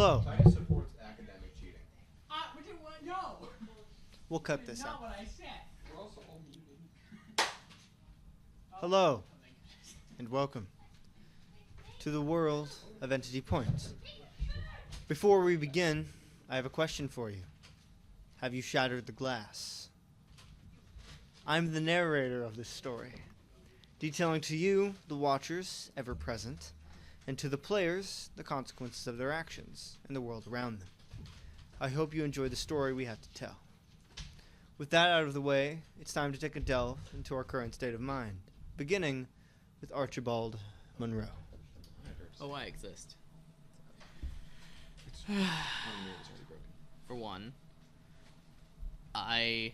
Hello. Titus supports academic cheating. No. We'll cut this Not out. what I said. We're also all muted. Hello, and welcome to the world of Entity Point. Before we begin, I have a question for you. Have you shattered the glass? I'm the narrator of this story, detailing to you, the watchers, ever present, and to the players, the consequences of their actions and the world around them. I hope you enjoy the story we have to tell. With that out of the way, it's time to take a delve into our current state of mind, beginning with Archibald Monroe. Oh, I exist. It's already broken. For one, I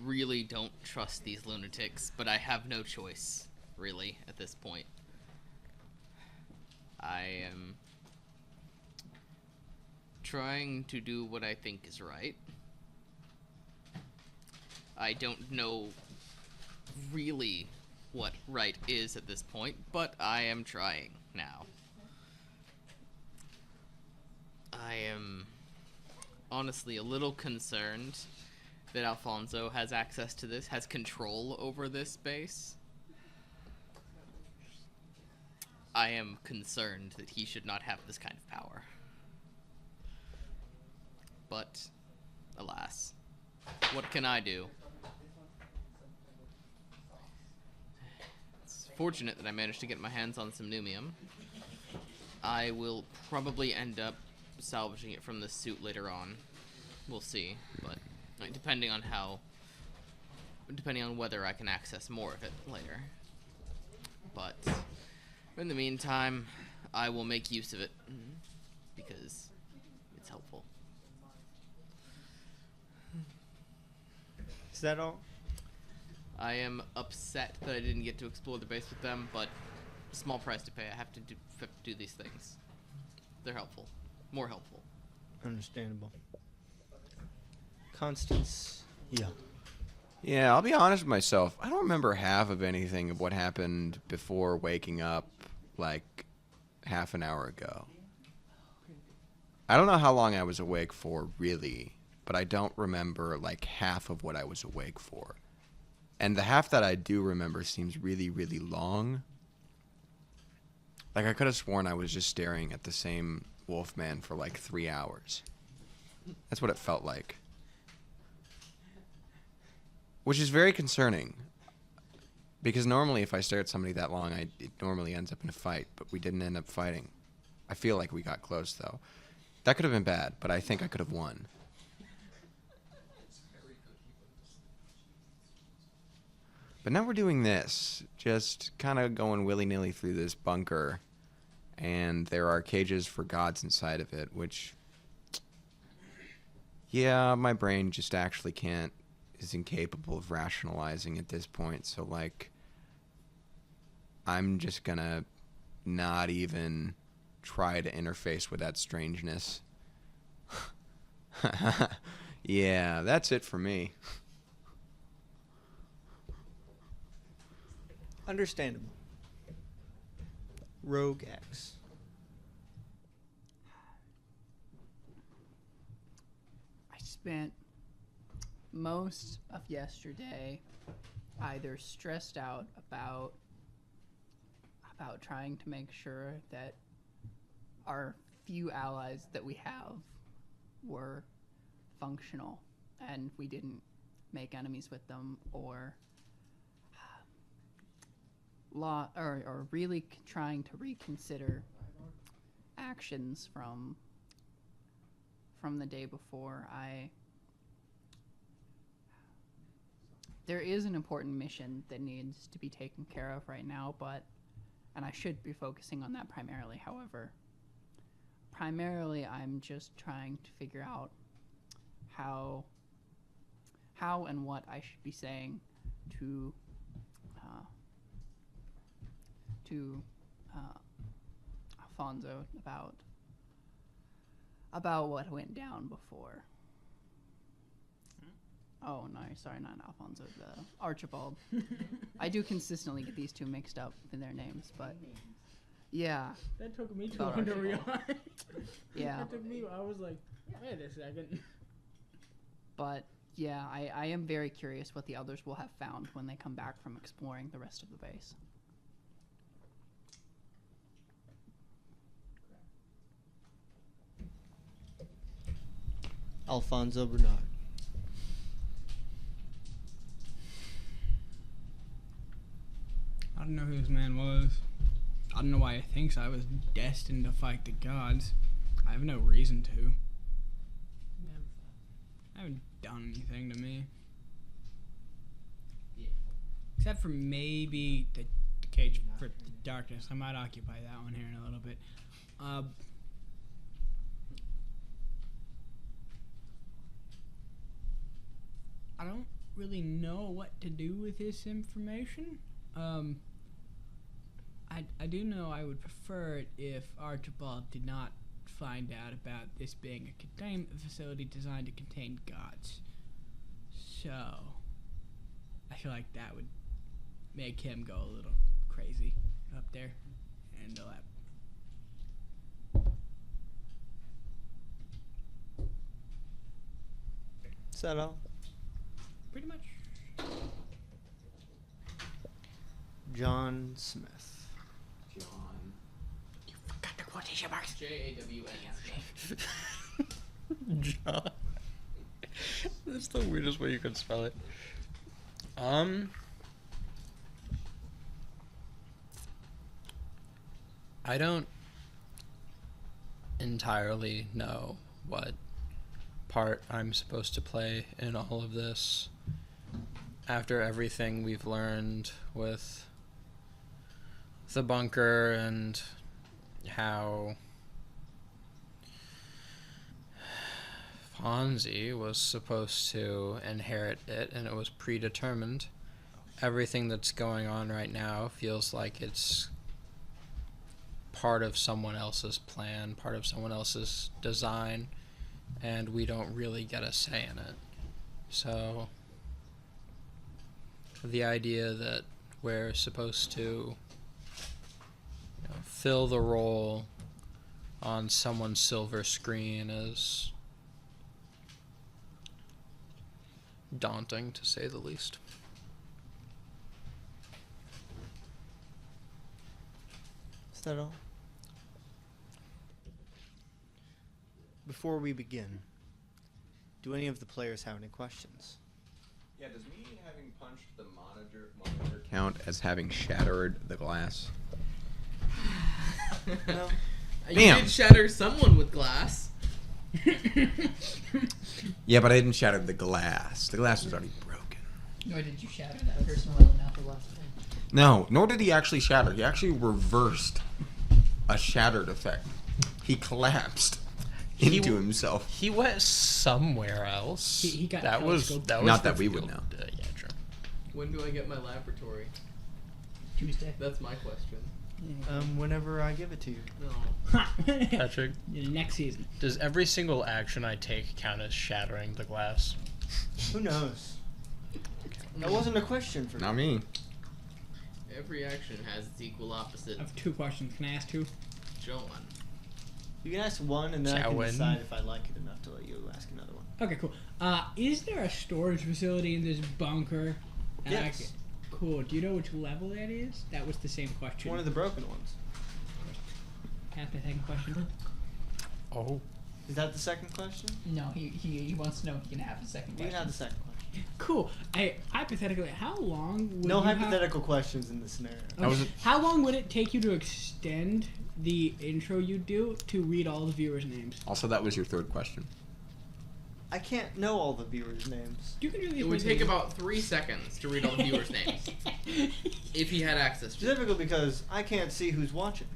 really don't trust these lunatics, but I have no choice, really, at this point. I am trying to do what I think is right. I don't know really what right is at this point, but I am trying now. I am honestly a little concerned that Alfonso has access to this, has control over this space. I am concerned that he should not have this kind of power. But, alas, what can I do? It's fortunate that I managed to get my hands on some Numium. I will probably end up salvaging it from the suit later on. We'll see, but depending on whether I can access more of it later. But in the meantime, I will make use of it because it's helpful. Is that all? I am upset that I didn't get to explore the base with them, but small price to pay. I have to do these things. They're helpful. More helpful. Understandable. Constance, yeah. Yeah, I'll be honest with myself. I don't remember half of anything of what happened before waking up, like, half an hour ago. I don't know how long I was awake for, really, but I don't remember, like, half of what I was awake for. And the half that I do remember seems really, really long. Like, I could have sworn I was just staring at the same Wolfman for, like, 3 hours. That's what it felt like. Which is very concerning. Because normally if I stare at somebody that long, it normally ends up in a fight. But we didn't end up fighting. I feel like we got close, though. That could have been bad, but I think I could have won. But now we're doing this. Just kind of going willy-nilly through this bunker. And there are cages for gods inside of it, which... yeah, my brain just actually is incapable of rationalizing at this point. So, like, I'm just gonna not even try to interface with that strangeness. Yeah, that's it for me. Understandable. Rogue X. I spent most of yesterday either stressed out about trying to make sure that our few allies that we have were functional and we didn't make enemies with them, or really trying to reconsider actions from the day before. There is an important mission that needs to be taken care of right now, and I should be focusing on that primarily. However, primarily I'm just trying to figure out how and what I should be saying to Alfonso about what went down before. Oh, no, sorry, not Alfonso, Archibald. I do consistently get these two mixed up in their names, but Yeah. That took me too Thought long to Archibald. realize. Yeah. That took me. I was like, wait a second. But yeah, I am very curious what the others will have found when they come back from exploring the rest of the base. Alfonso Bernard. I don't know who this man was. I don't know why he thinks I was destined to fight the gods. I have no reason to. I haven't done anything to me. Yeah. Except for maybe the cage for the darkness. I might occupy that one here in a little bit. I don't really know what to do with this information. I do know I would prefer it if Archibald did not find out about this being a containment facility designed to contain gods. So, I feel like that would make him go a little crazy up there. And all that. Is that all? Pretty much. John Smith. John. Got the quotation marks. JAWN. John. That's the weirdest way you could spell it. I don't entirely know what part I'm supposed to play in all of this. After everything we've learned with the bunker and how Fonzie was supposed to inherit it and it was predetermined, everything that's going on right now feels like it's part of someone else's plan, part of someone else's design, and we don't really get a say in it. So the idea that we're supposed to fill the role on someone's silver screen is daunting, to say the least. Is that all? Before we begin, do any of the players have any questions? Yeah, does me having punched the monitor count as having shattered the glass? No. You Damn. did shatter someone with glass. Yeah, but I didn't shatter the glass. The glass was already broken. Nor did you shatter that person well enough to left. No, nor did he actually shatter. He actually reversed a shattered effect. He collapsed into himself. He went somewhere else. He got that was telescoped. that was Not that we would revealed. know. Yeah, true. When do I get my laboratory? Tuesday. That's my question. Whenever I give it to you. No. Patrick, Next season. does every single action I take count as shattering the glass? Who knows? That wasn't a question for me. Not me. Every action has its equal opposite. I have 2 questions. Can I ask 2? John. You can ask one, and then I can Jowen. decide if I like it enough to let you ask another one. Okay, cool. Is there a storage facility in this bunker? Yes. Cool. Do you know which level that is? That was the same question. One of the broken ones. Ask the second question. Oh. Is that the second question? No, he wants to know if he can have the second You question. can have the second question. Cool. Hey, hypothetically, how long would No you have- hypothetical questions in this scenario. That was How long would it take you to extend the intro you do to read all the viewers' names? Also, that was your third question. I can't know all the viewers' names. You can do these. It would take about 3 seconds to read all the viewers' names. If he had access to it. Specifically because I can't see who's watching.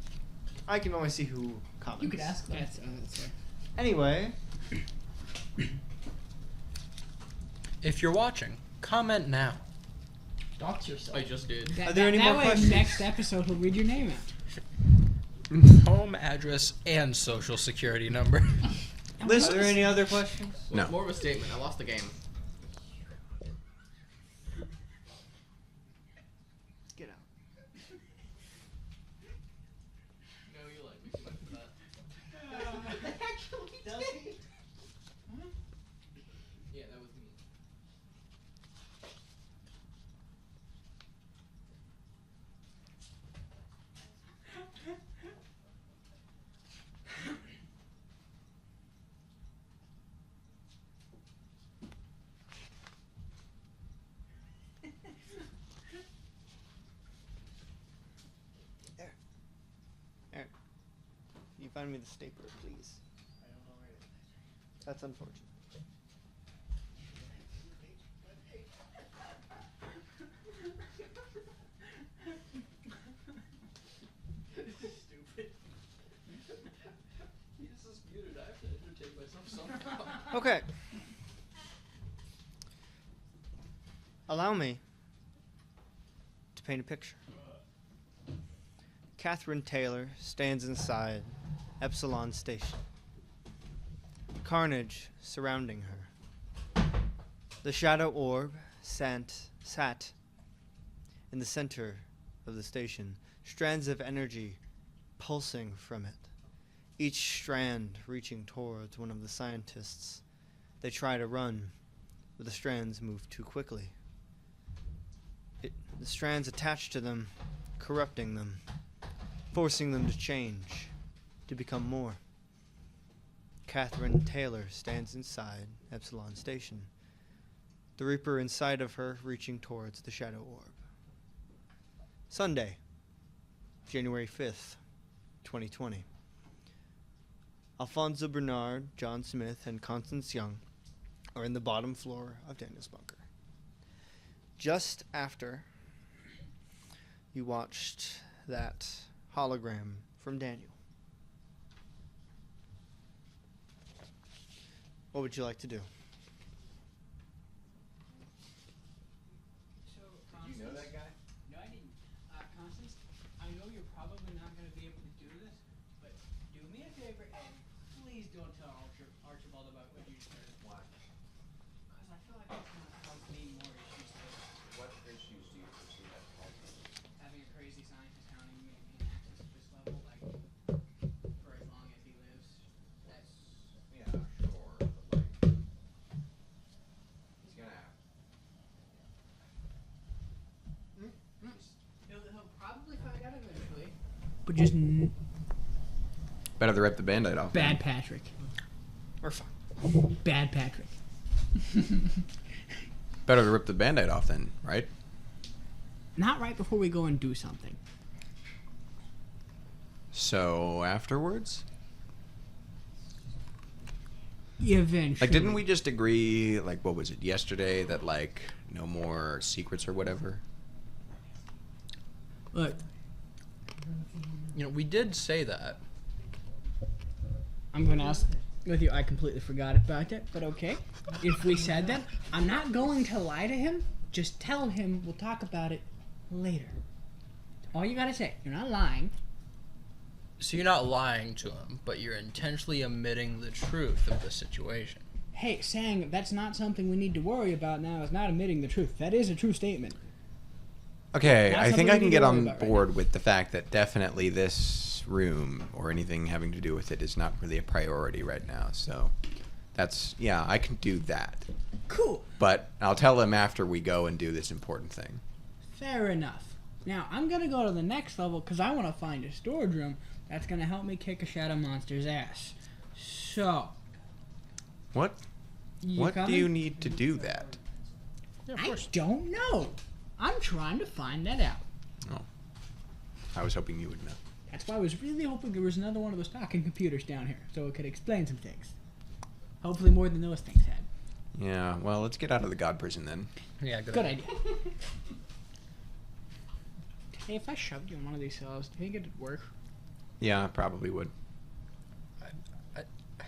I can only see who comments. You could ask them. That's fair. Anyway, If you're watching, comment now. Dox yourself. I just did. Are there any that more way questions? Next episode, he'll read your name out. Home address and social security number. are there any other questions? No. More of a statement. I lost the game. Get out. Find me the stapler, please. That's unfortunate. Okay. Allow me to paint a picture. Catherine Taylor stands inside Epsilon Station. Carnage surrounding her. The shadow orb sat in the center of the station, strands of energy pulsing from it, each strand reaching towards one of the scientists. They try to run, but the strands move too quickly. The strands attach to them, corrupting them, forcing them to change, to become more. Catherine Taylor stands inside Epsilon Station, the Reaper inside of her reaching towards the shadow orb. Sunday, January 5th, 2020. Alfonso Bernard, John Smith, and Constance Young are in the bottom floor of Daniel's bunker. Just after you watched that hologram from Daniel, what would you like to do? So, Constance, you know that guy? No, I didn't. Constance, I know you're probably not going to be able to do this, but do me a favor and please don't tell Archibald about what you said. Why? Because I feel like it's going to cause me more issues later. What issues do you foresee that causing? Having a crazy scientist hounding me and being access to this level, like, for as long as he lives. That's... Yeah, sure, but like, he's gonna have. He'll probably find out eventually. But just Better to rip the Band-Aid off. bad Patrick. We're fine. Bad Patrick. Better to rip the Band-Aid off then, right? Not right before we go and do something. So afterwards? Eventually. Like, didn't we just agree, like, what was it, yesterday, that, like, no more secrets or whatever? Look, You know, we did say that. I'm going to ask with you. I completely forgot about it, but okay. If we said that, I'm not going to lie to him. Just tell him we'll talk about it later. All you gotta say. You're not lying. So you're not lying to him, but you're intentionally omitting the truth of the situation. Hey, saying that's not something we need to worry about now is not admitting the truth. That is a true statement. Okay, Not I think something I we can need get to worry on about right board with the fact that definitely this room or anything having to do with it is not really a priority right now. So that's, yeah, I can do that. Cool. But I'll tell him after we go and do this important thing. Fair enough. Now, I'm gonna go to the next level because I want to find a storage room that's gonna help me kick a shadow monster's ass. So, What? you What coming? do you need to do that? I don't know. I'm trying to find that out. Oh. I was hoping you would know. That's why I was really hoping there was another one of those talking computers down here so it could explain some things. Hopefully more than those things had. Yeah, well, let's get out of the god prison then. Yeah, Good idea. Hey, if I shoved you in one of these cells, do you think it'd work? Yeah, I probably would.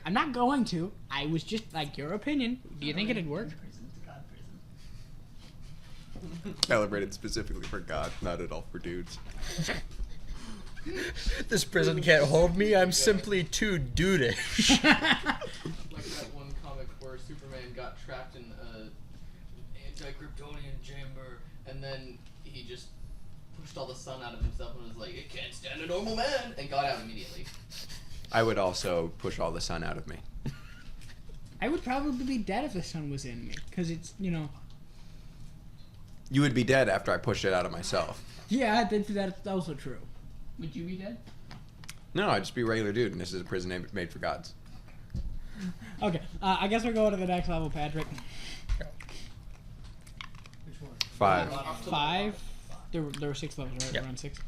I'm not going to. I was just like your opinion. Do you think it'd work? Calibrated specifically for God, not at all for dudes. This prison can't hold me. I'm simply too dudeish. Like that one comic where Superman got trapped in an anti-Kryptonian chamber, and then he just pushed all the sun out of himself and was like, "It can't stand a normal man," and got out immediately. I would also push all the sun out of me. I would probably be dead if the sun was in me, because it's, you know. You would be dead after I pushed it out of myself. Yeah, that's also true. Would you be dead? No, I'd just be a regular dude, and this is a prison made for gods. Okay, I guess we're going to the next level, Patrick. 5. 5? There were 6 levels, right? Yep. We're on 6.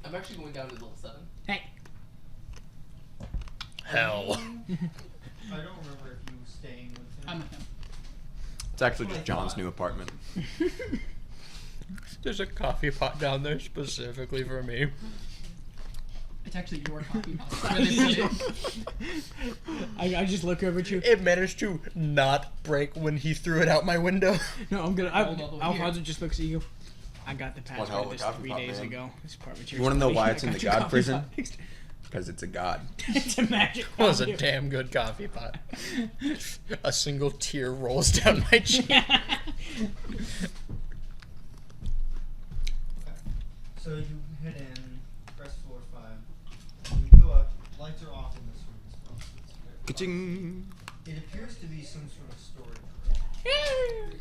I'm actually going down to level 7. Hey, hell. I don't remember if you were staying with him. I'm with him. It's actually just John's new apartment. There's a coffee pot down there specifically for me. It's actually your coffee pot. That's where they put it. I just look over at you. It managed to not break when he threw it out my window. No, I'm gonna. Hold all the way Alfonso just looks at you. I got the One hell password of a this coffee 3 pot, days man. ago. This apartment's You wanna know yours. why I it's in got the your God coffee prison? pot fixed. Because it's a god. It's a magic. It was a coffee. damn good coffee pot. A single tear rolls down my cheek. So you head in, press floor 5. When you go up, lights are off in this room as well. So it's very Ka-ching. It appears to be some sort of storage room.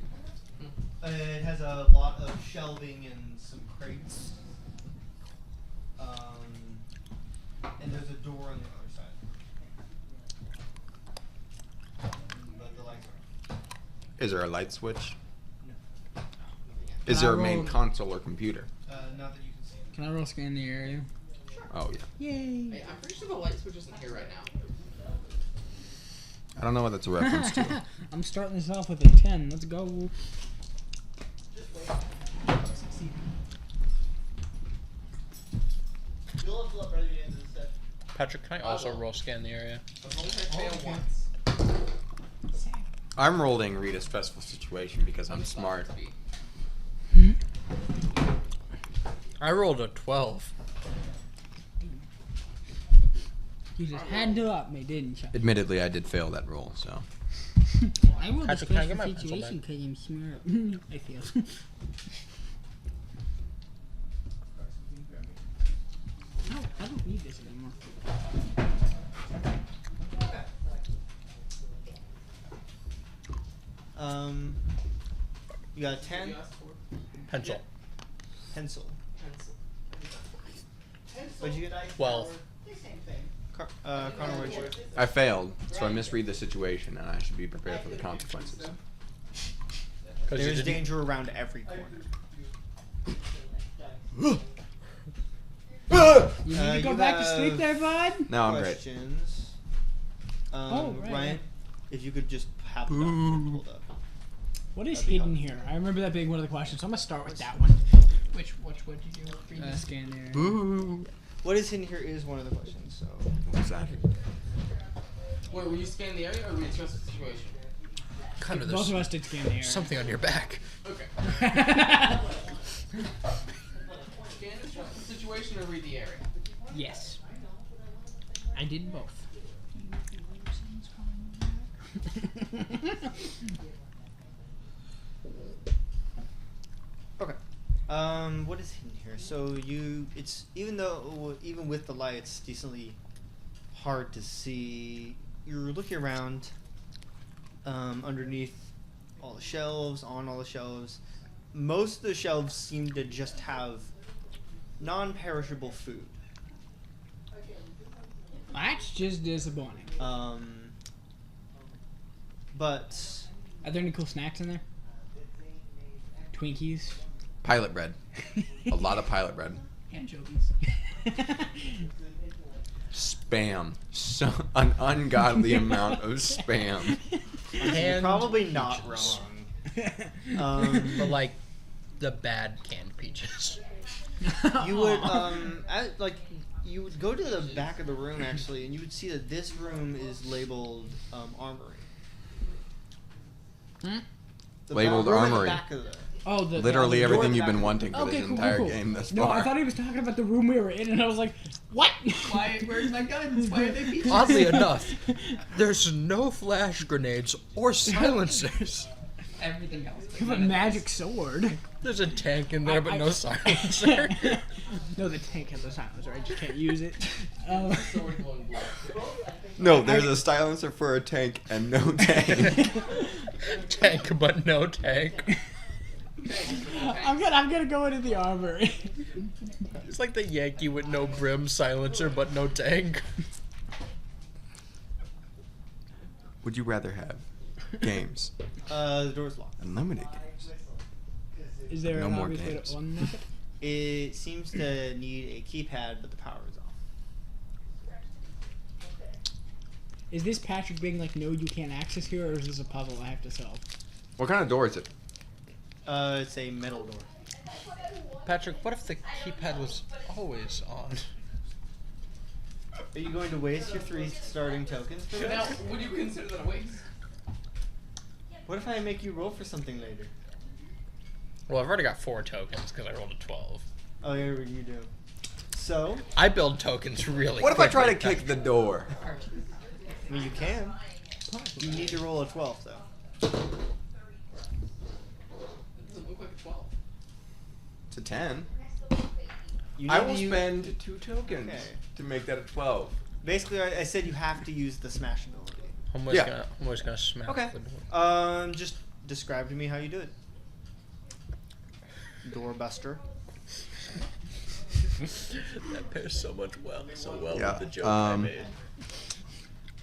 It has a lot of shelving and some crates. And there's a door on the other side. But the lights are off. Is there a light switch? No. Is there a I main rolled- console or computer? Not that you can see. Can I roll scan the area? Oh, yeah. Yay. Hey, I'm pretty sure the light switch isn't here right now. I don't know what that's a reference to. I'm starting this off with a 10. Let's go. You'll have to let by the end of the session. Patrick, can I also roll scan the area? As long as I fail okay. once. I'm rolling read a stressful situation because I'm Just thought smart. it'd be- I rolled a 12. You just had to up me, didn't you? Admittedly, I did fail that roll, so. I rolled a Patrick, can I get special my pencil situation because I'm smart. I failed. No, I don't need this anymore. You got a 10 You asked for Pencil. pencil. pencil. What'd you get? Ike? 12. Connor, what'd you get? I failed, so I misread the situation, and I should be prepared for the consequences. Because you There's didn't. danger around every corner. You need to go you back to sleep have there, bud? No, I'm great. Questions. Oh, right, Ryan, right. if you could just have the document pulled up. What is That'd be hidden helpful. here? I remember that being one of the questions, so I'm gonna start with that one. Which would you do? Previous? Scan there. Boo. What is hidden here is one of the questions. So What's that? Wait, were you scanning the area or were you discussing the situation? Kind of Both of there's us did scan the area. something on your back. Okay. Scan the situation or read the area? Yes. I did both. okay. What is hidden here? So it's even with the light, it's decently hard to see. You're looking around, underneath all the shelves, on all the shelves. Most of the shelves seem to just have non-perishable food. That's just disappointing. But Are there any cool snacks in there? Twinkies. Pilot bread. A lot of pilot bread. Anchovies. Spam. So an ungodly amount of spam. you're And probably not peaches. wrong. But like the bad canned peaches. You would you would go to the back of the room actually, and you would see that this room is labeled armory. Hmm? The Labeled room at the armory. back of the- Oh, the Literally the door everything at the you've been back. wanting for Okay, this cool, entire cool. game thus No, far. I thought he was talking about the room we were in, and I was like, what? Why? Where's my guns? Why are they peaches? Oddly enough, there's no flash grenades or silencers. Everything else. You have a magic sword. There's a tank in there, but no silencer. No, the tank has a silencer. I just can't use it. Sword going black. No, there's a silencer for a tank and no tank. Tank, but no tank. I'm gonna go into the armory. It's like the Yankee with no brim, silencer, but no tank. Would you rather have games? The door's locked. Unlimited games. Is there No an more obvious way games. to unlock it? It seems to need a keypad, but the power is off. Is this Patrick being like, no, you can't access here, or is this a puzzle I have to solve? What kind of door is it? It's a metal door. Patrick, what if the keypad was always on? Are you going to waste your 3 starting tokens for Now, this? would you consider that a waste? What if I make you roll for something later? Well, I've already got 4 tokens because I rolled a 12. Oh, yeah, you do. So, I build tokens really What if I try to quickly. kick the door? I mean, you can. You need to roll a 12, though. It doesn't look like a 12. It's a 10. You I need will to use- spend 2 tokens Okay. to make that a 12. Basically, I said you have to use the smash ability. I'm Yeah. always gonna smash Okay. the door. Just describe to me how you do it. Doorbuster. That pairs so well Yeah, with the joke I made.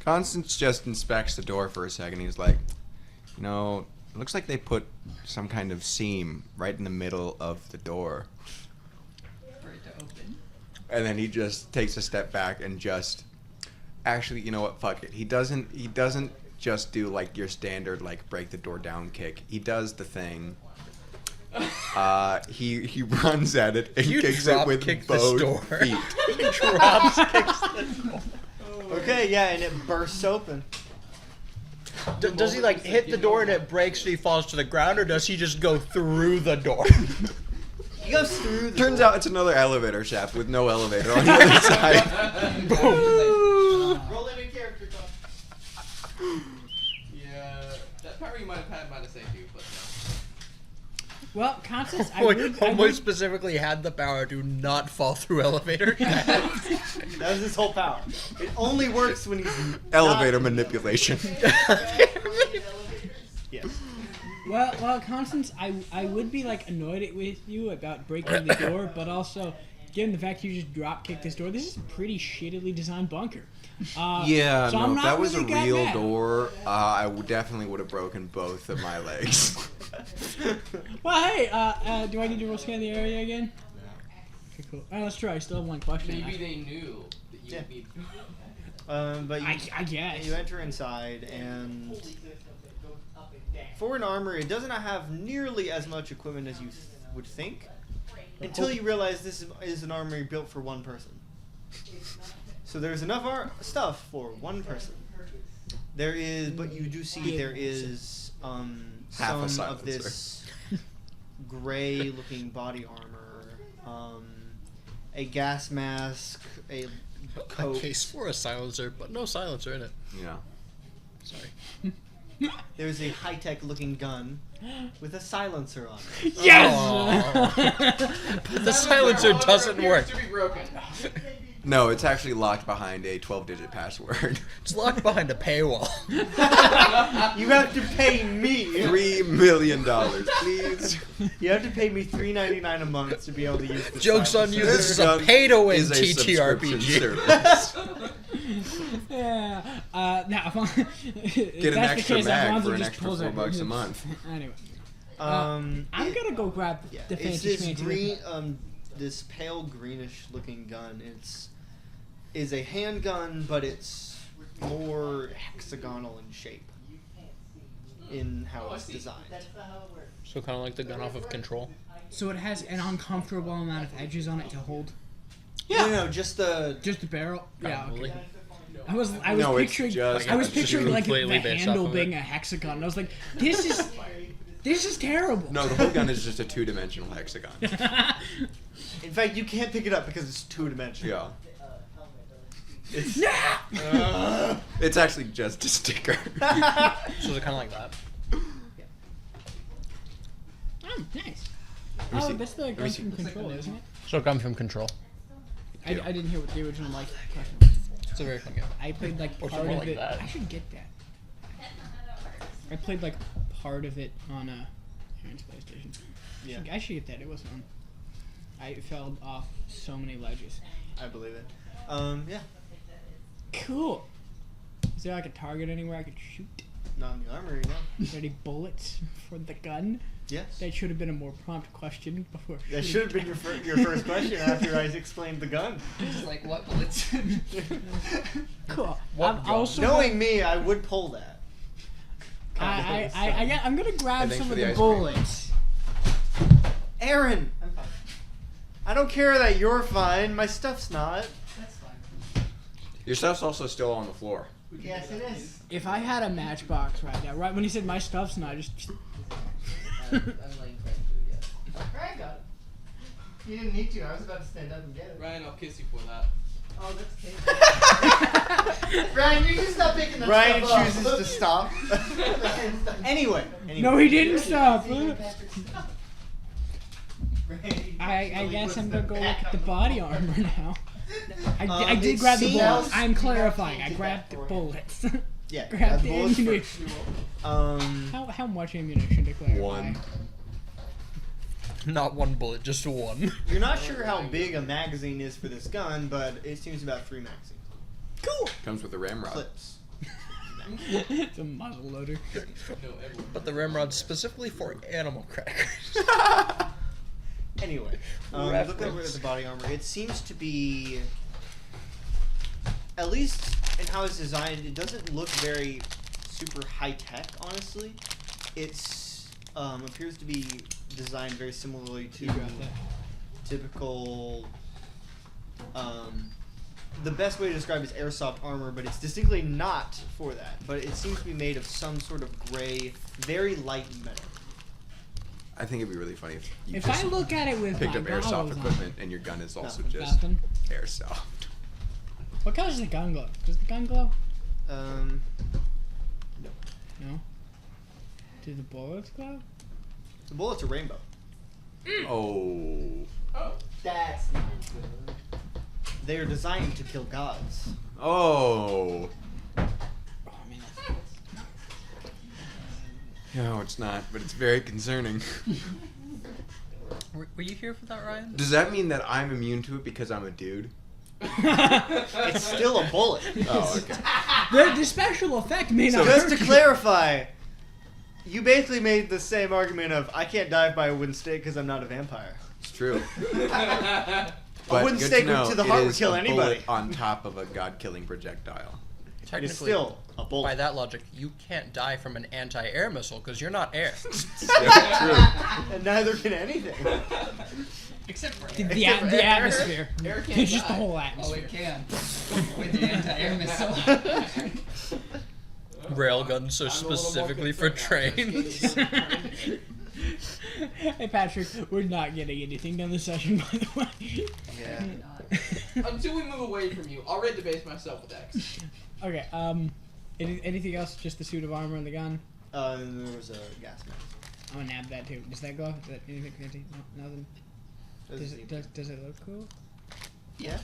Constance just inspects the door for a second. He's like, you know, it looks like they put some kind of seam right in the middle of the door. For it to open. And then he just takes a step back and just, actually, you know what? Fuck it. He doesn't just do like your standard like break the door down kick. He does the thing. He runs at it and You kicks it drop with kick this both door. feet. He drops kicks the door. Okay, yeah, and it bursts open. Does he like hit the door and it breaks and he falls to the ground, or does he just go through the door? He goes through the Turns door. out it's another elevator shaft with no elevator on the other side. Roll in a character card. Yeah, that power you might have had might have saved you, but no. Well, Constance, I Homeboy would specifically had the power to not fall through elevator shafts. That was his whole power. It only works when he's Elevator not- manipulation. Yes. Well, Constance, I would be like annoyed with you about breaking the door, but also, given the fact you just drop kicked this door, this is a pretty shittily designed bunker. Yeah, so no, I'm if not that was really a that real mad. door, definitely would have broken both of my legs. Well, hey, do I need to roll scan the area again? Okay, cool. Let's try. I still have one question. Maybe they knew that you Yeah. would need. But you, I guess. you enter inside, and for an armory, it does not have nearly as much equipment as you would think, until you realize this is an armory built for one person. So there's enough stuff for one person. There is, but you do see there is Half a some of silencer. this gray-looking body armor, a gas mask, a coat. A case for a silencer, but no silencer in it. Yeah. Sorry. There's a high-tech looking gun with a silencer on it. Yes! But the silencer doesn't work. To be broken. No, it's actually locked behind a 12-digit password. It's locked behind a paywall. You have to pay me. $3 million, please. You have to pay me $3.99 a month to be able to use the Joke's on you. silencer. This is a gun pay-to-win is a subscription TTRPG. service. Yeah. Now, Get an extra mag for an extra $4 a month. Anyway, Um, I'm gonna go grab yeah, the it's fancy this schmancy green, this pale greenish looking gun. Is a handgun, but it's more hexagonal in shape in how it's designed. So kind of like the gun off of Control. So it has an uncomfortable amount of edges on it to hold. No, just the Just the barrel. Yeah. Probably. Okay. I was No, it's picturing just- I was it's picturing like the completely based handle off of it. being a hexagon. And I was like, this is terrible. No, the whole gun is just a 2-dimensional hexagon. In fact, you can't pick it up because it's 2-dimensional. Yeah. It's, It's actually just a sticker. So is it kind of like that? Oh, nice. me Oh, see. that's the me gun see. from Control, isn't it? So it comes from Control. I didn't hear what the original like question was. It's a very fun game. I played like Or part something of like it. that. I should get that. I played like part of it on Aaron's PlayStation. Yeah. I should get that. It was fun. I fell off so many ledges. I believe it. Yeah. Cool. Is there like a target anywhere I could shoot? Not in the armory, no. Is there any bullets for the gun? Yes. That should have been a more prompt question before. That shooting should have been your first question after I explained the gun. Just like what bullets? Cool. What I'm gun? also Knowing me, I would pull that. I'm gonna grab thanks some for of the the ice cream. bullets. Aaron! I don't care that you're fine. My stuff's not. That's fine. Your stuff's also still on the floor. Yes, it is. If I had a matchbox right now, right when he said my stuff's not, just I'm laying Frank food, yes. Ryan got it. You didn't need to. I was about to stand up and get it. Ryan, I'll kiss you for that. Oh, that's okay. Ryan, you just stop picking that Ryan stuff up. Chooses to stop. anyway. no, he didn't stop. Ryan, I guess I'm gonna go look at the body armor now. I it did grab the seems- bullets. I'm clarifying. I grabbed the bullets. Yeah, Grab the bullets ammunition. How much ammunition to clarify? 1. Not one bullet, just one. You're not sure how big a magazine is for this gun, but it seems about 3 magazines. Cool. Comes with a ramrod. Clips. It's a muzzle loader. No, everyone. But the ramrod's specifically for animal crackers. Anyway, look over at Reference. the body armor. It seems to be, at least in how it's designed, it doesn't look very super high tech. Honestly, it's appears to be designed very similarly to You got that. typical. The best way to describe it is airsoft armor, but it's distinctly not for that. But it seems to be made of some sort of gray, very light metal. I think it'd be really funny if you If just I look at it with picked my up airsoft goggles on, equipment and your gun is also just nothing. airsoft. What color does the gun glow? Does the gun glow? No. No. Do the bullets glow? The bullets are rainbow. Oh. That's not good. They are designed to kill gods. Oh. Oh, I mean, No, it's not, but it's very concerning. Were you here for that, Ryan? Does that mean that I'm immune to it because I'm a dude? It's still a bullet. Oh, okay. the special effect may So not just hurt to you. clarify, you basically made the same argument of I can't dive by a wooden stake because I'm not a vampire. It's true. A But wooden good stake to know, to the it heart would is kill a anybody. bullet on top of a god-killing projectile. It's Technically, still a bullet. by that logic, you can't die from an anti-air missile because you're not air. Yeah, And neither can anything. Except for The, air. the, Except for the air. atmosphere. Air can't It's just the die. whole Oh, atmosphere. it can. With the anti-air missile. Railguns so I'm a little more specifically for concerned now. trains. Hey Patrick, we're not getting anything done this session, by the way. Yeah. Until we move away from you, I'll rate the base myself with X. Okay, anything else? Just the suit of armor and the gun? And there was a gas mask. I'm gonna nab that too. Does that glow? Is that anything fancy? No, nothing. Does it look cool? Yeah.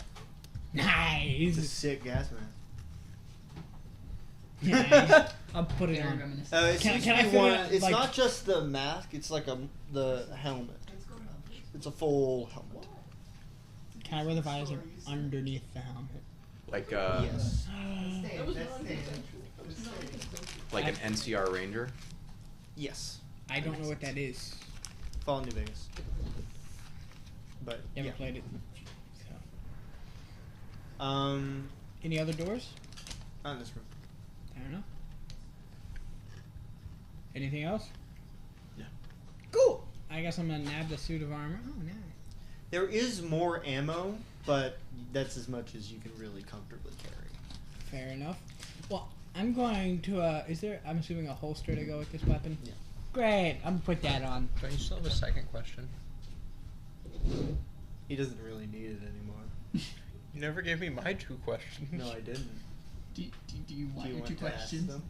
It's a Nice. sick gas mask. Nice. I'll put it on. It Can- seems can to I be fit one. it, It's like- not just the mask. It's like the helmet. It's a full helmet. Can I wear the visor underneath the helmet? Like Yes. like an NCR Ranger. Yes. I don't know what that is. Fall in New Vegas. But Never yeah. played it. So. Any other doors? Not in this room. I don't know. Anything else? Yeah. Cool. I guess I'm gonna nab the suit of armor. Oh, nice. There is more ammo, but that's as much as you can really comfortably carry. Fair enough. Well, I'm going to. Is there? I'm assuming a holster to go with this weapon. Yeah. Great. I'm gonna put that on. Don't you still have a second question? He doesn't really need it anymore. You never gave me my 2 questions. No, I didn't. Do you Do you want to ask them?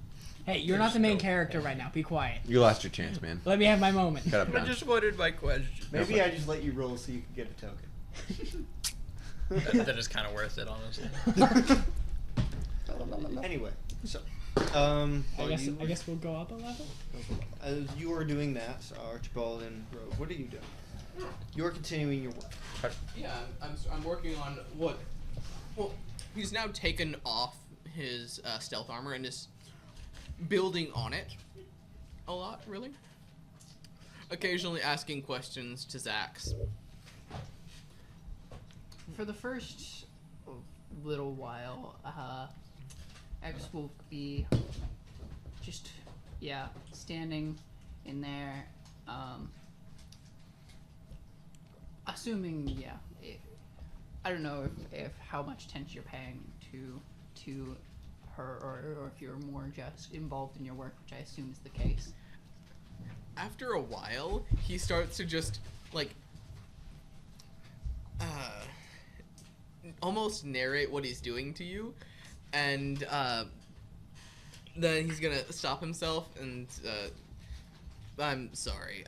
Hey, you're not the main character right now. Be quiet. You lost your chance, man. Let me have my moment. Shut up, I Don. just wanted my question. Maybe No, I just let you roll so you can get a token. That is kind of worth it, honestly. Anyway, so I while guess you, I guess we'll go up a level. as you are doing that, so Archibald and Rogue, what are you doing? You're continuing your work. Yeah, I'm working on what. Well, he's now taken off his stealth armor and is building on it a lot, really. Occasionally asking questions to Zax. For the first little while, X will be just, standing in there, assuming, I don't know if how much attention you're paying to her, or if you're more just involved in your work, which I assume is the case. After a while, he starts to just, like, almost narrate what he's doing to you, and then he's gonna stop himself and, I'm sorry,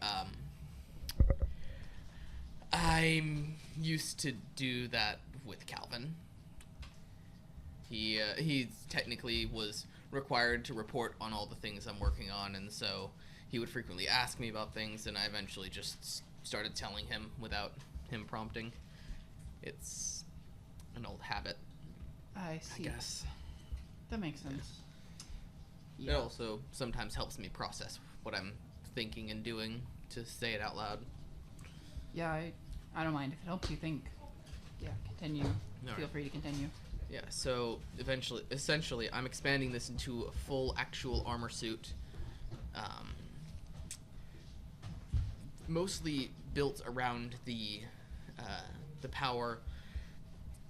I'm used to do that with Calvin. He technically was required to report on all the things I'm working on, and so he would frequently ask me about things, and I eventually just started telling him without him prompting. It's an old habit, I I see. guess. That makes sense. It also sometimes helps me process what I'm thinking and doing to say it out loud. Yeah, I don't mind if it helps you think. Yeah, continue. Alright. Feel free to continue. Yeah, so essentially, I'm expanding this into a full actual armor suit. Mostly built around the power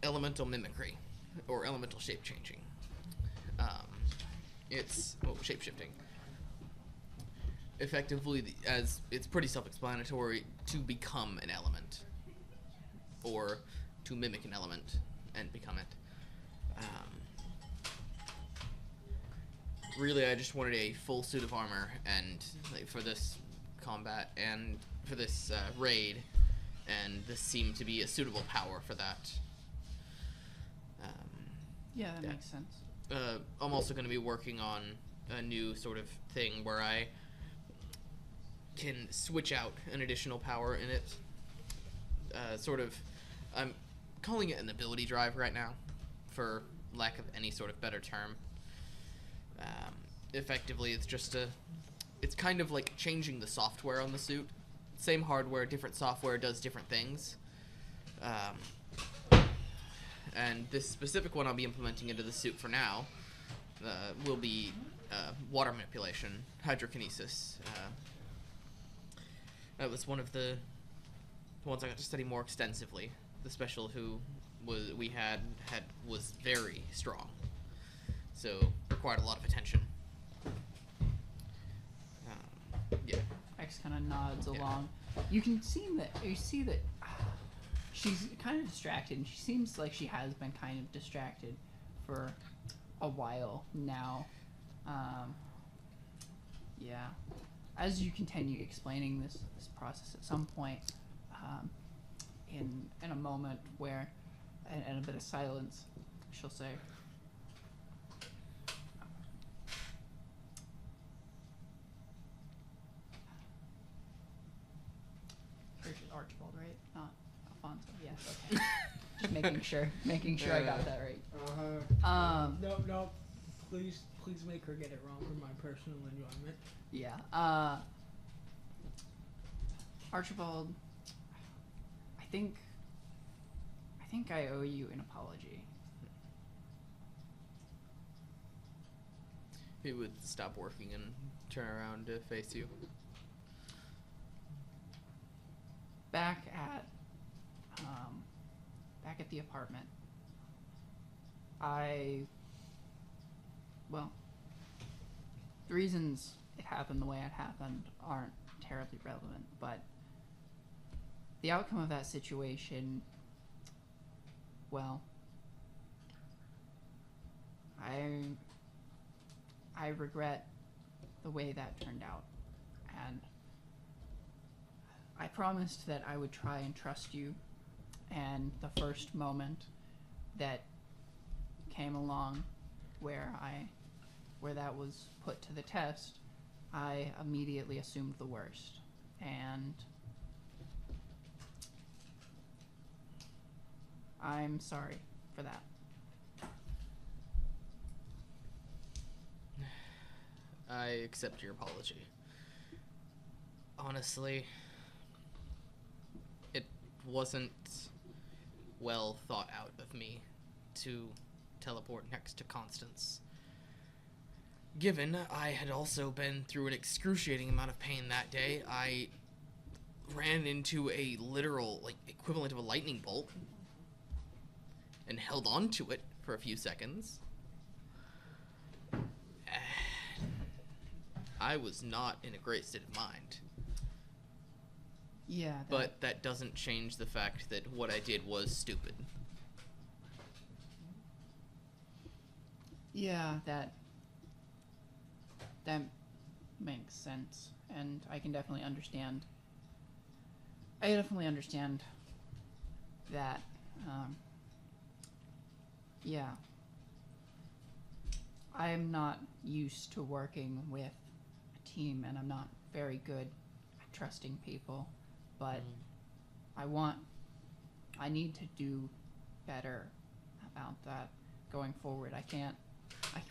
elemental mimicry, or elemental shape changing. It's shape shifting. Effectively, as it's pretty self-explanatory, to become an element, or to mimic an element and become it. Really, I just wanted a full suit of armor, and for this combat and for this raid, and this seemed to be a suitable power for that. Yeah, that Yeah. makes sense. I'm also going to be working on a new sort of thing where I can switch out an additional power in it. I'm calling it an ability drive right now, for lack of any sort of better term. Effectively, it's kind of like changing the software on the suit. Same hardware, different software does different things. And this specific one I'll be implementing into the suit for now will be water manipulation, hydrokinesis. That was one of the ones I got to study more extensively. The special who we had was very strong, so required a lot of attention. Yeah. X kind of nods Yeah. along. You see that she's kind of distracted, and she seems like she has been kind of distracted for a while now. Yeah. As you continue explaining this process, at some point, in a moment where, and a bit of silence, she'll say, "Here's Archibald, right? Not Alfonso." Yes. Okay. Just making sure I got that right. No. Please make her get it wrong for my personal enjoyment. Yeah. Archibald, I think I owe you an apology. He would stop working and turn around to face you. Back at the apartment, the reasons it happened the way it happened aren't terribly relevant, but the outcome of that situation, well, I regret the way that turned out, and I promised that I would try and trust you, and the first moment that came along where that was put to the test, I immediately assumed the worst, and I'm sorry for that. I accept your apology. Honestly, it wasn't well thought out of me to teleport next to Constance. Given I had also been through an excruciating amount of pain that day, I ran into a literal, like, equivalent of a lightning bolt and held on to it for a few seconds. I was not in a great state of mind. Yeah, But that doesn't change the fact that what I did was stupid. yeah, that makes sense, and I can definitely understand. I definitely understand that. Yeah, I'm not used to working with a team, and I'm not very good at trusting people, but I need to do better about that going forward.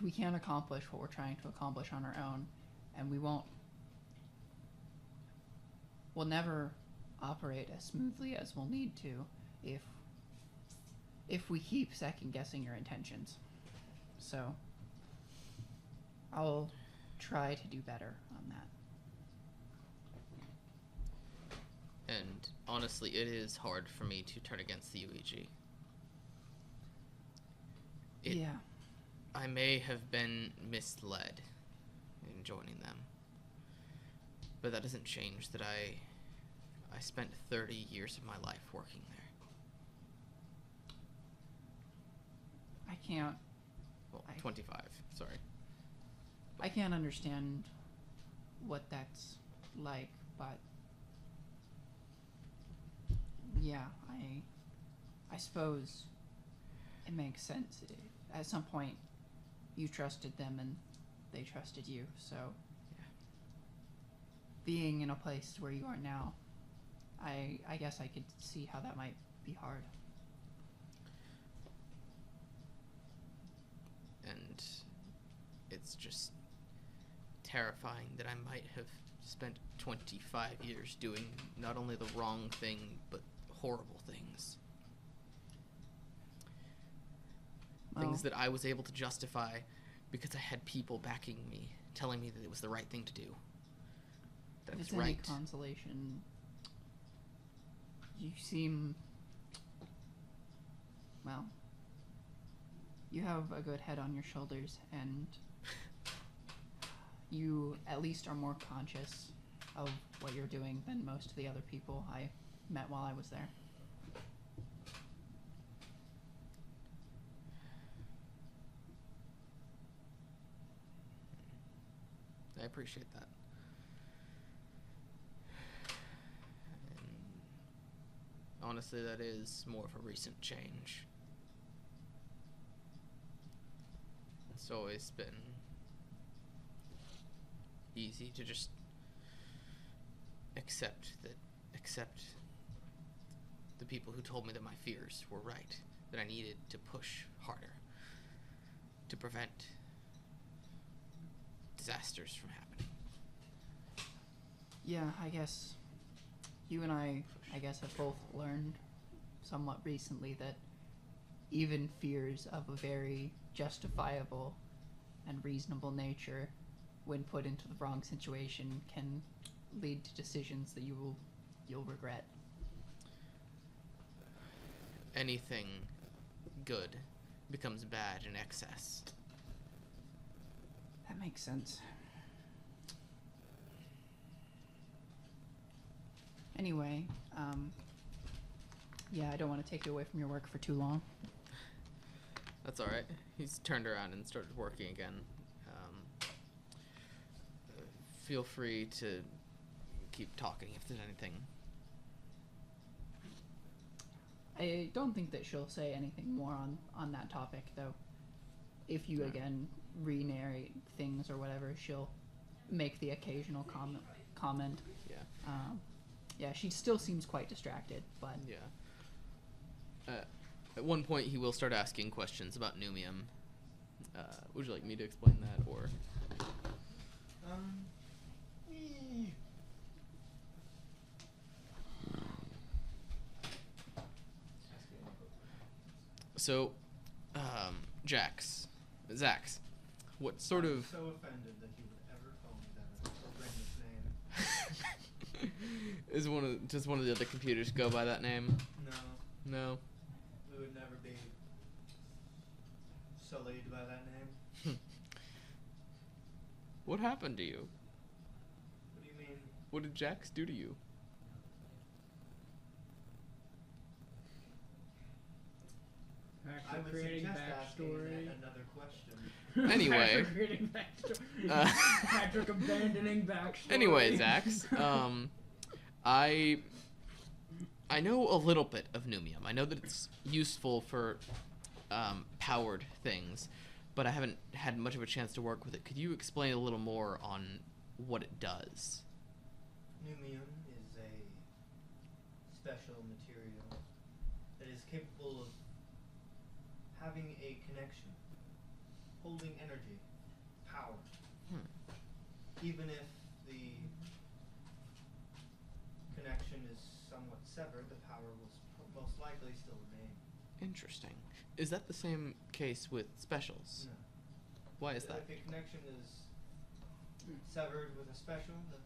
We can't accomplish what we're trying to accomplish on our own, and we'll never operate as smoothly as we'll need to if we keep second guessing your intentions. So I'll try to do better on that. And honestly, it is hard for me to turn against the UEG. Yeah. I may have been misled in joining them. But that doesn't change that I spent 30 years of my life working there. I can't Well, I- 25, sorry. I can't understand what that's like, but yeah, I suppose it makes sense. At some point, you trusted them and they trusted you, so being in a place where you are now, I guess I could see how that might be hard. And it's just terrifying that I might have spent 25 years doing not only the wrong thing, but horrible things. Things Well, that I was able to justify because I had people backing me, telling me that it was the right thing to do. That if was it's any right. consolation, you seem, well, you have a good head on your shoulders, and you at least are more conscious of what you're doing than most of the other people I met while I was there. I appreciate that. And honestly, that is more of a recent change. It's always been easy to just accept the people who told me that my fears were right, that I needed to push harder to prevent disasters from happening. Yeah, I guess you and I guess, have both learned somewhat recently that even fears of a very justifiable and reasonable nature, when put into the wrong situation, can lead to decisions that you'll regret. Anything good becomes bad in excess. That makes sense. Anyway, yeah, I don't want to take you away from your work for too long. That's alright. He's turned around and started working again. Feel free to keep talking if there's anything. I don't think that she'll say anything more on that topic, though. If you, again, re-narrate things or whatever, she'll make the occasional comment. Yeah. Yeah, she still seems quite distracted, but... Yeah. At one point, he will start asking questions about Numium. Would you like me to explain that, or...? So, Zax, what sort of So offended that you would ever call me that horrendous name. does one of the other computers go by that name? No, No. we would never be sullied by that name. What happened to you? What do you mean? What did Jax do to you? I would creating suggest asking backstory. another question. Anyway. Patrick creating backstory. Uh, Patrick abandoning backstory. Anyway, Zax, I know a little bit of Numium. I know that it's useful for powered things, but I haven't had much of a chance to work with it. Could you explain a little more on what it does? Numium is a special material that is capable of having a connection, holding energy, power. Even if the connection is somewhat severed, the power will most likely still remain. Interesting. Is that the same case with specials? No. Why is that? If a connection is severed with a special, the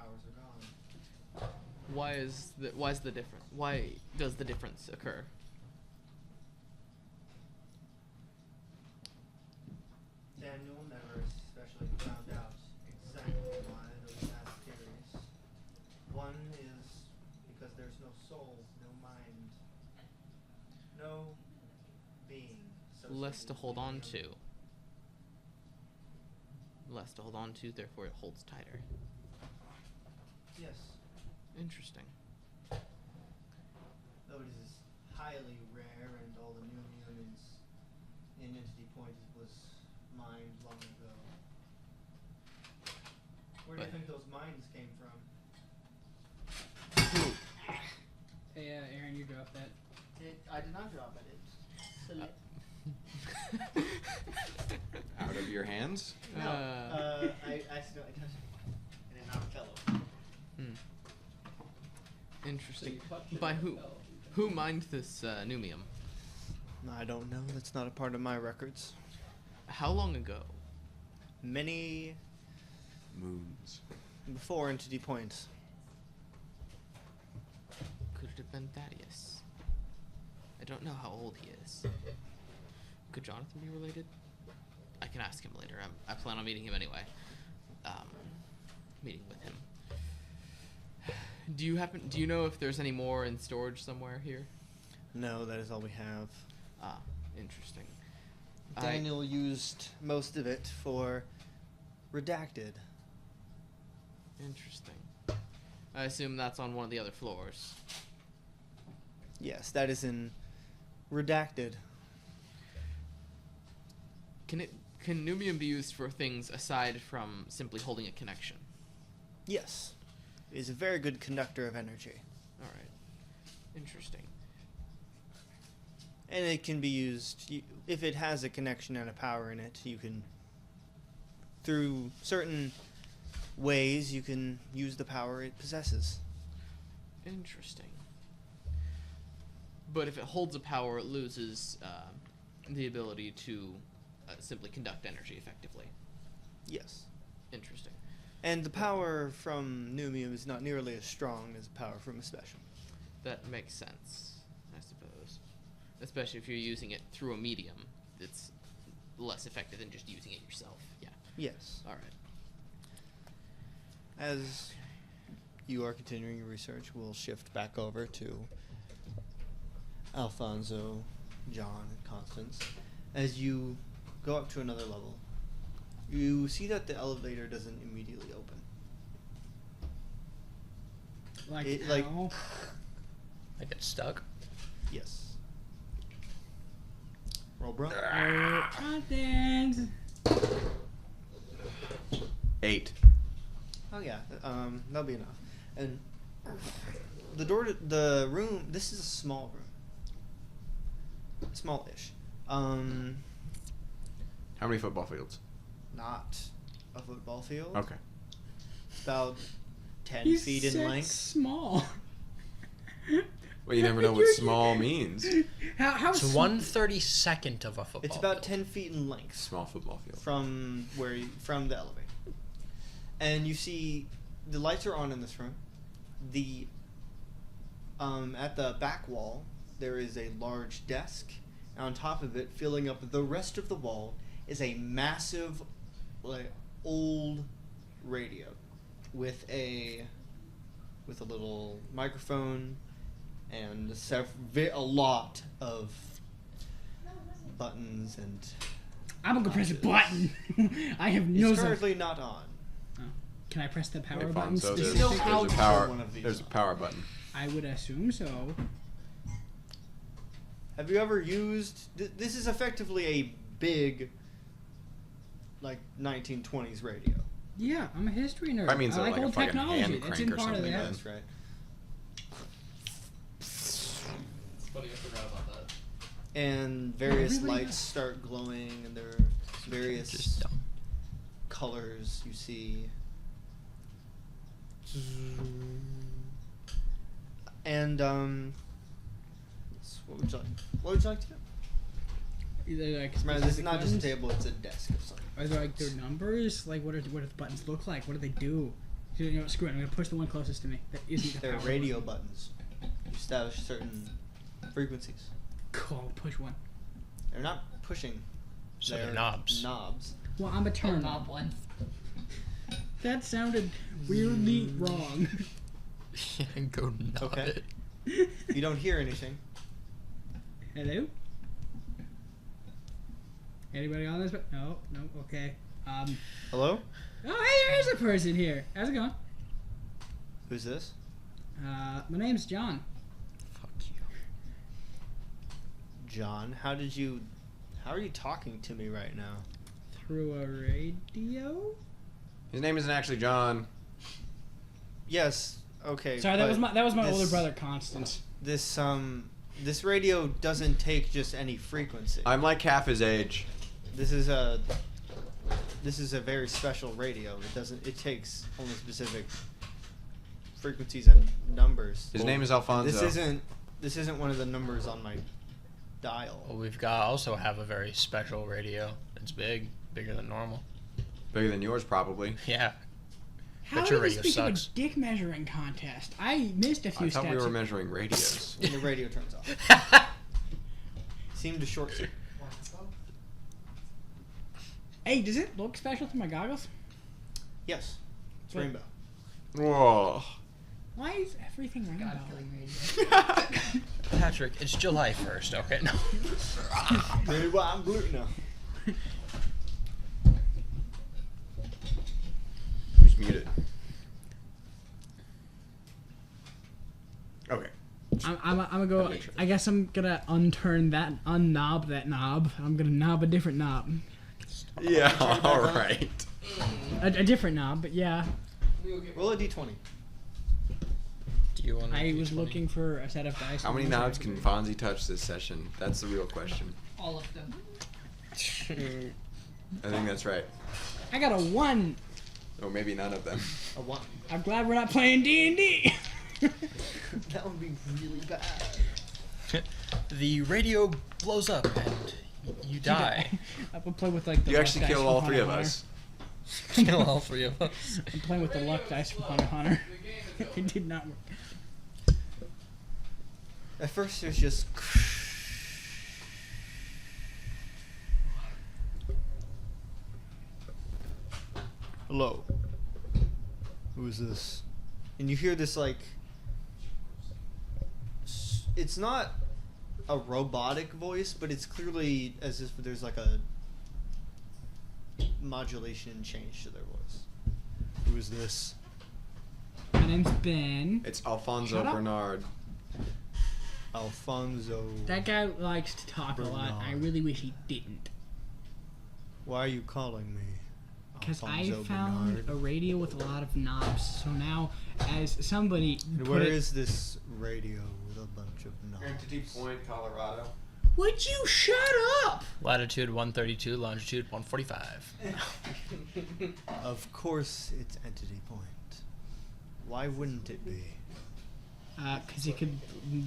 powers are gone. Why is the difference? Why does the difference occur? Daniel never especially found out exactly why those past theories. One is because there's no soul, no mind, no being. Less to associated hold with on Numium. to. Less to hold on to, therefore it holds tighter. Yes, Interesting. though it is highly rare and all the Numium in Entity Point was mined long ago. Where do you But- think those mines came from? Hey, Aaron, you dropped that. I did not drop it. Out of your hands? No, Uh, I accidentally touched it, and it knocked fell over. Interesting. By who? Who mined this Numium? I don't know. That's not a part of my records. How long ago? Many Moons. before Entity Point. Could it have been Thaddeus? I don't know how old he is. Could Jonathan be related? I can ask him later. I plan on meeting him anyway. Meeting with him. Do you know if there's any more in storage somewhere here? No, that is all we have. Ah, interesting. Daniel used most of it for Redacted. Interesting. I assume that's on one of the other floors. Yes, that is in Redacted. Can Numium be used for things aside from simply holding a connection? Yes. It is a very good conductor of energy. All right. Interesting. And it can be used, if it has a connection and a power in it, you can, through certain ways, you can use the power it possesses. Interesting. But if it holds a power, it loses the ability to simply conduct energy effectively. Yes. Interesting. And the power from Numium is not nearly as strong as the power from a special. That makes sense, I suppose. Especially if you're using it through a medium, it's less effective than just using it yourself. Yeah. Yes. All right. As you are continuing your research, we'll shift back over to Alfonso, John, and Constance. As you go up to another level, you see that the elevator doesn't immediately open. Like how? I get stuck. yes. Roll, bro. Content. 8. Oh yeah, that'll be enough. And the door to the room. This is a small room. Small-ish. How many football fields? Not a football field. Okay. About 10 You feet in said length. small. Well, you never know what small means. How It's 1/32nd of a football. It's about field. 10 feet in length Small football field. from from the elevator. And you see the lights are on in this room. The at the back wall there is a large desk. And on top of it, filling up the rest of the wall, is a massive, like, old radio with a little microphone and a lot of buttons and. I'm gonna press a touches. button. I have no. It's currently not on. Can I press the power Hey, button? Fonzo, There's specifically? still there's a out power. for one of these. There's a power button. I would assume so. Have you ever used? This is effectively a big, like 1920s radio. Yeah, I'm a history nerd. That means I like like a old fucking technology. hand That's crank in or part of something, that. man. That's right. It's funny, I forgot about that. And various Everybody lights does. start glowing, and there are various Just dumb. colors you see. And what would you like? What would you like to do? Either like Remember, this is specific not just a buttons? table; it's a desk of something. Are there like their numbers? Like what do the buttons look like? What do they do? So, you know, what, screw it. I'm gonna push the one closest to me. That isn't the They're power radio button. buttons. You establish certain frequencies. Cool. Push one. They're not pushing. So they're knobs. Knobs. Well, I'm a turn knob one. That sounded weirdly wrong. Go knob Okay. it. You don't hear anything. Hello? Anybody on this? No, no, okay. Hello? Oh, hey, there is a person here. How's it going? Who's this? My name's John. Fuck you. John. How are you talking to me right now? Through a radio? His name isn't actually John. Yes. Okay. Sorry, that but was my this- older brother, Constance. This radio doesn't take just any frequency. I'm like half his age. This is a very special radio. It takes only specific frequencies and numbers. His name is Alfonso. This isn't one of the numbers on my dial. Well, we've also have a very special radio. It's bigger than normal. Bigger than yours, probably. Yeah. How But your did this radio become sucks. a dick measuring contest? I missed a few I thought steps. we were measuring radios. And the radio turns off. Seemed to short circuit. Hey, does it look special through my goggles? Yes. It's But- rainbow. Whoa. Why is everything rainbow? Patrick, it's July 1st, okay? No. Maybe why I'm blue now. Who's muted? Okay. I'm gonna go. I guess I'm gonna unnob that knob. I'm gonna knob a different knob. Yeah, Turn it back all on. right. A different knob, but yeah. Roll a d20. Do you want to I was looking for a set of dice. How many knobs can Fonzie touch this session? That's the real question. All of them. I think that's right. I got a 1. Or maybe none of them. A 1. I'm glad we're not playing D&D. That would be really bad. The radio blows up and you die. I will play with like the You luck actually dice kill from all Hunter 3 of Hunter. us. Kill all 3 of us. I'm playing with the luck dice from Hunter Hunter. It did not work. At first, there's just. Hello. Who is this? And you hear this like. It's not a robotic voice, but it's clearly as if there's like a modulation change to their voice. Who is this? My name's Ben. It's Alfonso Shut up. Bernard. Alfonso. That guy likes to talk a lot. I Bernard. really wish he didn't. Why are you calling me? Because I Alfonso found Bernard? a radio with a lot of knobs. So now, as somebody And put where it- is this radio with a bunch of knobs? Point, Colorado. Would you shut up? Latitude 132, longitude 145. Of course, it's Entity Point. Why wouldn't it be? Because it could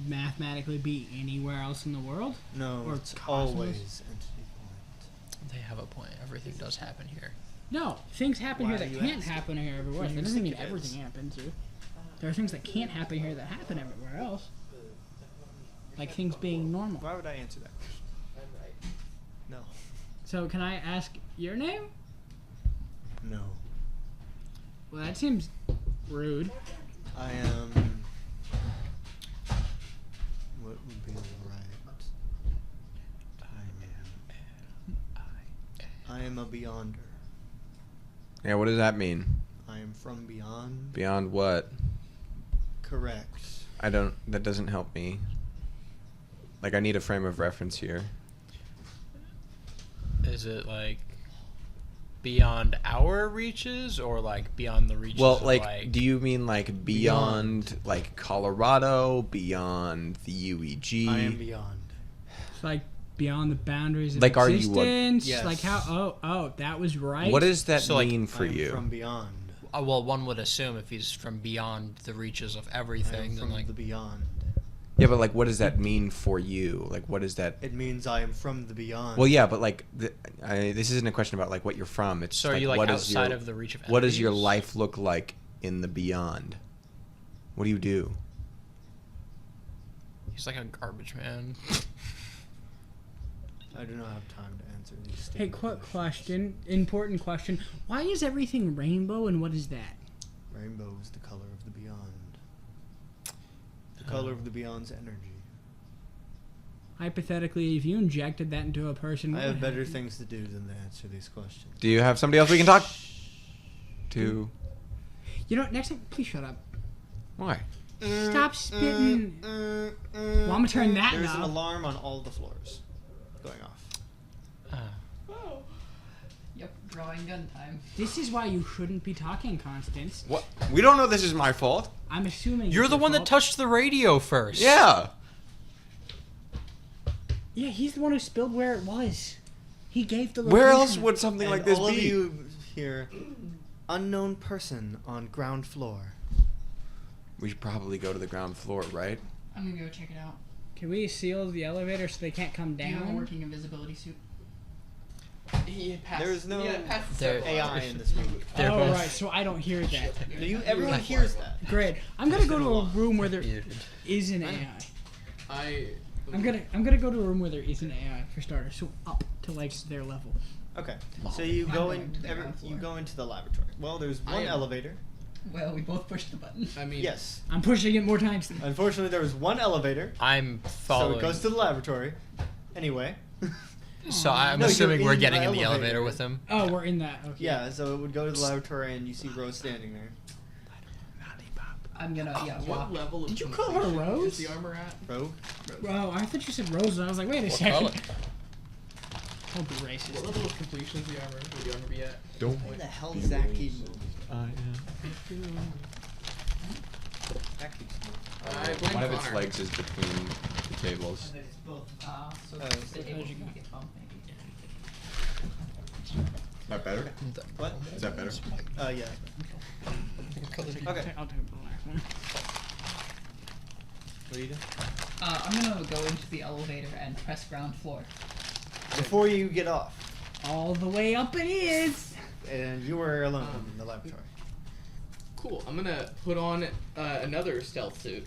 mathematically be anywhere else in the world. No, Or it's cosmos. always Entity Point. They have a point. Everything does happen here. No, things happen Why here are that you can't asking? happen here everywhere Who else. do That you doesn't think mean it is? everything happens here. There are things that can't happen here that happen everywhere else. Like things being normal. Why would I answer that? I'm right. No. So can I ask your name? No. Well, that seems rude. I am. What would be right? I am a beyonder. Yeah, what does that mean? I am from beyond. Beyond what? Correct. That doesn't help me. Like, I need a frame of reference here. Is it like beyond our reaches or like beyond the reaches Well, of like, do you mean like beyond, like Colorado, beyond the UEG? I am beyond. It's like beyond the boundaries of Like, are you what- existence. Yes. Like how? Oh, that was right. What does that So, like, mean for I am you? from beyond. well, one would assume if he's from beyond the reaches of I am everything, then from like the beyond. Yeah, but like, what does that mean for you? Like, what is that? It means I am from the beyond. Well, yeah, but like, this isn't a question about like what you're from. It's so are you like what is outside your, of the reach of what does your entities? life look like in the beyond? What do you do? He's like a garbage man. I do not have time to answer these. Hey, stupid quick questions. question. Important question. Why is everything rainbow and what is that? Rainbow is the color of the beyond. The color of the beyond's energy. Hypothetically, if you injected that into a person, I what have would better happen? things to do than to answer these questions. Do you have somebody else we can talk to? You know what? Next time, please shut up. Why? Stop spitting. Well, I'm gonna turn that There's an knob. alarm on all the floors going off. Yep, drawing gun time. This is why you shouldn't be talking, Constance. What? We don't know this is my fault. I'm assuming You're it's the your one that fault. touched the radio first. Yeah. Yeah, he's the one who spilled where it was. He gave the. Where else location. would something And like this all of be? you here, unknown person on ground floor. We should probably go to the ground floor, right? I'm gonna go check it out. Can we seal the elevator so they can't come Do you have a down? working invisibility suit? He passed. There's no passed There- several AI hours. in this movie. They're Oh, both- right. So I don't hear that. Do you? Everyone hears that. Great. I'm gonna go to a room where there Muted. is an AI. I'm gonna go to a room where there is an AI for starters. So up to like their level. Okay. So you I'm go going in. to the ground You floor. go into the laboratory. Well, there's I one am- elevator. Well, we both pushed the button. I mean, Yes. I'm pushing it more times than. Unfortunately, there was one elevator, I'm so following. it goes to the laboratory. Anyway. So I'm No, you're assuming we're in getting the in the elevator elevator. with him. Oh, we're in that. Okay. Yeah. So it would go to the laboratory, and you see Rose standing there. I'm gonna what walk. level of Did you call her completion Rose? is the armor at? Rogue. Oh, I thought you said Rose. And I was like, wait a What second. color? Don't be What racist. level of completion is the armor? Would the armor be at? Where the hell does that keep moving? That keeps moving. I blame One of its Connor. legs is between the tables. It's both. So Oh, it's so able to get bumped, maybe. Is that better? What? Is that better? Yeah. Okay. I'll take the black one. What are you doing? I'm gonna go into the elevator and press ground floor. Before you get off, All the way up it is. and you were alone in the laboratory. Cool. I'm gonna put on another stealth suit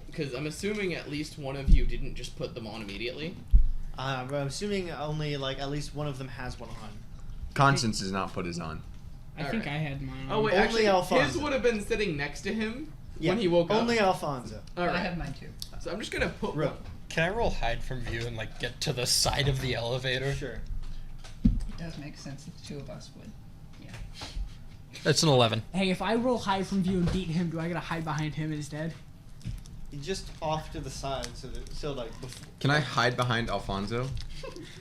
because I'm assuming at least one of you didn't just put them on immediately. But I'm assuming only like at least one of them has one on. Constance does not put his on. I think Alright. I had mine. Oh wait, Only actually, Alfonso. his would have been sitting next to him Yeah, when he woke up. only Alfonso. All I right. have mine too. So I'm just gonna put Ro- one. Can I roll hide from view and like get to the side of the elevator? Sure. It does make sense that the two of us would. It's an 11. Hey, if I roll hide from view and beat him, do I gotta hide behind him instead? You're just off to the side, so like before. Can I hide behind Alfonso?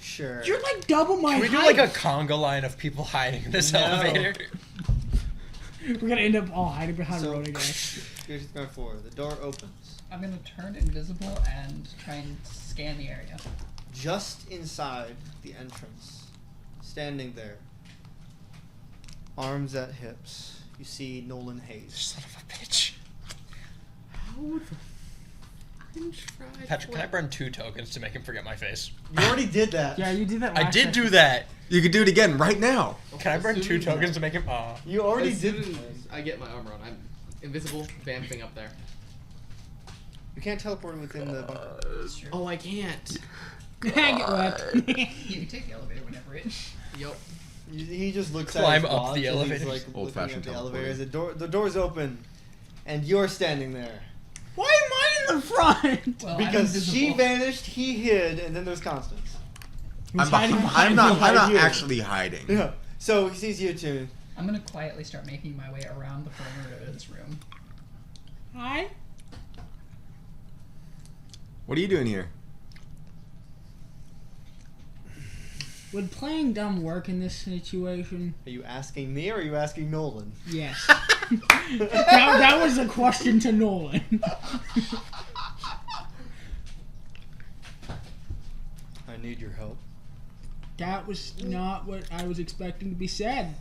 Sure. You're like double my Can we do height. like a conga line of people hiding in this No. elevator? We're gonna end up all hiding behind So- Rhoda guy. Here's going forward. The door opens. I'm gonna turn invisible and try and scan the area. just inside the entrance, standing there, arms at hips, you see Nolan Hayes. Son of a bitch. Patrick, Can I burn 2 tokens to make him forget my face? You already did that. Yeah, you did that. I last did do session. that. You could do it again right now. Can I burn 2 Assuming- tokens to make him? You already As did. soon as I get my armor on, I'm invisible, vamping up there. You can't teleport within the bunker. Oh, I can't. Get wrecked. You can take the elevator whenever it. Yup. He just looks Climb at his up watch the and elevator. He's like Old-fashioned looking at the elevator. teleporting. The door's open, and you're standing there. Why am I in the front? Well, Because I'm she invisible. vanished, he hid, and then there's Constance. Who's hiding behind I'm behind not you. actually hiding. Yeah. So he sees you too. I'm gonna quietly start making my way around the perimeter of this room. Hi. What are you doing here? Would playing dumb work in this situation? Are you asking me or are you asking Nolan? Yes. that was a question to Nolan. I need your help. That was not what I was expecting to be said.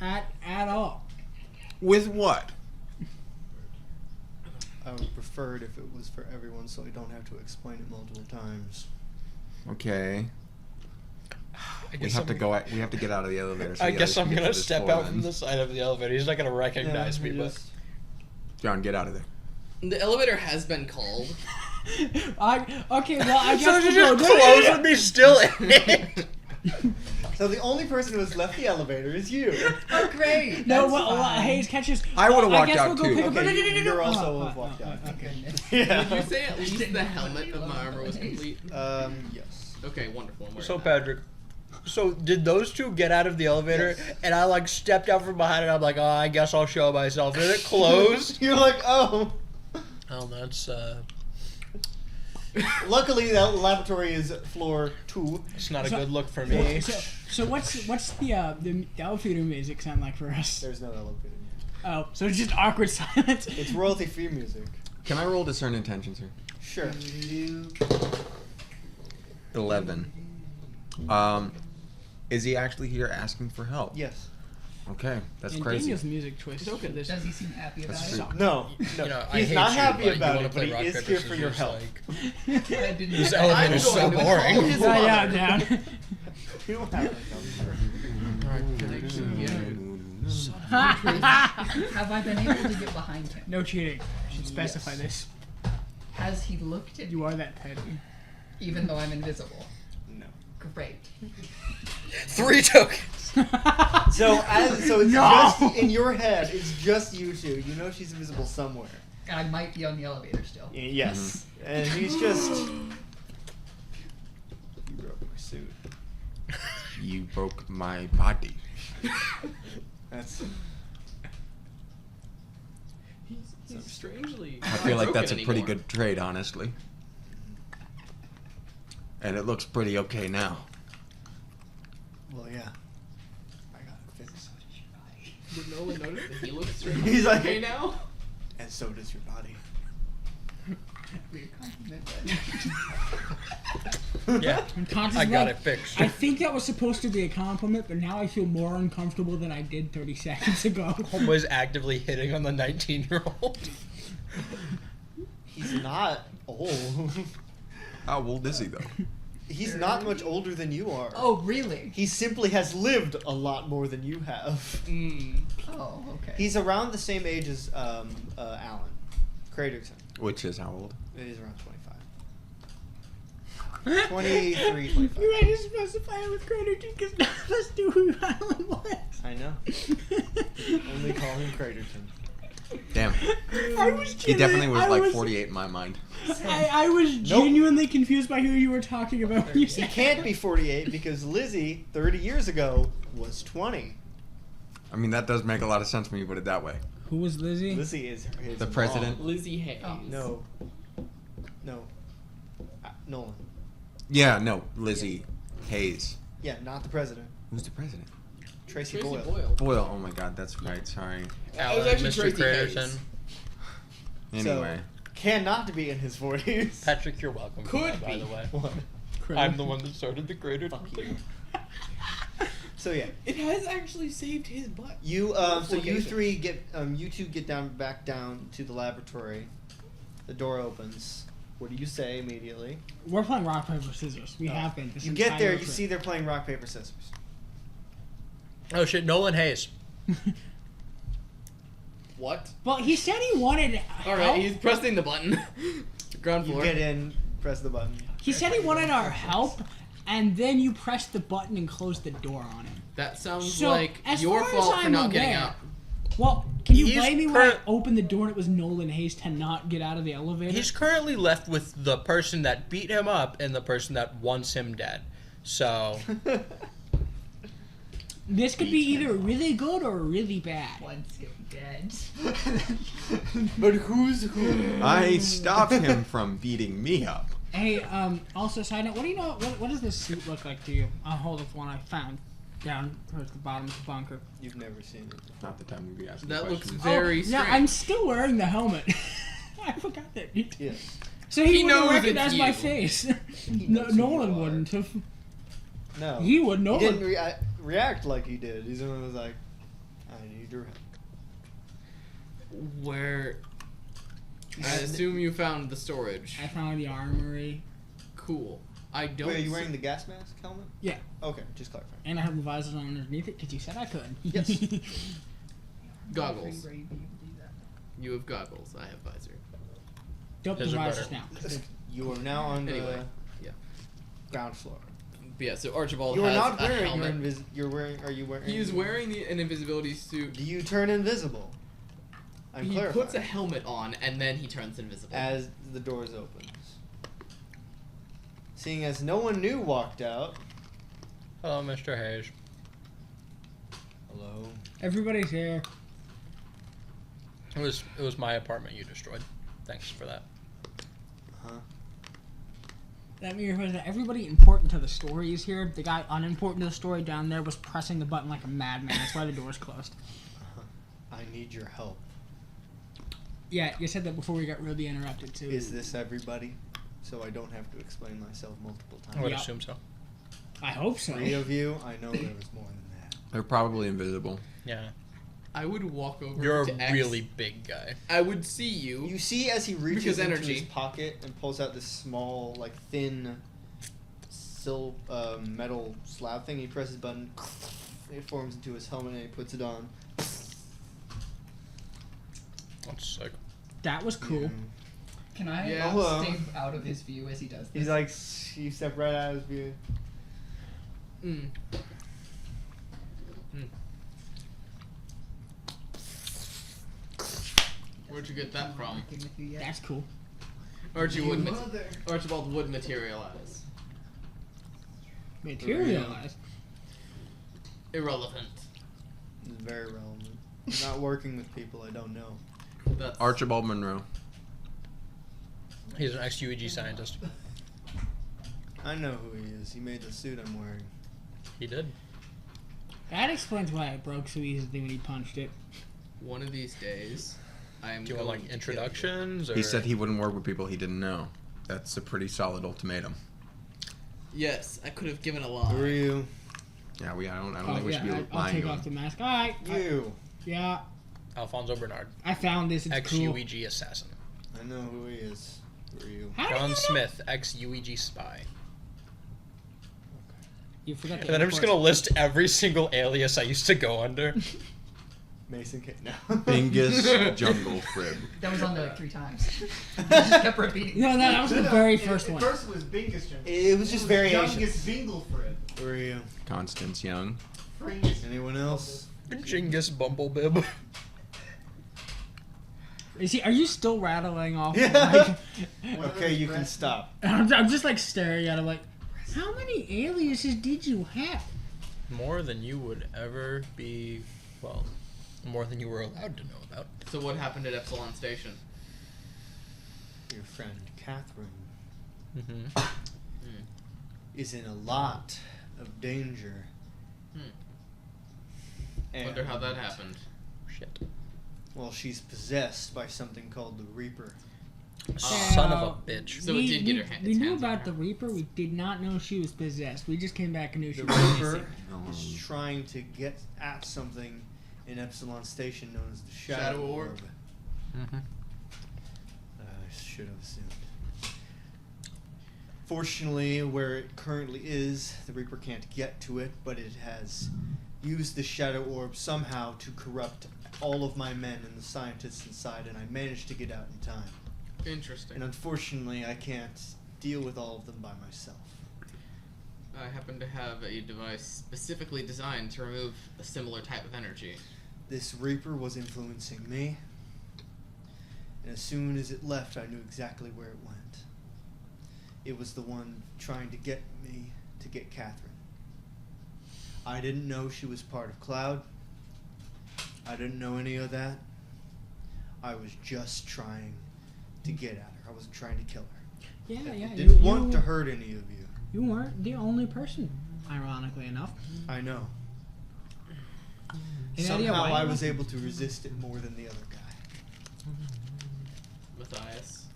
At all. With what? I would prefer it if it was for everyone, so I don't have to explain it multiple times. Okay. I We have to go. We have to get out of the elevator. So I the guess others I'm can get gonna to this step floor out from then. the side of the elevator. He's not gonna recognize me, you but just- John, get out of there. The elevator has been called. Okay, well, I guess so you we'll just go. close with me still in it. So the only person who has left the elevator is you. Oh, great! No, That's well, fine. Hayes catches. I would've Well, walked guess out we'll go too. pick up- Okay, no, you're no, also no. walked out. Oh, goodness. Yeah. Did you say at least the helmet of my armor was complete? Yes. Okay, wonderful. I'm wearing So that. Patrick, so did those two get out of the elevator? Yes. And I like stepped out from behind it. I'm like, oh, I guess I'll show myself. And it closed. You're like, oh. Oh, that's Luckily, the lavatory is floor 2. it's not a So- good look for me. So what's the elevator music sound like for us? There's no elevator. Oh, so it's just awkward silence. It's royalty-free music. Can I roll discern intentions here? Sure. 11. Is he actually here asking for help? Yes. Okay, that's And crazy. Daniel's music choice for this. Does he seem happy about That's it? true. No. No. You know, I He's hate not you, happy but you about wanna it, but play he rock, is paper, here for your scissors, help. like, I didn't This know. elevator I'm is so going to boring. call his Yeah, yeah, mother. down. You don't have Have I been able to get behind him? No cheating. I should specify this. Has he looked at me, You are that petty. even though I'm invisible? No. Great. 3 tokens. So it's No! just in your head. It's just you two. You know she's invisible somewhere. And I might be on the elevator still. Yes. And he's just. You broke my suit. You broke my body. That's. He's strangely. I feel like that's a pretty good trade, honestly. And it looks pretty okay now. Well, yeah. I got it fixed. Did Nolan notice that he looks strange? He's like- okay now. And so does your body. Be a compliment, then. Yeah, And Constance I is got like, it fixed. I think that was supposed to be a compliment, but now I feel more uncomfortable than I did 30 seconds ago. Was actively hitting on the 19-year-old. He's not old. How old is he, though? He's not much older than you are. Oh, really? He simply has lived a lot more than you have. Oh, okay. He's around the same age as Alan Craterton. Which is how old? It is around 25. 23, 25. You had to specify it with Craterton because none of us knew who Alan was. I know. Only call him Craterton. Damn. I was He kidding. definitely was I like 48 in my mind. I was genuinely confused by who you were talking about when you He said can't be 48 because Lizzie, 30 years ago, was 20. I mean, that does make a lot of sense when you put it that way. Who was Lizzie? Lizzie is his The mom. president? Lizzie Hayes. Oh. No. No. Nolan. Yeah, no, Lizzie Hayes. Yeah, not the president. Who's the president? Tracy, Tracy Boyle. Boyle. Boyle. Oh my god, that's right. Sorry. That was Alan, actually Mr. Tracy Craterton. Hayes. Anyway. cannot be in his 40s. Patrick, you're welcome. for Could that, by be. the way. What? I'm the one that started the greater. Fuck you. So yeah, It has actually saved his butt. you so you Location. three get you two get back down to the laboratory. The door opens. What do you say immediately? We're playing rock paper scissors. We Oh. have been. This You get there, entire you trip. see they're playing rock paper scissors. Oh shit, Nolan Hayes. What? Well, he said he wanted. All right, help. he's pressing the button. Ground You floor. get in, press the button. He said he wanted our help, and then you pressed the button and closed the door on him. That sounds So, like as your far as fault for I'm not getting aware- out. Well, can you He's blame me when I current- opened the door and it was Nolan Hayes to not get out of the elevator? He's currently left with the person that beat him up and the person that wants him dead. So This could be either really good or really bad. One's dead. But who's who? I stopped him from beating me up. Hey, also side note, what do you know? What does this suit look like to you? I'll hold up one I found down towards the bottom of the bunker. You've never seen it. Not the time to be asking That looks questions. very yeah, strange. I'm still wearing the helmet. I forgot that. Yes. So he, He wouldn't knows it's recognize my you. face. He No, knows who Nolan you are. wouldn't have. No. He would. He Nolan. didn't react like he did. He's the one who was like, I need your help. Where? I assume you found the storage. I found the armory, Cool. I don't. Wait, are you see- wearing the gas mask helmet? Yeah. Okay, just clarifying. and I have the visors on underneath it because you said I could. Yes. goggles? Where you can do that. You have goggles. I have visor. Dope the Those are visors better. now. You are now on Anyway, the yeah. ground floor. But yeah. So Archibald You are has not a wearing your helmet. You're wearing. Are you wearing? He is wearing an invisibility suit. Do you turn invisible? I'm He clarifying. puts a helmet on and then he turns invisible. As the doors opens. Seeing as no one new walked out. hello, Mr. Hayes. Hello. Everybody's here. It was my apartment you destroyed. Thanks for that. Huh? That means that everybody important to the story is here. The guy unimportant to the story down there was pressing the button like a madman. That's why the door's closed. I need your help. Yeah, you said that before we got really interrupted too. Is this everybody? So I don't have to explain myself multiple I would times. assume so. I hope so. 3 of you, I know there was more than that. They're probably invisible. Yeah. I would walk over You're to a X. really big guy. I would see you. You see as he reaches Because into energy. his pocket and pulls out this small, like thin, metal slab thing. He presses a button. It forms into his helmet and he puts it on. That's sick. That was cool. Can I Yeah. Hello. stay out of his view as he does this? He's like, you step right out of his view. Mm. Where'd you get that from? Working with you yet? That's cool. Archibald would materialize. Materialize. Irrelevant. It's very relevant. I'm not working with people I don't know. That's Archibald Monroe. He's an ex-UEG scientist. I know who he is. He made the suit I'm wearing. He did. That explains why it broke so easily when he punched it. one of these days. I am. Do you want going like to introductions? Or? He said he wouldn't work with people he didn't know. That's a pretty solid ultimatum. kill you. Yes, I could have given a Who lie. are you? Yeah, I don't Oh, think we should be yeah, I'll lying take to off the him. mask. Alright. You. Yeah, Alfonso Bernard, I found this. It's cool. ex-UEG assassin. I know who he is. Who are you? How did you John know? Smith, ex-UEG spy. You forgot And then I'm just gonna list every single alias I used to go under. Mason K. No. Bingus Jungle Crib. That was on there like 3 times. He just kept repeating. No, that was the very first one. First was Bingus Jungle. It was just variations. Youngest Binglefred. Who are you? Constance Young. Anyone else? Genghis Bumblebib. Is he? Are you still rattling off? Yeah. Like, Okay, you can stop. I'm just like staring at him like, how many aliases did you have? More than you would ever be, well, more than you were allowed to know about. So what happened at Epsilon Station? Your friend Catherine Mm-hmm. is in a lot of danger. And, Wonder how that happened. Shit. well, she's possessed by something called the Reaper. Son of a bitch. So it did get her We its knew hands on about her. the Reaper. We did not know she was possessed. We just came back and knew she The was Reaper missing. is trying to get at something in Epsilon Station known as the Shadow, Shadow Orb. Mm-hmm. I should have assumed. Fortunately, where it currently is, the Reaper can't get to it, but it has used the Shadow Orb somehow to corrupt all of my men and the scientists inside, and I managed to get out in time. Interesting. And unfortunately, I can't deal with all of them by myself. I happen to have a device specifically designed to remove a similar type of energy. This Reaper was influencing me, and as soon as it left, I knew exactly where it went. It was the one trying to get me to get Catherine. I didn't know she was part of Cloud. I didn't know any of that. I was just trying to get at her. I wasn't trying to kill her. Yeah, I yeah. didn't you, want you, to hurt any of you. You weren't the only person, ironically enough. I know. Any idea Somehow why I you was left? able to resist it more than the other guy. Matthias.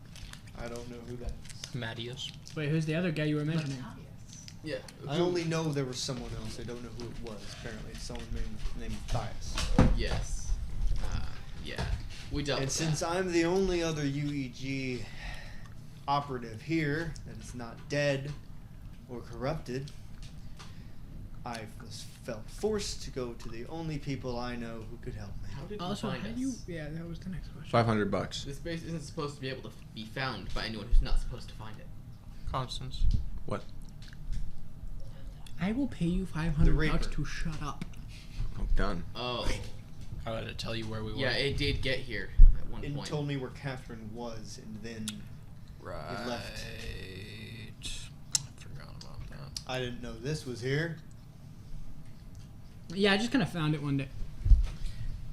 I don't know who that is. Mattias. Wait, who's the other guy you were mentioning? Yeah. I only know there was someone else. I don't know who it was. Apparently, it's someone named Matthias. Yes. Yeah. We dealt And with since that. I'm the only other UEG operative here that is not dead or corrupted, I felt forced to go to the only people I know who could help me. How did Also, you how find do us? you? Yeah, that was the next question. $500. This base isn't supposed to be able to be found by anyone who's not supposed to find it. Constance. What? I will pay you The $500 Reaper. to shut up. Oh, done. Oh. How did it tell you where we were? Yeah, it did get here at one It point. told me where Catherine was, and then Right. left. I forgot about that. I didn't know this was here. Yeah, I just kind of found it one day.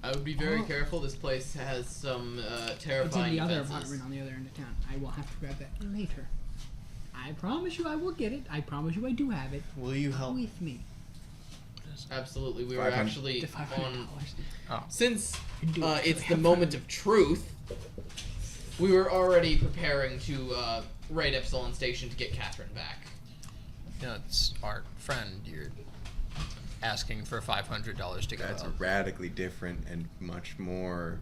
I would be very Oh. careful. This place has some It's in terrifying the other defenses. apartment on the other end of town. I will have to grab that later. I promise you I will get it. I promise you I do have it. Will you Come help? with me. Absolutely, we were 500. actually The $500. on. Since You do it for it's the the half moment hundred. of truth, we were already preparing to raid Epsilon Station to get Catherine back. Yeah, it's our friend. You're asking for $500 to go That's a out. radically different and much more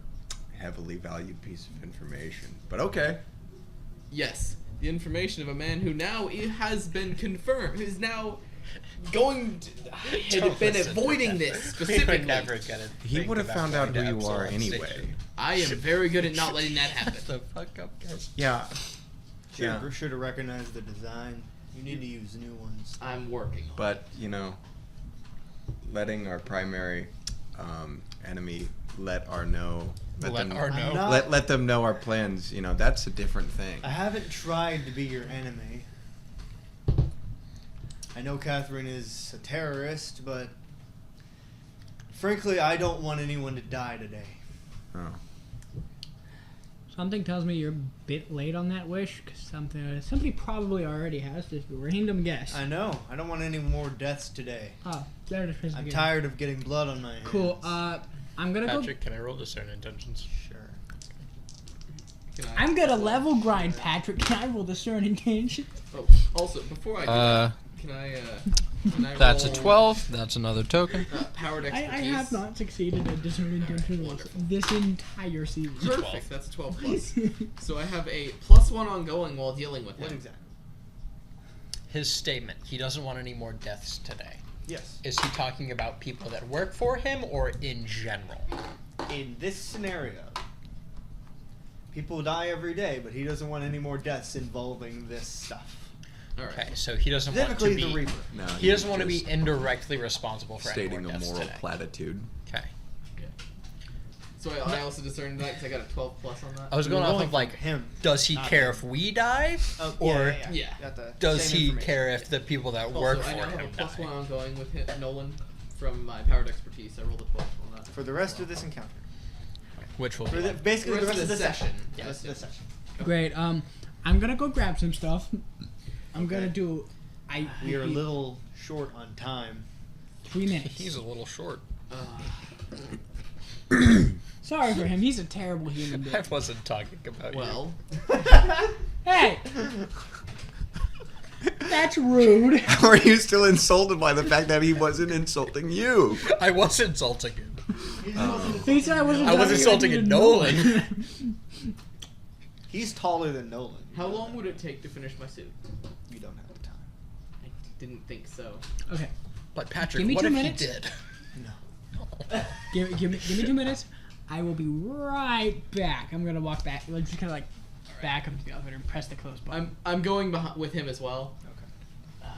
heavily valued piece of information. But okay. Yes, the information of a man who now has been confirmed, who's now going to, had Don't been listen to avoiding him. this We specifically. would never get it. He would have found out who you are anyway. I am very good at not letting that happen. the fuck up, guys. Yeah. Yeah. Should have recognized the design. You need to use new ones. I'm working on it. But, you know, letting our primary enemy let Let them our I'm know. not- let them know our plans, you know, that's a different thing. I haven't tried to be your enemy. I know Catherine is a terrorist, but frankly, I don't want anyone to die today. Oh. Something tells me you're a bit late on that wish, because somebody probably already has this random guess. I know. I don't want any more deaths today. Oh, there it is. I'm tired of getting blood on my hands. Cool. I'm gonna Patrick, can I roll discern intentions? Sure. Can I- I'm gonna level grind, Patrick. Can I roll discern intention? Oh, also, before I do can I That's a roll, 12. That's another token. Powered I expertise? have not succeeded at discern intention wonderful. this entire season. Perfect. That's a 12 plus. So I have a +1 ongoing while dealing with What him. exactly? His statement. He doesn't want any more deaths today. Yes. Is he talking about people that work for him or in general? In this scenario, people die every day, but he doesn't want any more deaths involving this stuff. All right. Okay, so he doesn't want to Specifically be. the Reaper. No, He doesn't want to be just indirectly responsible for any stating more a deaths moral today. platitude. Okay. So I also discerned that because I got a 12 plus on that. I was We're going off rolling of like, for him. does he not care him. if we die, Oh, or Yeah. Got the does same he information. care if the people that Also, work for I now have a him +1 die? ongoing with him, Nolan from my powered expertise. I rolled a 12 on that. For the rest of this encounter. Which will For be the, like, basically the rest of the session. session. Yeah. The rest of the session. Great. I'm gonna go grab some stuff. I'm gonna Okay. do. We are a little short on time. 3 minutes. he's a little short. Sorry for him. He's a terrible human being. I wasn't talking about Well, Hey, that's rude. How are you still insulted by the fact that he wasn't insulting you? you. I was insulting him. He said I wasn't. I was talking insulting to a Nolan. He's taller than Nolan. how long would it take to finish my suit? You don't have the time. I didn't think so. Okay, But Patrick, Give me what 2 if minutes. he did? give me 2 minutes. I will be right back. I'm gonna walk back. Like, just kind of like back up to the elevator and press the close button. I'm going with him as well. Okay.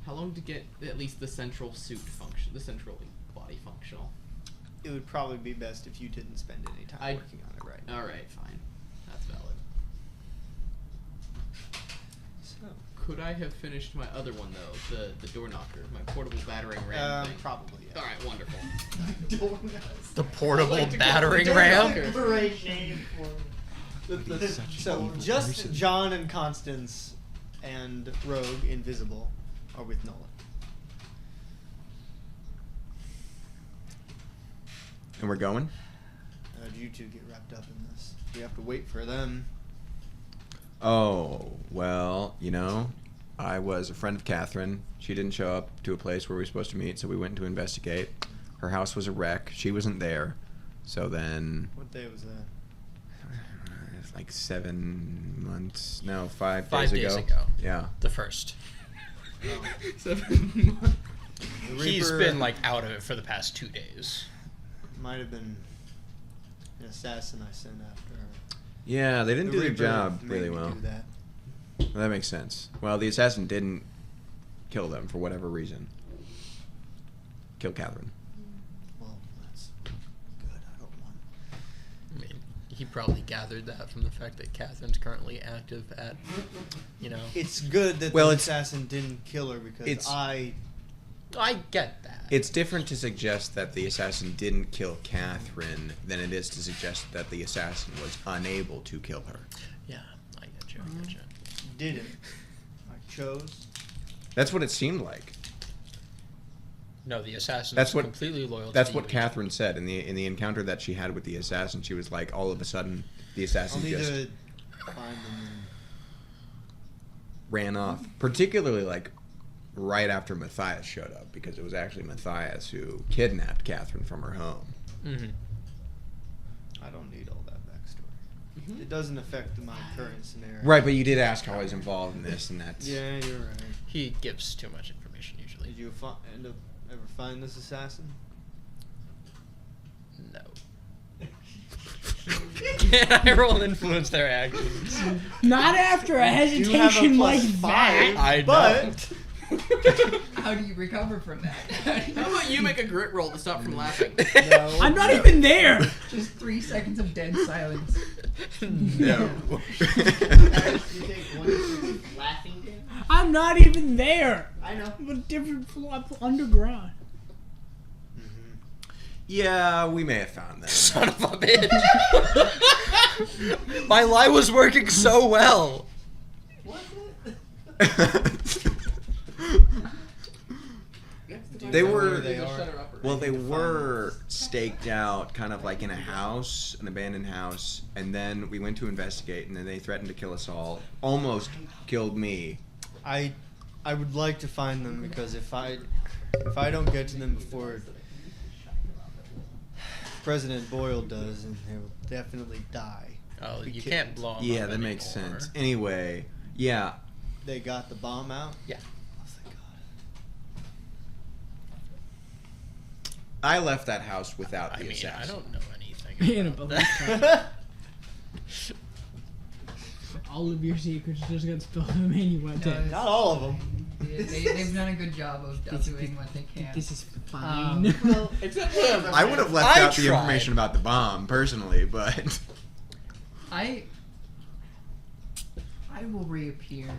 How long to get at least the central suit function, the central body functional? It would probably be best if you didn't spend any time I- working on it right now. All right, fine. That's valid. So, Could I have finished my other one though, the door knocker, my portable battering ram thing? probably. Yeah. All right, wonderful. The portable I like to call battering it a ram? knocker. Great name for So just John and Constance and Rogue Invisible are with Nolan. And we're going? You two get wrapped up in this. We have to wait for them. Oh, well, you know, I was a friend of Catherine. She didn't show up to a place where we were supposed to meet, so we went to investigate. Her house was a wreck. She wasn't there. So then, What day was that? it's like 7 months, no, 5 5 days days ago. ago. Yeah. The first. 7 months. The He's Reaper been like out of it for the past 2 days. might have been an assassin I sent after her. Yeah, they didn't The do their Reaper job made really me well. do that. Well, that makes sense. Well, the assassin didn't kill them for whatever reason. Kill Catherine. Well, that's good. I don't want. I mean, he probably gathered that from the fact that Catherine's currently active at, you know. It's good that Well, the it's- assassin didn't kill her because it's- I I get that. It's different to suggest that the assassin didn't kill Catherine than it is to suggest that the assassin was unable to kill her. Yeah, I get you. I get you. didn't. I chose. That's what it seemed like. No, the assassin That's is what- completely loyal. That's to what you. Catherine said in the encounter that she had with the assassin. She was like, all of a sudden, the I'll assassin need just to find them. ran off. Particularly like right after Matthias showed up, because it was actually Matthias who kidnapped Catherine from her home. Mm-hmm. I don't need all that backstory. It doesn't affect my current scenario. Right, but you did ask how I was involved in this, and that's Yeah, you're right. He gives too much information usually. Did you end up ever find this assassin? No. Can I roll influence their actions? Not after a You have a hesitation like +5, that. I know. but How do you recover from that? How about you make a grit roll to stop from laughing? no. I'm not even there. Just 3 seconds of dead silence. No. You take 1 laughing damage? I'm not even there. I know. I'm a different floor. I'm underground. yeah, we may have found them. Son of a bitch. My lie was working so well. Was it? They know were where they are? well, they were staked out, kind of like in a house, an abandoned house, and then we went to investigate, and then they threatened to kill us all. Almost killed me. I would like to find them because if I don't get to them before President Boyle does, and he'll definitely die. Oh, Be you kidding. can't blow him Yeah, up that makes anymore. sense. Anyway, yeah, They got the bomb out. Yeah. Oh, thank God. I left that house without the I mean, assassin. I don't know anything. In a about balloon that. truck. All of your secrets just got spilled the man you went No, to. Not all of them. They've done a good job of doing what they can. This is fine. Well, Except for I would have left I out the tried. information about the bomb personally, but I will reappear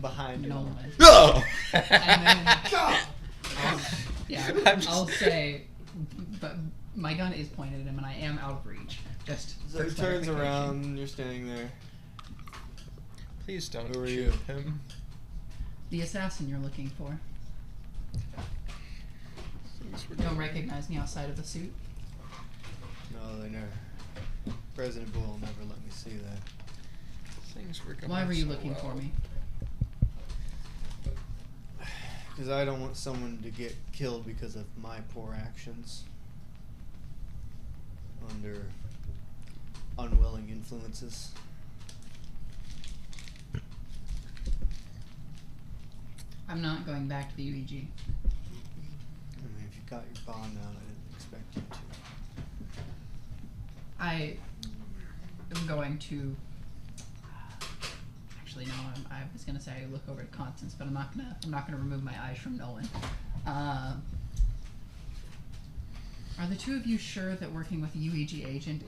Behind you. Nolan. no. And then, yeah, I'm just- I'll say, but my gun is pointed at him, and I am out of reach. Just So for he turns clarification. around, and you're standing there. Please don't Who are shoot you? him. The assassin you're looking for. Don't recognize me outside of the suit. No, they never. President Bull will never let me see that. Things were going Why were you so looking for well. me? Because I don't want someone to get killed because of my poor actions. Under unwilling influences. I'm not going back to the UEG. I mean, if you got your bond out, I didn't expect you to. I am going to. Actually, no. I was gonna say look over at Constance, but I'm not gonna remove my eyes from Nolan. Are the two of you sure that working with a UEG agent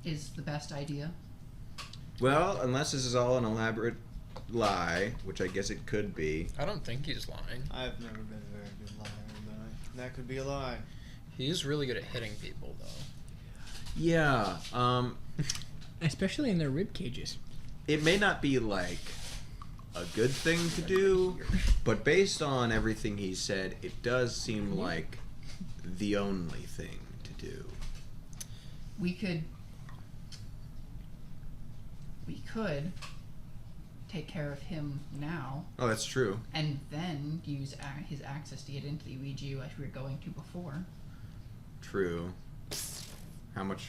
is the best idea? Well, unless this is all an elaborate lie, which I guess it could be. I don't think he's lying. I've never been a very good liar, but that could be a lie. He's really good at hitting people, though. Yeah, Especially in their rib cages. it may not be like a good thing to do, but based on everything he said, it does seem like the only thing to do. We could take care of him now, Oh, that's true. and then use his access to get into the UEG like we were going to before. True. How much?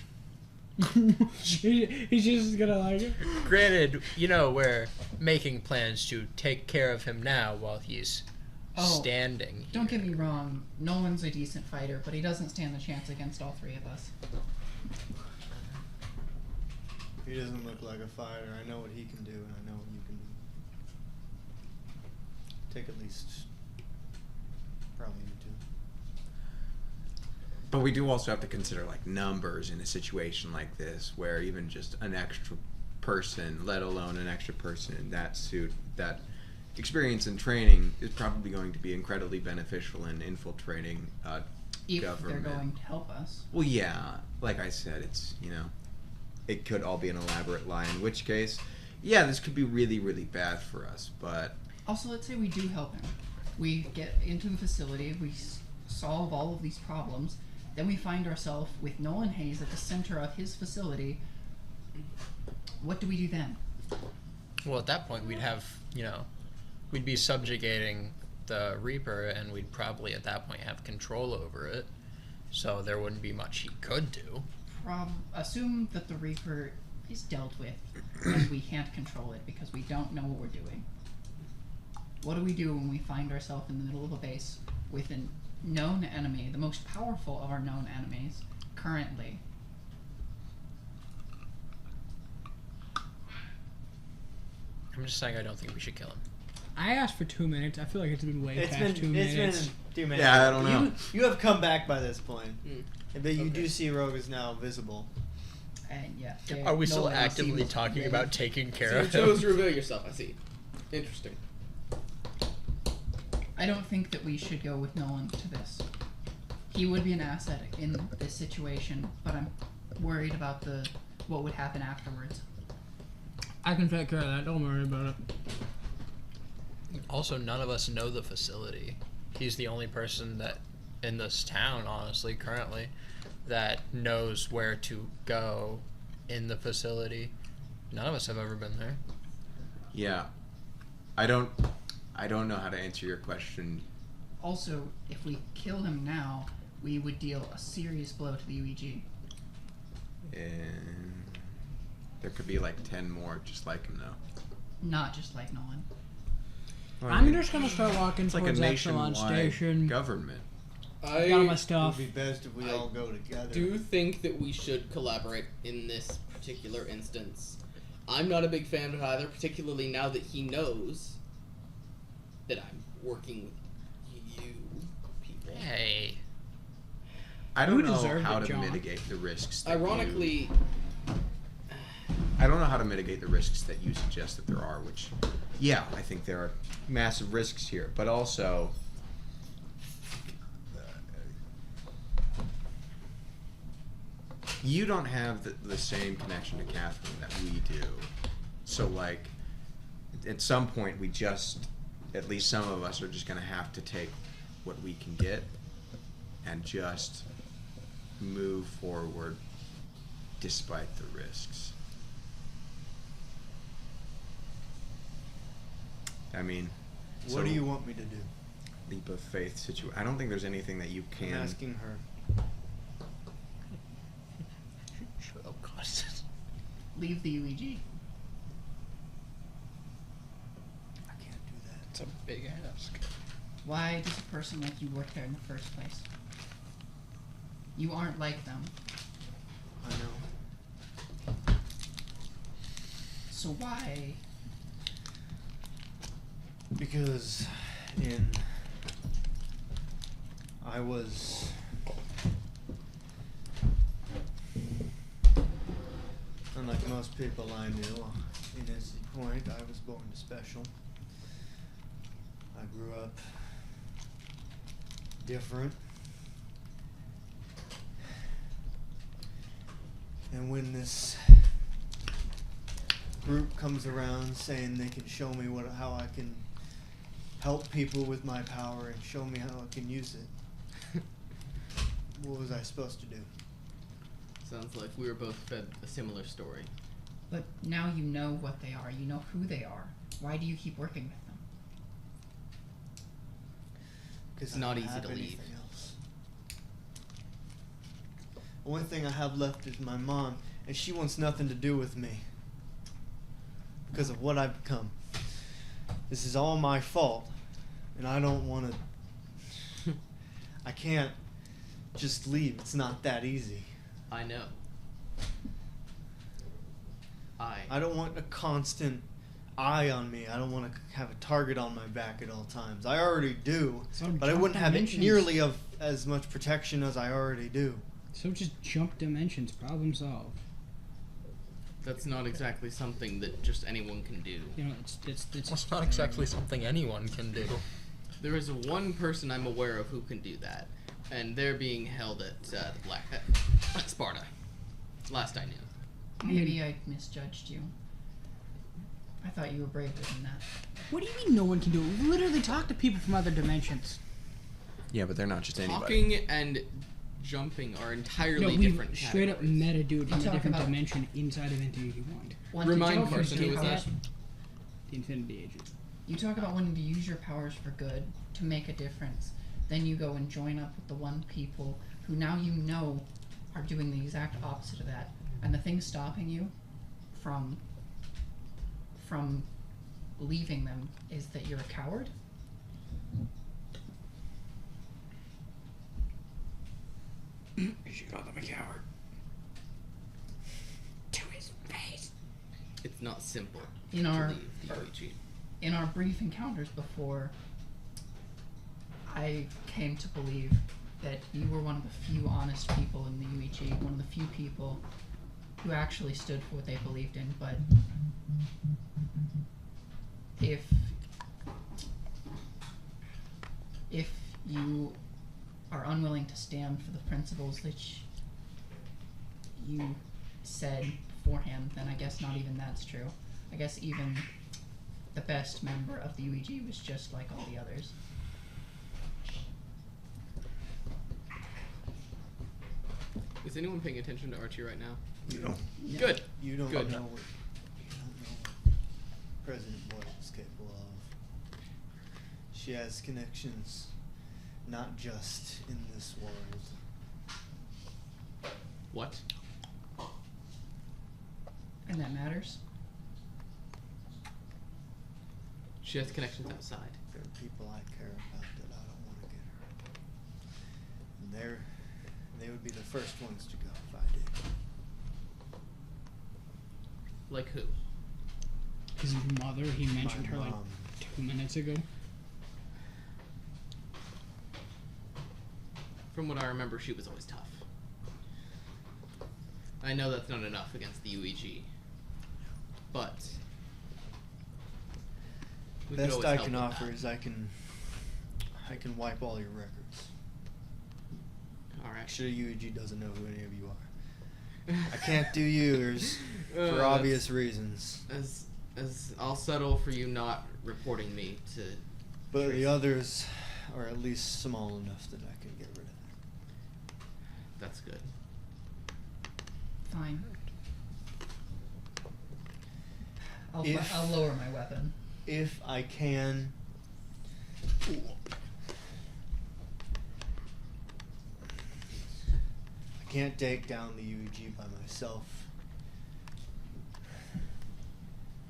He's just gonna like it. Granted, we're making plans to take care of him now while he's standing. Don't get me wrong, Nolan's a decent fighter, but he doesn't stand the chance against all three of us. He doesn't look like a fighter. I know what he can do, and I know what you can do. Take at least probably you two. But we do also have to consider like numbers in a situation like this, where even just an extra person, let alone an extra person in that suit, that experience and training is probably going to be incredibly beneficial in infiltrating If government. they're going to help us. Well, yeah, like I said, it's it could all be an elaborate lie. In which case, yeah, this could be really, really bad for us. But Also, let's say we do help him. We get into the facility, we solve all of these problems, then we find ourselves with Nolan Hayes at the center of his facility. What do we do then? Well, at that point, we'd have, we'd be subjugating the Reaper, and we'd probably at that point have control over it. So there wouldn't be much he could do. Assume that the Reaper is dealt with, and we can't control it because we don't know what we're doing. What do we do when we find ourselves in the middle of a base with a known enemy, the most powerful of our known enemies, currently? I'm just saying I don't think we should kill him. I asked for 2 minutes. I feel like it's been way It's past 2 minutes. been 2 minutes. Yeah, I don't know. You have come back by this point. But you Okay. do see Rogue is now visible. And yeah. Are we still Nolan actively seems talking ready. about taking care So you of him? chose to reveal yourself, I see. Interesting. I don't think that we should go with Nolan to this. He would be an asset in this situation, but I'm worried about what would happen afterwards. I can take care of that. Don't worry about it. Also, none of us know the facility. He's the only person that in this town, honestly, currently, that knows where to go in the facility. None of us have ever been there. yeah, I don't know how to answer your question. Also, if we kill him now, we would deal a serious blow to the UEG. And there could be like 10 more just like him though. Not just like Nolan. Well, I I'm mean, just gonna start walking it's like a towards Epsilon nationwide Station. government. Got all my I stuff. It would be best if we I all go together. do think that we should collaborate in this particular instance. I'm not a big fan of it either, particularly now that he knows that I'm working with you people. Hey. I You don't know deserved how it, to John. mitigate the risks. That Ironically, I don't know how to mitigate the risks that you suggest that there are. Which, yeah, I think there are massive risks here, but also. You don't have the same connection to Catherine that we do. So, like, at some point, at least some of us are just going to have to take what we can get and just move forward despite the risks. I mean, What do you want me to do? leap of faith situation? I don't think there's anything that you I'm can. asking her. Oh God. Leave the UEG. I can't do that. It's a big ask. Why does a person like you work there in the first place? You aren't like them. I know. So why? Because I was unlike most people I knew in Izzy Point, I was born to special. I grew up different. And when this group comes around saying they can show me how I can help people with my power and show me how I can use it, what was I supposed to do? Sounds like we were both fed a similar story. But now you know what they are. You know who they are. Why do you keep working with them? Because It's not easy to leave. Else. The only thing I have left is my mom, and she wants nothing to do with me because of what I've become. This is all my fault, and I don't want to. I can't just leave. It's not that easy. I know. I don't want a constant eye on me. I don't want to have a target on my back at all times. I already do, So but I jump wouldn't have it dimensions. nearly of as much protection as I already do. So just jump dimensions, problem solved. That's not exactly something that just anyone can do. You know, It's not exactly something anyone can do. There is one person I'm aware of who can do that, and they're being held at the Black at Sparta. Last I knew. Maybe I misjudged you. I thought you were braver than that. What do you mean no one can do it? We literally talk to people from other dimensions. Yeah, but they're not just anybody. Talking and jumping are entirely No, we different straight up categories. meta dude You in a talk different about- dimension inside of Infinity Point. Want to Remind use person, your who was that? powers- The Infinity Agent. You talk about wanting to use your powers for good, to make a difference. Then you go and join up with the one people who now you know are doing the exact opposite of that. And the thing stopping you from leaving them is that you're a coward? You should call them a coward. To his face. It's not simple In to our leave the UEG. in our brief encounters before, I came to believe that you were one of the few honest people in the UEG, one of the few people who actually stood for what they believed in. But if you are unwilling to stand for the principles that you said beforehand, then I guess not even that's true. I guess even the best member of the UEG was just like all the others. Is anyone paying attention to Archie right now? You don't. Good. You don't Good. know what President Boyd is capable of. She has connections, not just in this world. What? And that matters. She has connections outside. There are people I care about that I don't want to get hurt. And they would be the first ones to go if I did. Like who? His mother, he mentioned My her like mom. 2 minutes ago. From what I remember, she was always tough. I know that's not enough against the UEG, but we could Best always I help can with offer that. is I can wipe all your records. All right. Actually, UEG doesn't know who any of you are. I can't do yours for That's- obvious reasons. As I'll settle for you not reporting me to. But Tracy. the others are at least small enough that I can get rid of That's good. Fine. If- I'll lower my weapon. If I can. I can't take down the UEG by myself,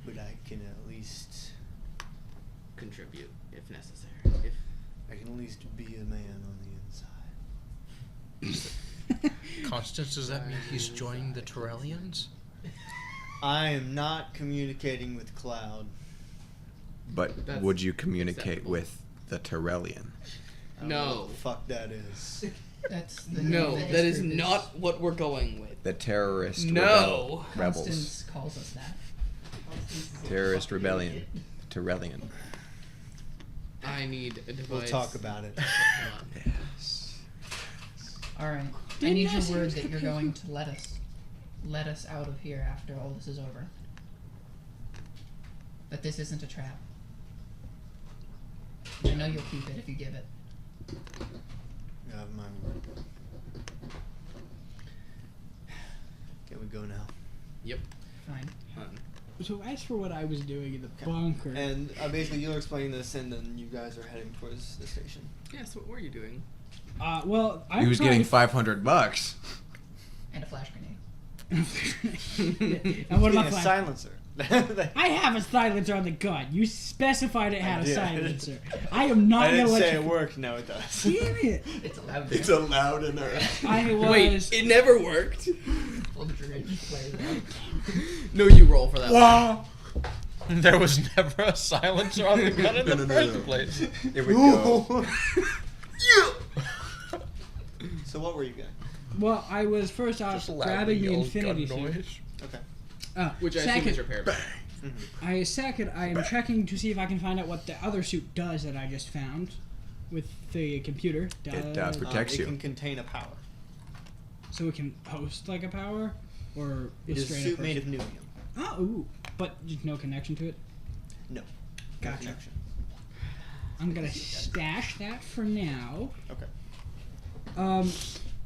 but I can at least. Contribute if necessary. If I can at least be a man on the inside. Constance, does that mean he's joining the Torellians? I am not communicating with Cloud. But That's would you communicate acceptable. with the Terrellian? I don't know No. what the fuck that is. That's the no, name that this is group not what we're going with. The terrorist No. rebels. Constance calls us that. Terrorist rebellion. Terrellian. I need a device. We'll talk about it. Hold on. Yes. All right. I Didn't need I your say word it was that you're computer? going to let us out of here after all this is over. That this isn't a trap. I know you'll keep it if you give it. You have my word. Can we go now? Yep. Fine. Hun. So as for what I was doing in the bunker, And basically, you'll explain this, and then you guys are heading towards the station. Yes, what were you doing? well, I'm He was trying getting to $500. And a flash grenade. and what Getting about a flash? silencer. I have a silencer on the gun. You specified it had I a did. silencer. I am not I gonna didn't let say you. it worked. Now it does. Damn it! It's allowed. It's allowed in there. I was. Wait, it never worked. Pull the trigger, just play it out. No, you roll for that. Wow. There was never a silencer on the gun in No, the no, first no. place. It would go. So what were you getting? Well, I was first off Just loud grabbing the yell infinity gun suit. noise. Okay. Which I assume second, is repairable. I am checking to see if I can find out what the other suit does that I just found with the computer. It, Does- protects it you. can contain a power. so it can host like a power, or It is a straight suit up made person? of Nubium. Oh, ooh, but just no connection to it. No. Gotcha. Connection. I'm gonna stash that for now. Okay.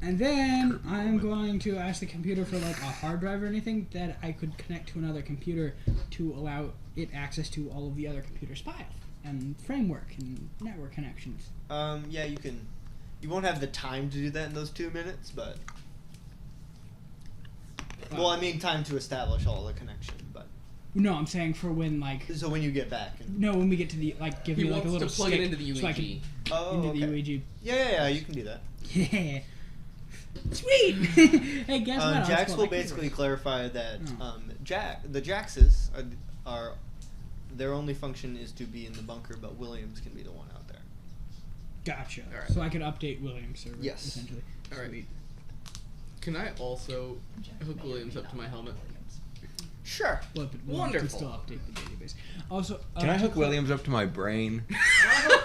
And then I'm going to ask the computer for like a hard drive or anything that I could connect to another computer to allow it access to all of the other computer's files and framework and network connections. Yeah, you can. You won't have the time to do that in those 2 minutes, but. Well, I mean, time to establish all the connection, but. No, I'm saying for when like So when you get back. And, no, when we get to the like give He me like a wants little to plug it stick into the so I can- UEG. oh, into okay. the UEG. Yeah, you can do that. Yeah. Sweet. Hey, guess what? I'll Jax spell will my basically keywords. clarify that Oh. the Jaxes are their only function is to be in the bunker, but Williams can be the one out there. Gotcha. Alright. So I could update Williams' server. Yes. Essentially. All right. Can I also hook Williams up to my helmet? Sure. Well, but Williams Wonderful. can still update the database. Also, Can I to hook cl- Williams up to my brain?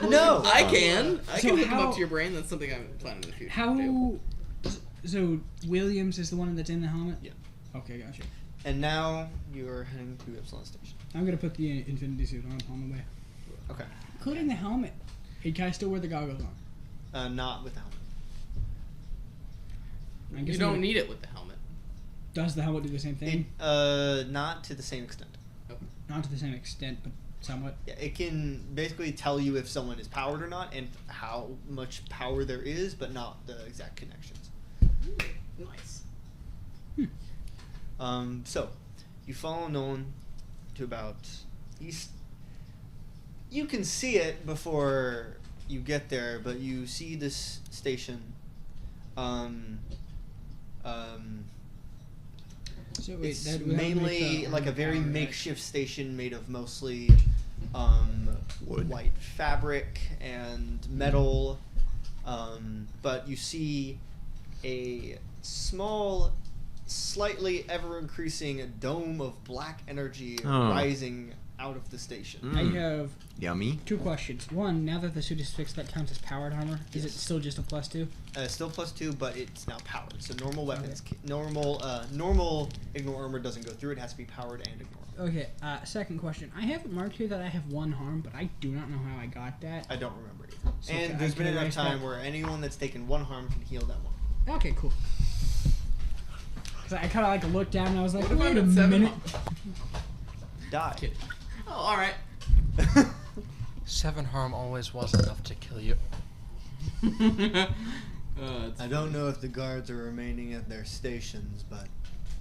No. I can. I So can hook him how- up to your brain. That's something I'm planning in the future. to do. How? So Williams is the one that's in the helmet. Yeah. Okay, gotcha. And now you're heading to Epsilon Station. I'm gonna put the Infinity suit on the way, Okay. including the helmet. Hey, can I still wear the goggles on? Not with the helmet. I guess You don't I'm need it with the helmet. Does the helmet do the same thing? Not to the same extent. Not to the same extent, but somewhat. Yeah, it can basically tell you if someone is powered or not and how much power there is, but not the exact connections. Nice. So, you follow Nolan to about east. You can see it before you get there, but you see this station. So wait, It's that would have to make mainly the like a armor very power, right? makeshift station made of mostly Wood. white fabric and metal. But you see a small, slightly ever-increasing dome of black energy Oh. rising out of the station. Mm. I have Yummy. 2 questions. One, now that the suit is fixed, that counts as powered armor. Is it Yes. still just a +2? Still +2, but it's now powered. So normal weapons, normal ignore armor doesn't go through. It has to be powered and ignore. Okay. Second question. I have it marked here that I have 1 harm, but I do not know how I got that. I don't remember either. So And can there's I been enough erase time that? where anyone that's taken 1 harm can heal that 1. Okay, cool. Cause I kind of like looked down and I was like, What if wait I'm a at 7 minute. Die. Kidding. Oh, alright. 7 harm always was enough to kill you. I don't know if the guards are remaining at their stations, but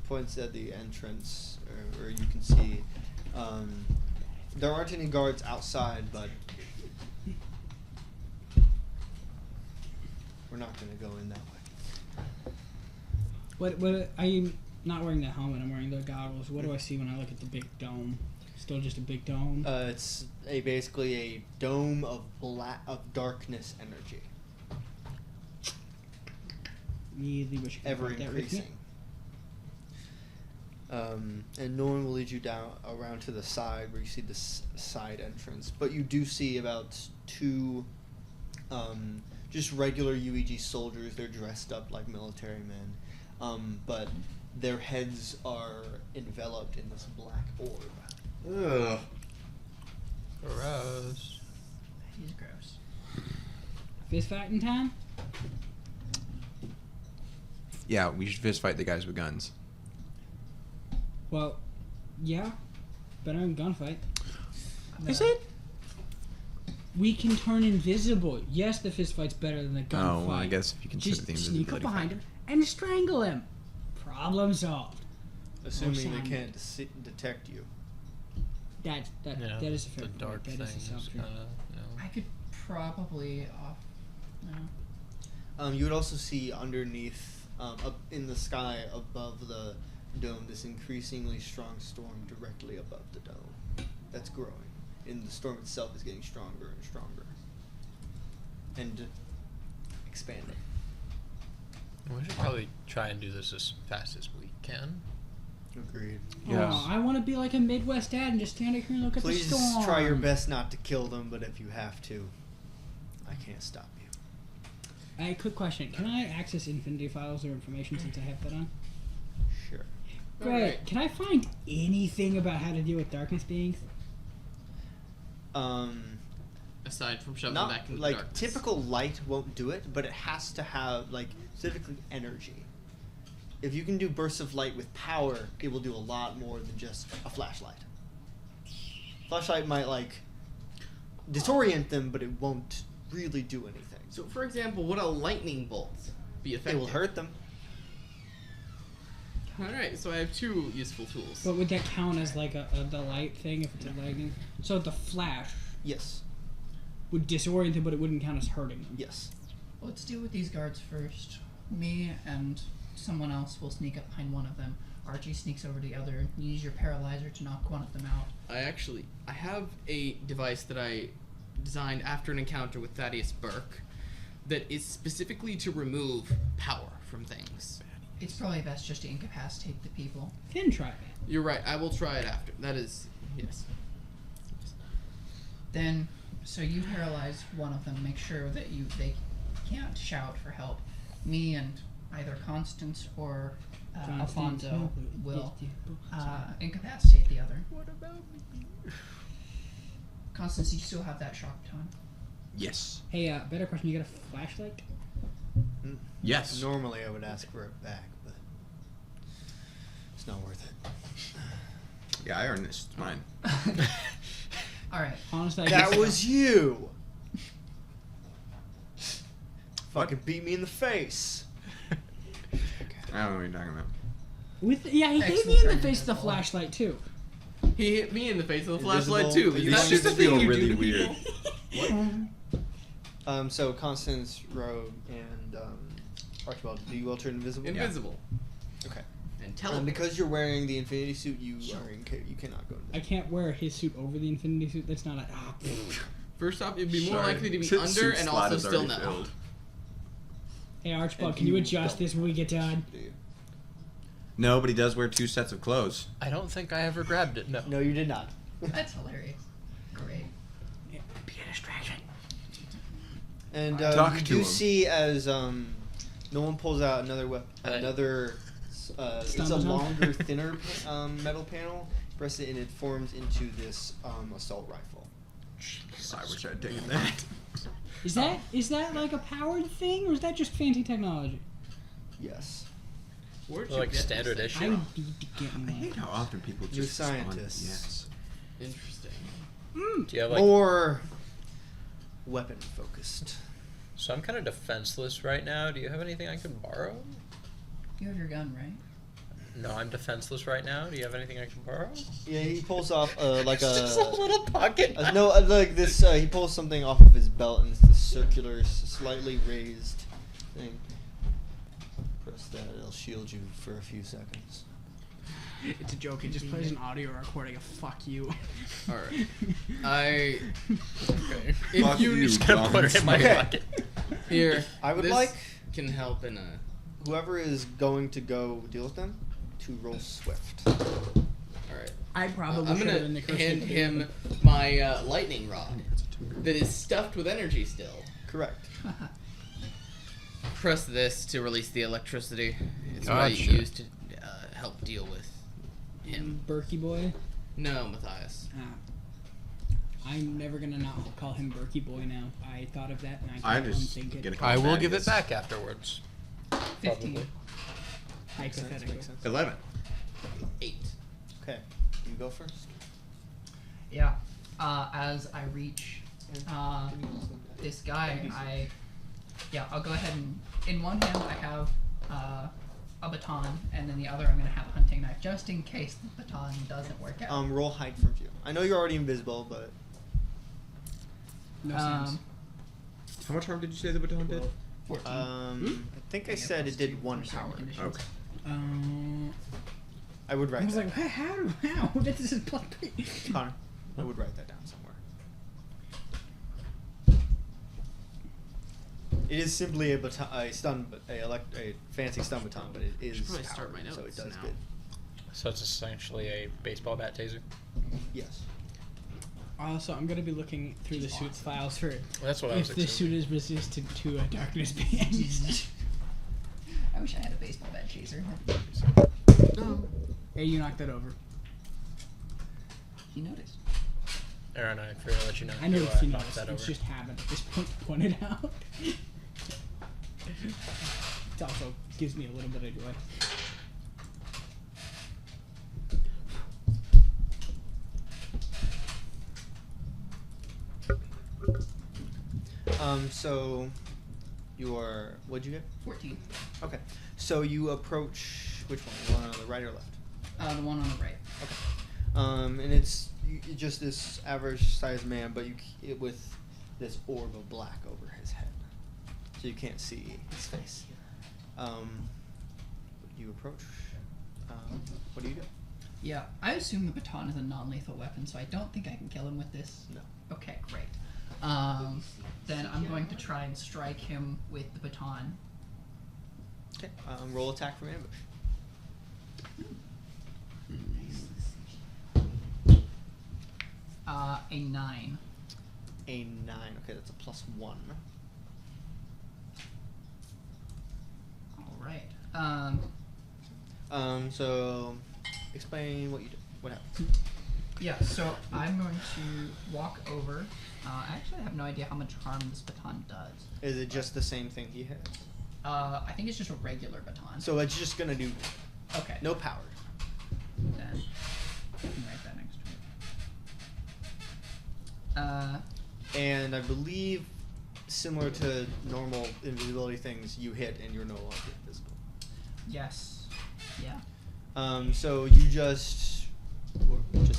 points at the entrance, or you can see. There aren't any guards outside, but we're not going to go in that way. What? I'm not wearing the helmet. I'm wearing the goggles. What do I see when I look at the big dome? Still just a big dome. It's basically a dome of darkness energy, Immediately wish I could ever brought that with me. increasing. And Norman will lead you down around to the side where you see this side entrance. But you do see about 2 just regular UEG soldiers. They're dressed up like military men. But their heads are enveloped in this black orb. Ugh. Gross. He's gross. Fist fighting time? Yeah, we should fist fight the guys with guns. Well, yeah. Better than gunfight. Is it? We can turn invisible. Yes, the fist fight's better than the gunfight. Oh, well, I guess if you consider Just the sneak up invisibility behind fight. him and strangle him. Problem solved. Assuming they Simon. can't detect you. That Yeah, is a fair the point. dark That is a things, self-true. I could probably no. You would also see underneath, up in the sky above the dome, this increasingly strong storm directly above the dome. That's growing, and the storm itself is getting stronger and stronger, and expanding. We should probably try and do this as fast as we can. Agreed. Yes. Oh, I want to be like a Midwest dad and just stand here and look at Please the storm. try your best not to kill them, but if you have to, I can't stop you. Hey, quick question. Can I access Infinity files or information since I have that on? Sure. Great. Alright. Can I find anything about how to deal with darkness beings? Aside from shoving back Not into the like darkness. typical light won't do it, but it has to have like specifically energy. If you can do bursts of light with power, it will do a lot more than just a flashlight. Flashlight might like disorient them, but it won't really do anything. So, for example, would a lightning bolt be It effective? will hurt them. Alright, so I have 2 useful tools. But would that count as like the light thing if it's a lightning? So the flash Yes. would disorient them, but it wouldn't count as hurting them. Yes. Let's deal with these guards first. Me and someone else will sneak up behind one of them. Archie sneaks over to the other. Use your paralyzer to knock one of them out. I have a device that I designed after an encounter with Thaddeus Burke that is specifically to remove power from things. It's probably best just to incapacitate the people. Can try it. You're right, I will try it after. That is, yes. Then, so you paralyze one of them. Make sure that they can't shout for help. Me and either Constance or Alfonso will incapacitate the other. What about me? Constance, you still have that shock baton. Yes. Hey, better question. You got a flashlight? Yes. Normally I would ask for it back, but it's not worth it. Yeah, I earned this. It's mine. All right. Honestly, I That guess- was you. Fucking beat me in the face. I don't know what you're talking about. he hit Excellent me in the training face with the as well. flashlight too. He hit me in the face with a Invisible. flashlight too. These Is that shit just a thing feel you really do to weird. people? So Constance, Rogue, and Archibald, do you all turn invisible? Invisible. Okay. And teleport. Because you're wearing the Infinity suit, you cannot go invisible. I can't wear his suit over the Infinity suit. That's not a. First off, it'd be more Sorry. likely to be Suit under and slot also is still already no. filled. Hey Archibald, And can you you adjust don't. this when we get done? Do you? No, but he does wear 2 sets of clothes. I don't think I ever grabbed it. No. No, you did not. That's hilarious. Great. Be a distraction. And Talk you to do him. see as Nolan pulls out another Hey. it's a Stumbles on. longer, thinner metal panel. Press it and it forms into this assault rifle. I wish I'd taken that. Is that like a powered thing, or is that just fancy technology? Yes. Where'd Like get standard this issue. I Sure. need to get I more. hate how often people New just respond, scientists. yes. thing? Interesting. Do you have like? More weapon focused. So I'm kind of defenseless right now. Do you have anything I could borrow? You have your gun, right? No, I'm defenseless right now. Do you have anything I can borrow? Yeah, he pulls off like Just a little pocket. no, like this. He pulls something off of his belt, and it's this circular, slightly raised thing. Press that; it'll shield you for a few seconds. It's a joke. It just plays an audio recording of "fuck you." Alright. I. Okay. Fuck If you you, Just gonna put it in my Okay. pocket. here, I would this like can help in a. whoever is going to go deal with them to roll swift. Alright. I probably I'm should have gonna been the hand him my lightning rod that is stuffed with energy still. Correct. Press this to release the electricity. It's what Gotcha. you use to help deal with him. Berkey boy. No, Matthias. I'm never gonna not call him Berkey boy now. I thought of that and I I can't just unthink it. get a couple I will give it Thaddeus. back afterwards. 15. Probably. Hypothetical. Makes sense. 11. 8. Okay, you go first. Yeah. As I reach this guy, I'll go ahead and in one hand I have a baton, and then the other I'm gonna have a hunting knife, just in case the baton doesn't work out. Roll hide from view. I know you're already invisible, but No sense. How much harm did you say the baton did? 14. I think I Yeah, said plus it did 2 one for certain power. conditions. Okay. I would write I was that. like, how? This is plus 3. Connor, I would write that down somewhere. It is simply a baton, a fancy stun baton, but it is Should probably start powered, my so it notes does now. good. So it's essentially a baseball bat taser. Yes. Also, I'm gonna be looking through the suit's files for That's what I was if this suit expecting. is resistant to a darkness band. I wish I had a baseball bat chaser. Hey, you knocked that over. You noticed. Aaron, I forgot to let you know. I noticed you knocked noticed. that It's over. just habit at this point to point it out. It also gives me a little bit of joy. So you are. What'd you get? 14. Okay. So you approach which one? The one on the right or left? The one on the right. And it's just this average-sized man, but with this orb of black over his head, so you can't see his face. You approach. What do you do? Yeah, I assume the baton is a non-lethal weapon, so I don't think I can kill him with this. No. Okay, great. Then I'm going to try and strike him with the baton. Okay. Roll attack from ambush. A 9. A 9. Okay, that's a +1. All right. So explain what you do. What happened? Yeah, so I'm going to walk over. Actually, I have no idea how much harm this baton does. Is it just the same thing he has? I think it's just a regular baton. So it's just gonna do Okay. no power. Then I can write that next to it. And I believe, similar to normal invisibility things, you hit and you're no longer invisible. Yes. Yeah. So you just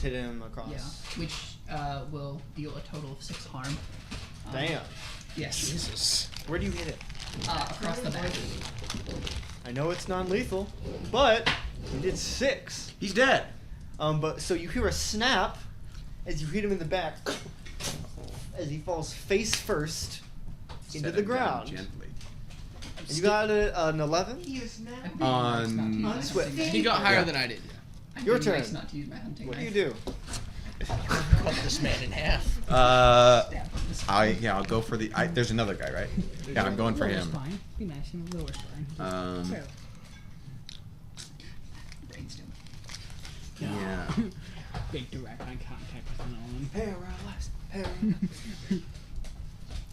hit him across. Yeah. Which will deal a total of 6 harm. Damn. Yes. Jesus. Where do you hit it? Across the back. I know it's non-lethal, but you did 6. He's dead. But so you hear a snap as you hit him in the back, as he falls face first into Set the him down ground. Gently. And you got an 11. I've been nice not to On use my Swift. hunting He got knife. higher Yeah. than I did. I've Your been nice turn. not to use my hunting What do you knife. do? Cut this man in half. Stab him this I'll go for the. There's another guy, right? Yeah, I'm going for Lower him. spine. Be nice and lower spine. Um, brainstem. yeah. Big direct eye contact with Nolan. Paralyzed. Paralyzed.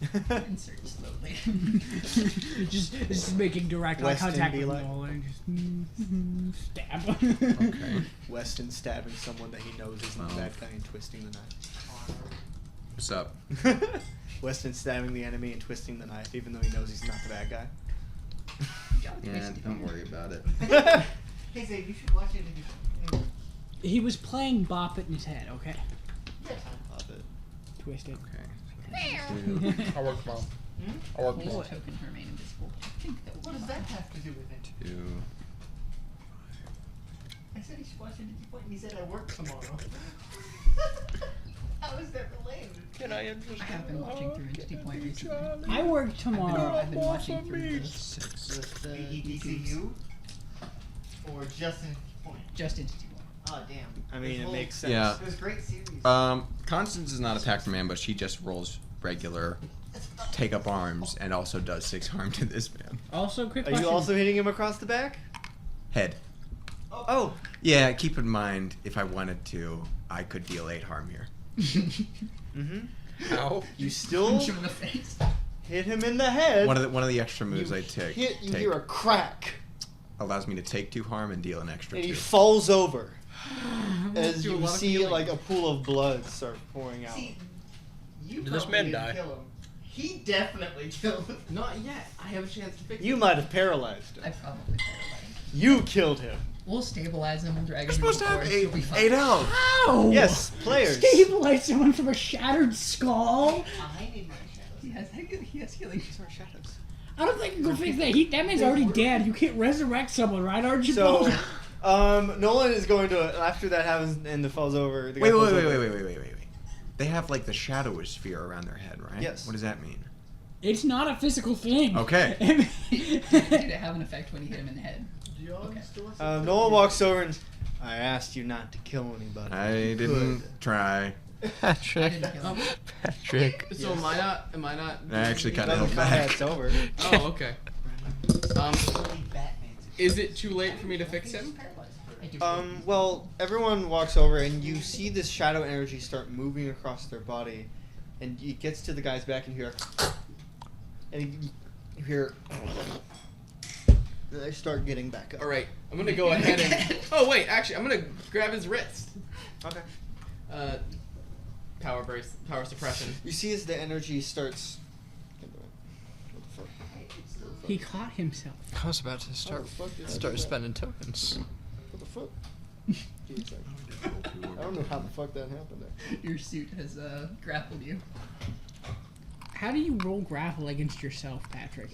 Insert slowly. just making direct eye Weston contact be with like- Nolan. Just stab. Okay. Weston stabbing someone that he knows isn't the Oh. bad guy and twisting the What's up? knife. Weston stabbing the enemy and twisting the knife, even though he knows he's not the bad guy. Yeah, don't worry about it. Hey, Zay, you should watch it again. He was playing Bop It in his head, okay? Love it. Twist it. Okay. I work tomorrow. I work Hold tomorrow. token to remain invisible. I think that What would does that have to do with it? 2. I said he should watch it at the point, and he said I work tomorrow. How is that related? Can I interest I have been watching through Entity Point recently. I work tomorrow. I've been watching through this with the EDCU? Or just in point? just Entity Point. Oh, damn. I mean, it This makes sense. Yeah. It was a great series. Constance is not attacked from ambush. She just rolls regular, take up arms, and also does 6 harm to this man. Also, quick Are question. you also hitting him across the back? Head. Oh. Yeah, keep in mind, if I wanted to, I could deal 8 harm here. Mm-hmm. How? You still Punch him in the face. hit him in the head. One of the extra moves you I take you hear a crack, allows me to take 2 harm and deal an extra and 2. he falls over as Do a you lot of see healing. like a pool of blood start pouring out. See, you Did this probably man didn't die? kill him. He definitely killed him. Not yet. I have a chance to fix You it. might have paralyzed I him. probably paralyzed. You killed him. We'll stabilize him. We'll drag him. You're supposed to to the have floor, he'll be fine. 8 health. Ow! Yes, players. Stabilize someone from a shattered skull? I need my shadows. He has healing. These are shadows. I don't think you can fix that. That man's already dead. You can't resurrect someone, right, So, Archibald? Nolan is going to after that happens and the falls over. The guy Wait. falls over. They have like the shadow sphere around their head, right? Yes. What does that mean? It's not a physical thing. Okay. Did it have an effect when you hit him in the head? Okay. Nolan walks over and I asked you not to kill anybody. I didn't try. I Patrick. didn't kill him. Patrick. So am I not? Am I not? I actually kind Now of the held back. combat's over. Oh, okay. Is it too late for me to fix him? I do. Well, everyone walks over and you see this shadow energy start moving across their body, and it gets to the guy's back and you hear, and you hear, they start getting back up. All right. I'm gonna go ahead and. Oh wait, actually, I'm gonna grab his wrist. Okay. Power burst, power suppression. You see as the energy starts. What the fuck? He caught himself. I was about to start How the fuck did I do start that? spending tokens. What the fuck? Give me a second. I don't know how the fuck that happened there. Your suit has grappled you. How do you roll grapple against yourself, Patrick?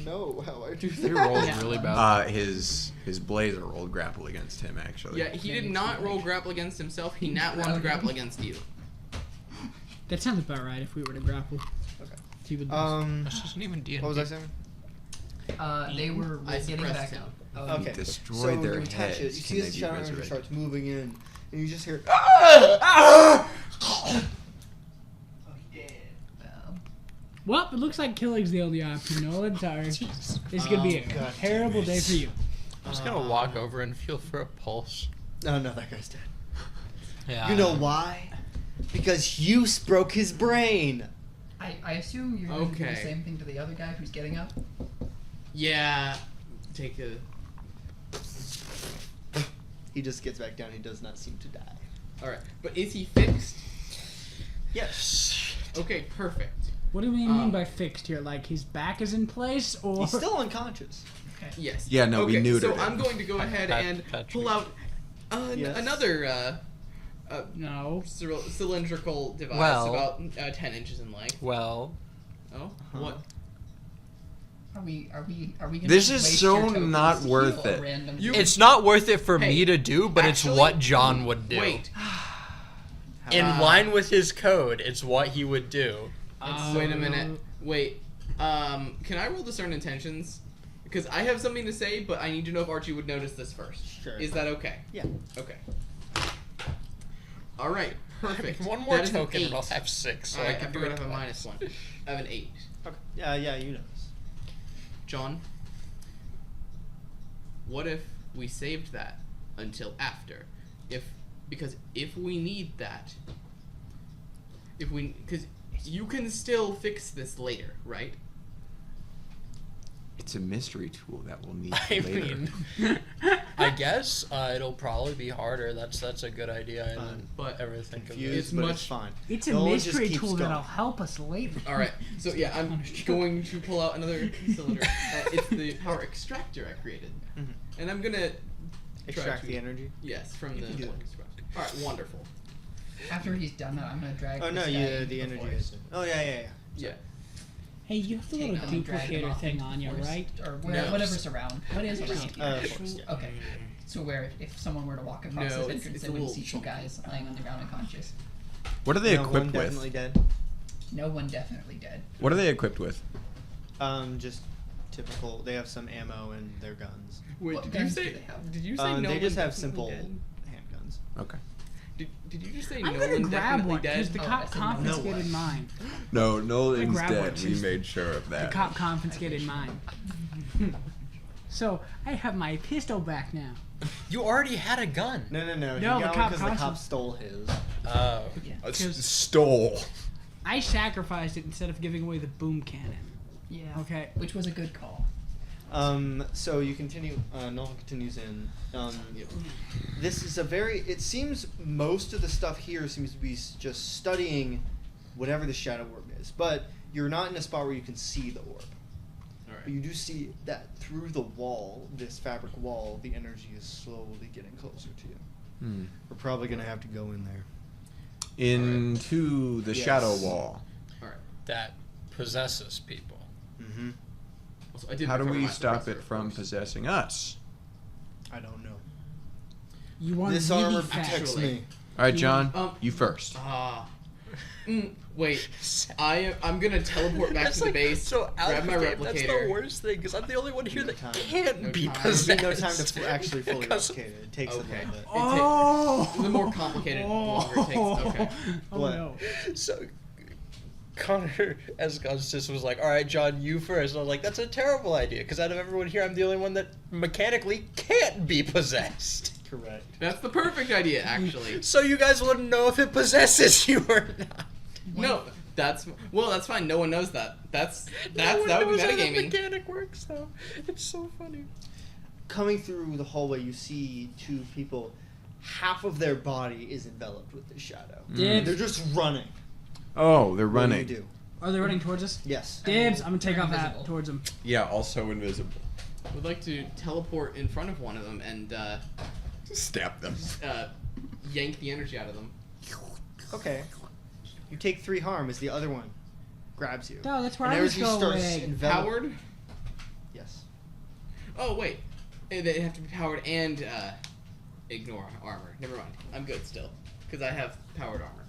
No, how I do He that. rolls Yeah. really bad. His blazer rolled grapple against him actually. Yeah, he did not roll grapple against himself. He nat one to grapple against you. That sounds about right if we were to grapple. Okay. He would This isn't even D&D. What was I saying? They were I getting suppressed back him. up. Oh, Okay. Destroy so their you attach it. You heads. see Can they this be shadow energy resurrected? starts moving in, and you just hear. Oh, he did. Well, it looks like killing's the only option. Nolan, sorry. This is gonna be a God terrible day for you. I'm just gonna walk over and feel for a pulse. Oh no, that guy's dead. Yeah. You know why? Because Hughes broke his brain. I assume you're going to do the Okay. same thing to the other guy who's getting up. Yeah. Take a. He just gets back down. He does not seem to die. All right, but is he fixed? Yes. Okay, perfect. What do we mean Um, by fixed here? Like his back is in place, or He's still unconscious. Yes. Yeah, no, we okay, neutered so him. I'm going to go ahead and Patrick. pull out Yes. another no? cylindrical device Well- about 10 inches in length. Well, Oh, what? Are we gonna This is waste so your tokens not to worth heal a it. random You- it's not worth it for Hey, me to do, but actually- it's what John would do. Wait. In Ah. line with his code, it's what he would do. Wait a minute. Wait. Can I roll discern intentions? Because I have something to say, but I need to know if Archie would notice this first. Sure. Is that okay? Yeah. Okay. All right. Perfect. One more That is an token and 8. I'll have 6. So All I right, can I'm do going it to have a twice. -1. I have an 8. Okay. Yeah, you know this. John, what if we saved that until after? Because if we need that, because You can still fix this later, right? It's a mystery tool that we'll need I later. mean, I guess it'll probably be harder. That's a good idea. I Fine. didn't But ever think of Confused, it. It's but much- it's fine. It's a Nolan just mystery keeps tool going. that'll help us later. All right. So yeah, I'm going to pull out another cylinder. It's the power extractor I created, Mhm. and I'm gonna Extract to- the energy. Yes, from You the. can do that. All right, wonderful. After he's done that, I'm gonna drag. Oh no, this guy yeah, into the energy forest. is. Oh yeah. Yeah. Hey, you have the Take little them and drag them duplicator off thing into on the you, forest, right? Or No. whatever's around. What is around? Forest, yeah. Okay. So where if someone were to walk across No, this it's entrance, a they would little see two chunky. guys laying on the ground unconscious. What are they No, one equipped definitely with? dead. No one definitely dead. What are they equipped with? Just typical. They have some ammo and their guns. Wait, What did you guns do say? they have? Did you say no? They just one have definitely simple dead? handguns. Okay. Did you just say I'm no gonna one grab definitely one dead? because the Oh, I cop said no one. confiscated mine. No, Nolan's grab one, dead. We please. made sure of The that. cop confiscated mine. So I have my pistol back now. You already had a gun. No. No, He the got one cop because the cop constable- stole his. Oh. Stole. I sacrificed it instead of giving away the boom cannon. Yeah. Okay. Which was a good call. So you continue. Nolan continues in. This is a very. It seems most of the stuff here seems to be just studying whatever the shadow orb is, but you're not in a spot where you can see the orb. All But you do see that through the wall, this fabric wall, the energy is slowly getting closer to you. Hmm. We're probably gonna have to go in there. Into the Yes. shadow wall. That possesses people. Mm-hmm. Also, I did How do recover we my stop suppressor, it of from course. possessing us? I don't know. You want This really armor fast. protects Actually. me. All right, John. Um, You first. Wait, I'm gonna teleport back That's to the like- base, so out grab of my the game, that's the replicator. worst thing because I'm the only one here No that time. can't No be time. possessed. There'll be no time to actually fully Because- replicate it. It takes Okay. a little bit. Oh. The more complicated, longer it takes. Okay. Oh What? no. So Connor, as Augustus, was like, "All right, John, you first." And I was like, "That's a terrible idea because out of everyone here, I'm the only one that mechanically can't be possessed. Correct. That's the perfect idea, actually. So you guys wouldn't know if it possesses you or not." No, that's fine. No one knows that. That No one would be knows how the metagaming. mechanic works, though. It's so funny. Coming through the hallway, you see two people. Half of their body is enveloped with the shadow. Dibs. They're just running. Oh, they're What do you running. do? Are they running towards us? Yes. Dibs. I'm gonna take They're off invisible. that towards them. Yeah, also invisible. I would like to teleport in front of one of them and Stab them. yank the energy out of them. Okay. You take 3 harm as the other one grabs you. No, that's where And I was energy starts going. enveloping. Powered? Yes. Oh wait, they have to be powered and ignore armor. Never mind. I'm good still because I have powered armor.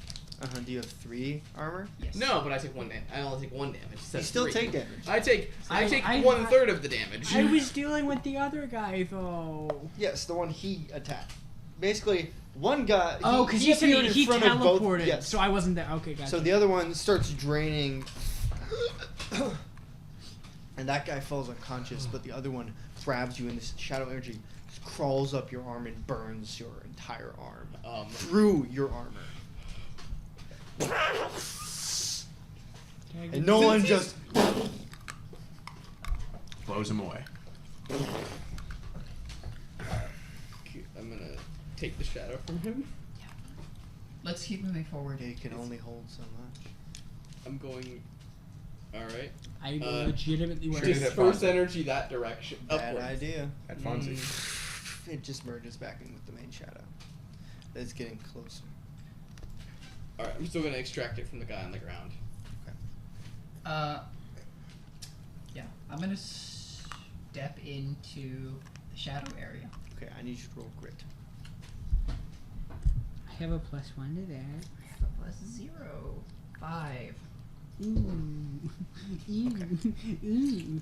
Do you have 3 armor? Yes. No, but I take one. I only take 1 damage. It You says still 3. take damage. I take I- 1/3 of the damage. I was dealing with the other guy though. Yes, the one he attacked. Basically, one guy. Oh, because he you said appeared in he front of both- teleported, Yes. so I wasn't there. Okay, gotcha. So the other one starts draining, and that guy falls unconscious. But the other one grabs you, and this shadow energy just crawls up your arm and burns your entire arm through your armor. And Nolan just Blows him away. I'm gonna take the shadow from him. Let's keep moving forward. He can only hold so much. I'm going. All right. I Uh, legitimately went. Shoot it at Disperse Fonzie. energy that direction. Bad Upwards. idea. At Fonzie. It just merges back in with the main shadow. It's getting closer. All right. I'm still gonna extract it from the guy on the ground. Yeah, I'm gonna step into the shadow area. Okay, I need you to roll grit. I have a +1 to that. I have a +0. 5. Ooh. Ooh. Ooh.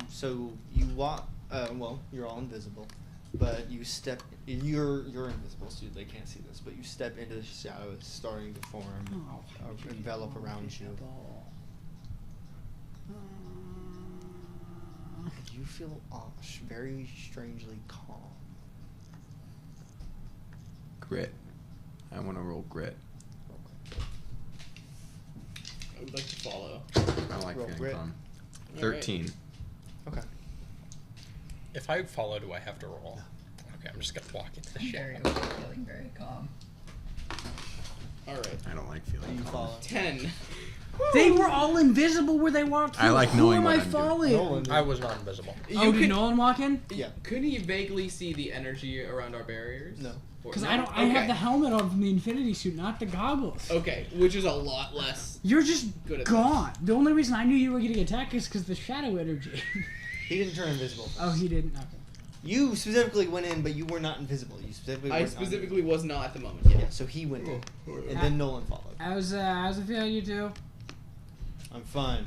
So you walk. Well, you're all invisible, but you step. You're invisible, so they can't see this. But you step into the shadow. It's starting to form, Oh, envelop around you. And you feel very strangely calm. Grit. I want to roll grit. would like to follow. I like Roll feeling grit. calm. All 13. Okay. If I follow, do I have to roll? Okay, I'm just gonna walk into the I'm very shadow. feeling very calm. All right. I don't like feeling You calm. follow. 10. They were all invisible where they walked I through. like Who knowing am what I I'm doing. following? Nolan. I was not invisible. Oh, did Nolan walk in? Yeah. Couldn't he vaguely see the energy around our barriers? No. Or Because no? I don't. I have Okay. the helmet on from the Infinity Suit, not the goggles. Okay, which is a lot less. You're just Good at gone. The only reason I knew you were getting attacked is because the shadow energy. He didn't turn invisible. Oh, he didn't. Okay. You specifically went in, but you were not invisible. You specifically. I weren't specifically was not at the moment. Yeah. So he went in, and then Nolan followed. How's it feel, you two? I'm fine.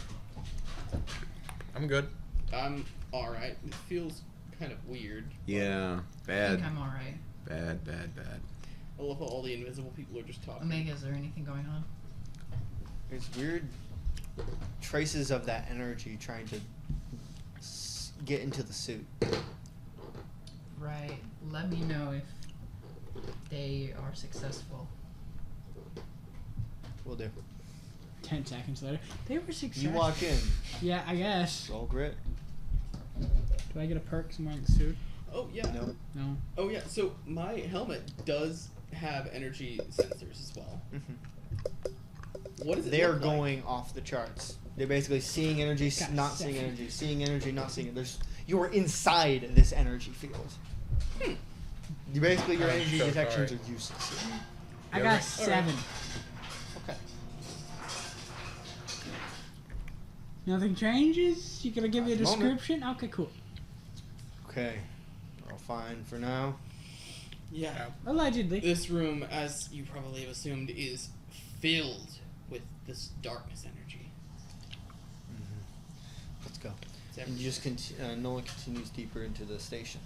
I'm good. I'm alright. It feels kind of weird. Yeah. I Bad. think I'm alright. Bad. I love how all the invisible people are just talking. Omega, is there anything going on? There's weird traces of that energy trying to get into the suit. Right. Let me know if they are successful. Will do. 10 seconds later, they were successful. You walk in. Yeah, I guess. Roll grit. Do I get a perk somewhere in the suit? Oh, yeah. No. No. Oh, yeah. So my helmet does have energy sensors as well. What does it They're look like? going off the charts. They're basically seeing energy, Got not seeing second. energy, seeing energy, not seeing it. There's you're inside this energy field. You basically your I'm energy so detections sorry. are useless. I Yeah, got right. 7. Okay. Nothing changes? You gonna give me a At the moment. description? Okay, cool. Okay. We're all fine for now. Yeah. Allegedly. This room, as you probably have assumed, is filled with this darkness energy. Let's go. It's And you just Nolan continues deeper into the station.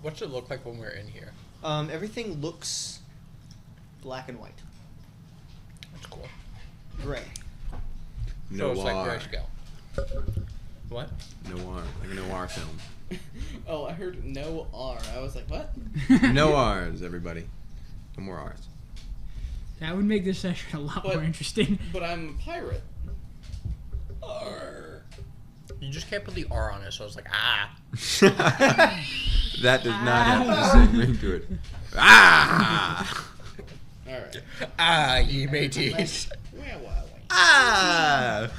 What's it look like when we're in here? Everything looks black and white, That's cool. gray. So it's like Noir. grayscale. What? Noir. Like a noir film. Oh, I heard no R. I was like, what? No R's, everybody. No more R's. That would make this session a lot But- more interesting. But I'm a pirate. R. You just can't put the R on it, so it's like, ah. That does not have the same ring to it. Ah! Alright. Ah, ye mateys. Well. Ah!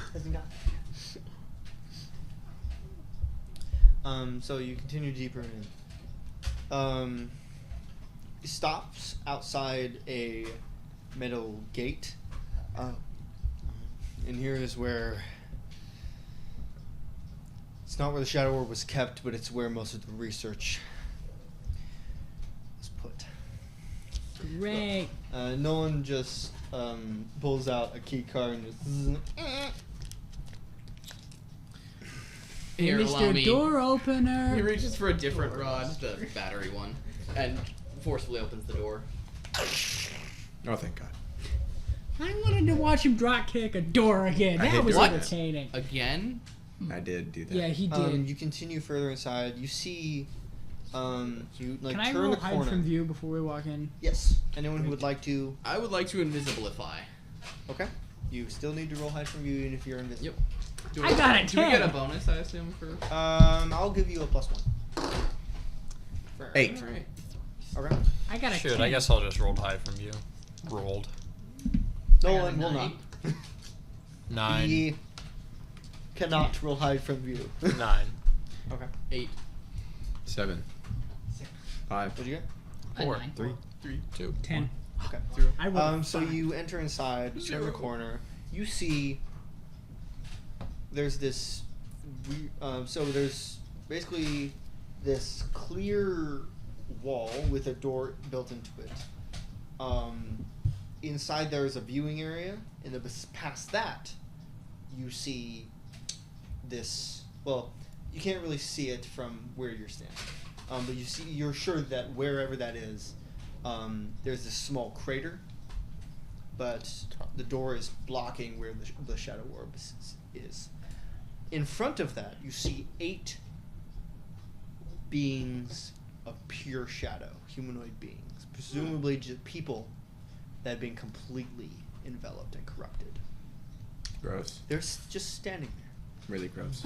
So you continue deeper in. It stops outside a metal gate. And here is where it's not where the Shadow Orb was kept, but it's where most of the research was put. Great. Nolan just pulls out a key card and just Here, Hey, allow Mr. me. Door Opener. He reaches for a different rod, the battery one, and forcefully opens the door. Oh, thank God. I wanted to watch him drop kick a door again. I That hate was doing that. entertaining. Again? I did do that. Yeah, he did. you continue further inside. You see, you like Can I turn roll the hide corner. from view before we walk in? Yes. Anyone who would like to. I would like to invisibilify. Okay. You still need to roll hide from view, even if you're invisible. Yep. Do I got a Do we get a 10. bonus, I assume, for... I'll give you a +1. 8. Alright. Okay. I got a Shoot, 10. I guess I'll just roll hide from you. Rolled. Nolan will not. 9. He cannot roll hide from view. 9. Okay. 8. 7. 5. What'd you get? A 4. 9. 3. 2. 10. Okay. I rolled So 5. you enter inside, turn the corner. You see there's this. So there's basically this clear wall with a door built into it. Inside there is a viewing area, and past that, you see this. Well, you can't really see it from where you're standing, but you're sure that wherever that is, there's this small crater. But the door is blocking where the Shadow Orb is. In front of that, you see 8 beings of pure shadow, humanoid beings, presumably just people that have been completely enveloped and corrupted. Gross. They're just standing there. Really gross.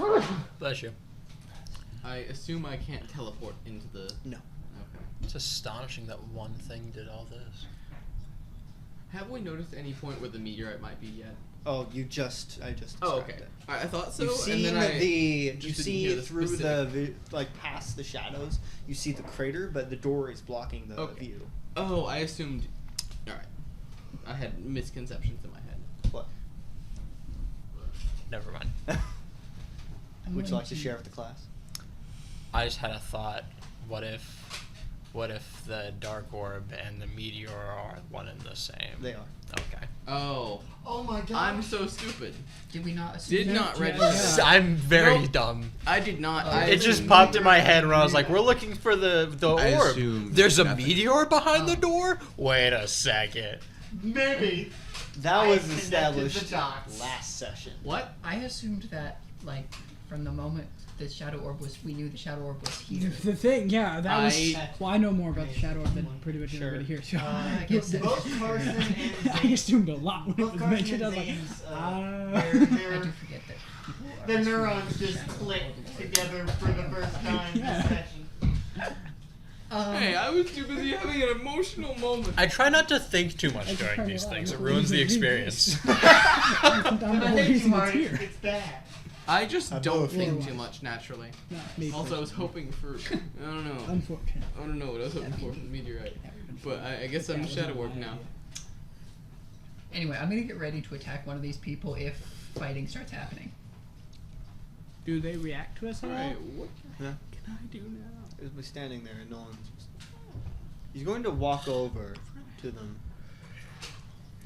Bless you. I assume I can't teleport into the. No. Okay. It's astonishing that one thing did all this. Have we noticed any point where the meteorite might be yet? Oh, I just Oh, described okay. it. I thought so. You've and seen then I you just didn't see hear the through specific- like past the shadows. You see the crater, but the door is blocking the Okay. view. Oh, I assumed. All right. I had misconceptions in my head. What? Never mind. I'm Would you going like to share with the class? I just had a thought. What if the dark orb and the meteor are one and the same? They are. Okay. Oh, Oh my god. I'm so stupid. Did we not assume Did that? not Yeah, register. yeah. I'm very Nope. dumb. I did not. I It just assumed- popped in my head when I was like, "We're looking for the I orb. assumed There's a nothing. meteor behind the door. Wait a second. Maybe. That I was connected established the dots. last session. What? I assumed that, like, from the moment the shadow orb was, we knew the shadow orb was here. The thing, yeah, that was. I- Well, I know more about the Shadow Orb than pretty much Sure. everybody here. So I guess that- Both Carson and I Zane, assumed a lot when it both was Carson mentioned. I and was like, Zane's, ah. I their do forget that people are the assuming neurons the just shadow orb clicked was- together for the first time Yeah. this session. Hey, I was too busy having an emotional moment. I try not to think too much I just during tried these a lot. things. It I'm ruins the reading experience. this. If I'm the I whole think too reason it's hard, here. it's bad. I just I don't both. think Yeah. too much naturally. Not me Also, I was personally. hoping for. I don't know. Unfortunate. I don't know what I was hoping for from the meteorite. But I guess I'm Shadow Orb now. Anyway, I'm gonna get ready to attack one of these people if fighting starts happening. Do they react to us at all? Alright, what Yeah. can I do now? He'll be standing there and no one's. He's going to walk over to them.